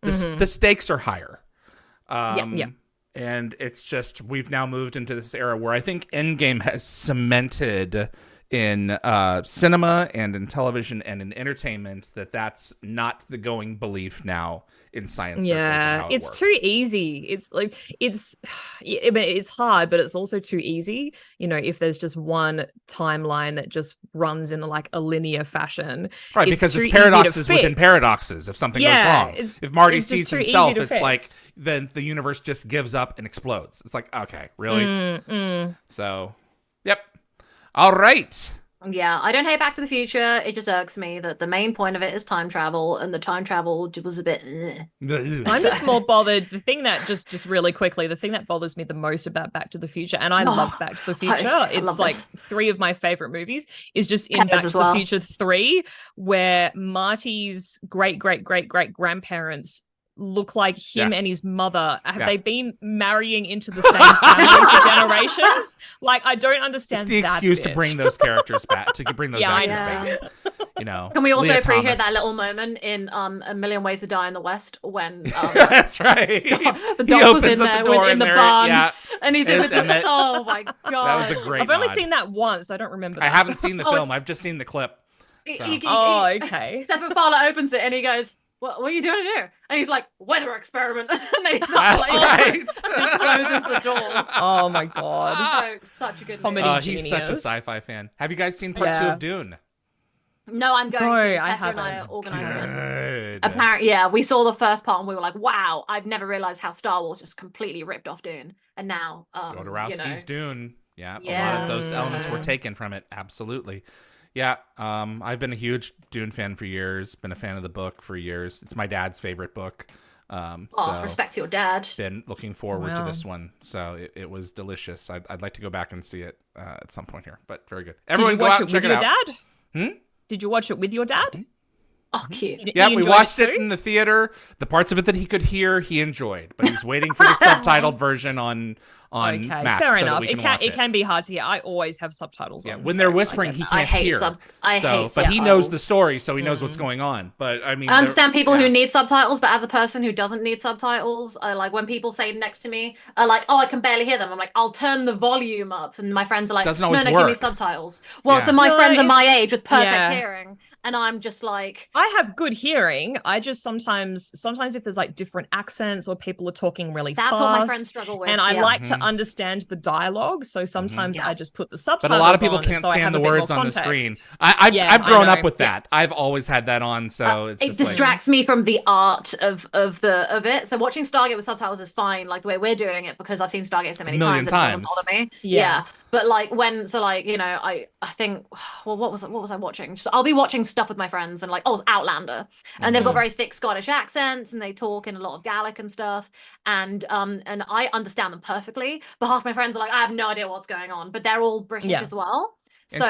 the stakes are higher. And it's just, we've now moved into this era where I think Endgame has cemented in cinema and in television and in entertainment that's not the going belief now in science circles. Yeah, it's works. too easy. It's like I mean, it's hard, but it's also too easy. You know, if there's just one timeline that just runs in like a linear fashion, right? Because it's paradoxes within paradoxes. If something goes wrong, if Marty sees himself, it's like then the universe just gives up and explodes. It's like, okay, really? So, yep. All right. Yeah, I don't hate Back to the Future. It just irks me that the main point of it is time travel, and the time travel was a bit. I'm just more bothered. The thing that just really quickly, the thing that bothers me the most about Back to the Future, and I love Back to the Future. It's like 3 of my favorite movies. Is just in Back to the Future 3, where Marty's great grandparents look like him and his mother. Have they been marrying into the same family for generations? Like, I don't understand. It's the excuse to bring those characters back, to bring those actors back. You know, can we also Leah appreciate Thomas. that little moment in A Million Ways to Die in the West when that's right. the dog was in there in the barn, and he's in the oh my god, that was a great. I've only seen that once. I don't remember. I haven't seen the film. I've just seen the clip. So. Okay. Seth MacFarlane opens it and he goes, what are you doing in here? And he's like, weather experiment. And they just that's right. He closes the door. Oh my god. Such a good comedy movie. genius. He's such a sci-fi fan. Have you guys seen part 2 of Dune? No, I'm going to. I Petra and I haven't. are organising it. Apparently, yeah, we saw the first part and we were like, wow, I've never realized how Star Wars just completely ripped off Dune. And now, Jodorowsky's Dune. Yeah, a lot of those elements were taken from it. Absolutely. Yeah, I've been a huge Dune fan for years. Been a fan of the book for years. It's my dad's favorite book. So respect to your dad. Been looking forward to this one. So it was delicious. I'd like to go back and see it at some point here. But very good. Everyone, go out and check it out. Dad? Did you watch it with your dad? Oh, cute. Yeah, we watched it in the theater. The parts of it that he could hear, he enjoyed, but he's waiting for the subtitled version on Max. Fair so enough. That It can be hard to hear. I always have subtitles on. When they're whispering, he can't hear. But he knows the story, so he knows what's going on. But I mean, I understand people who need subtitles, but as a person who doesn't need subtitles, I like when people say next to me, are like, "Oh, I can barely hear them." I'm like, "I'll turn the volume up," and my friends are like, Doesn't always "No, work. give me subtitles." Well, so my friends are my age with perfect hearing. And I'm just like, I have good hearing. I just sometimes if there's like different accents or people are talking really fast. That's what my friends struggle with. And I like to understand the dialogue. So sometimes I just put the subtitles on. But a lot of people can't so stand the words on the context. screen. I've grown up with that. I've always had that on. So it's it distracts me from the art of it. So watching Stargate with subtitles is fine, like the way we're doing it, because I've seen Stargate so many times. It doesn't bother me. Yeah. But like I think, well, what was I watching? So I'll be watching stuff with my friends and like, oh, it's Outlander, and they've got very thick Scottish accents and they talk in a lot of Gaelic and stuff, and I understand them perfectly, but half my friends are like, I have no idea what's going on, but they're all British as well. So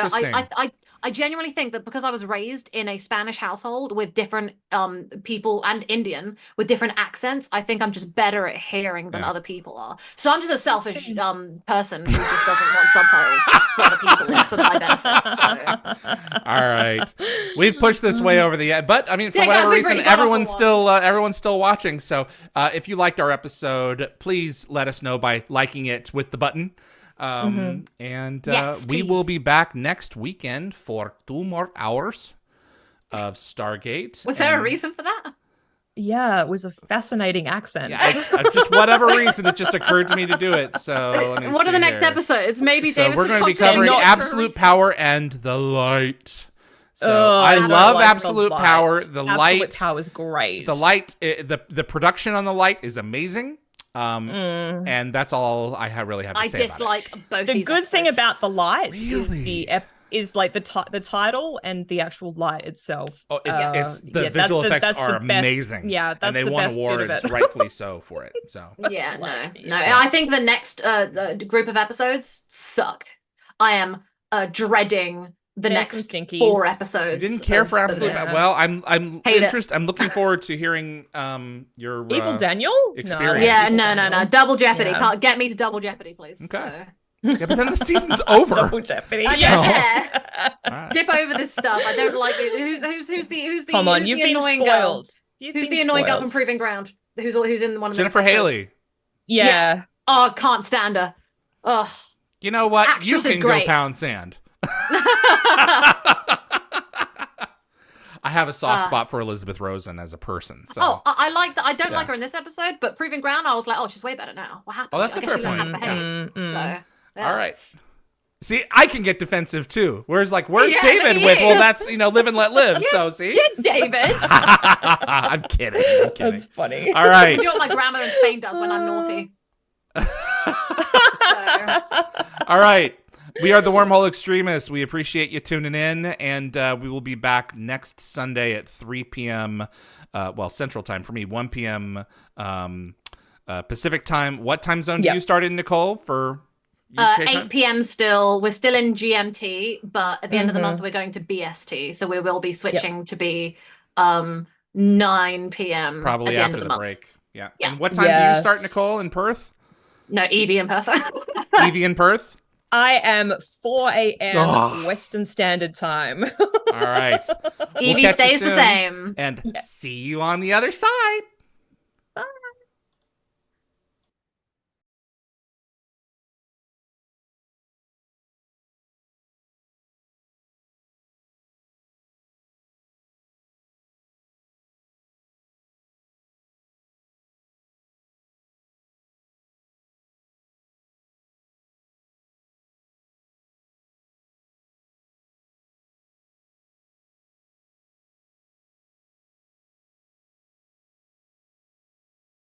I genuinely think that because I was raised in a Spanish household with different people and Indian with different accents, I think I'm just better at hearing than other people are. So I'm just a selfish person who just doesn't want subtitles for other people for my benefit. So. All right, we've pushed this way over the edge, but I mean, for whatever reason, everyone's still watching. So if you liked our episode, please let us know by liking it with the button. We will be back next weekend for 2 more hours of Stargate. Was there a reason for that? Yeah, it was a fascinating accent. Yeah, just whatever reason, it just occurred to me to do it. So what are the next episodes? Maybe Davidson we're going to be covering absolute power and the light. So I love absolute power. The light. Absolute power is great. The light, the production on the light is amazing. And that's all I really have to say about it. I dislike both. The good thing about the light really? is like the title and the actual light itself. Oh, it's the visual effects are amazing. Yeah, that's and they the won best awards, bit of it. rightfully so, for it. So no. I think the next group of episodes suck. I am dreading the There's next some stinkies. 4 episodes. You didn't care for of Absolute this. Power. Well, I'm Hate it. interested. I'm looking forward to hearing your Evil Daniel? experience. Yeah, Evil no. Daniel. Double Jeopardy. Yeah. Can't get me to Double Jeopardy, please. Okay. So. Yeah, but then the season's over. Double Jeopardy. Yeah. All right. Skip over this stuff. I don't like it. Who's the Come on, who's you've the been annoying girl? spoiled. You've Who's been the annoying girl from spoiled. Proving Ground? Who's in one of the Jennifer episodes? Haley. Yeah. Oh, can't stand her. Oh. You know what? Actress You is can go great. pound sand. I have a soft spot for Elizabeth Rosen as a person. So. Oh, I like that. I don't Yeah. like her in this episode, but Proving Ground, I was like, oh, she's way better now. What happened? Oh, that's I a guess fair she learned point. how to behave. So, yeah. All right. See, I can get defensive too. Whereas, where's Yeah, David he with? Well, is. that's live and let live. So, see, Kid David. I'm kidding. I'm kidding. That's funny. All right. You do what my grandma in Spain does when I'm naughty. All right. We are the Wormhole Extremists. We appreciate you tuning in, and we will be back next Sunday at 3 p.m. Central Time for me, 1 p.m. Pacific Time. What time zone do you start in, Nicole, for UK 8 time? p.m. still. We're still in GMT, but at the end of the month, we're going to BST. So we will be switching to be 9 p.m. Probably at the after end of the month. break. Yeah. Yeah. And what time do you start, Nicole, in Perth? No, Evie in person. Evie in Perth? I am 4 a.m. Oh. Western Standard Time. All right. We'll Evie catch you stays the soon, same. And see you on the other side.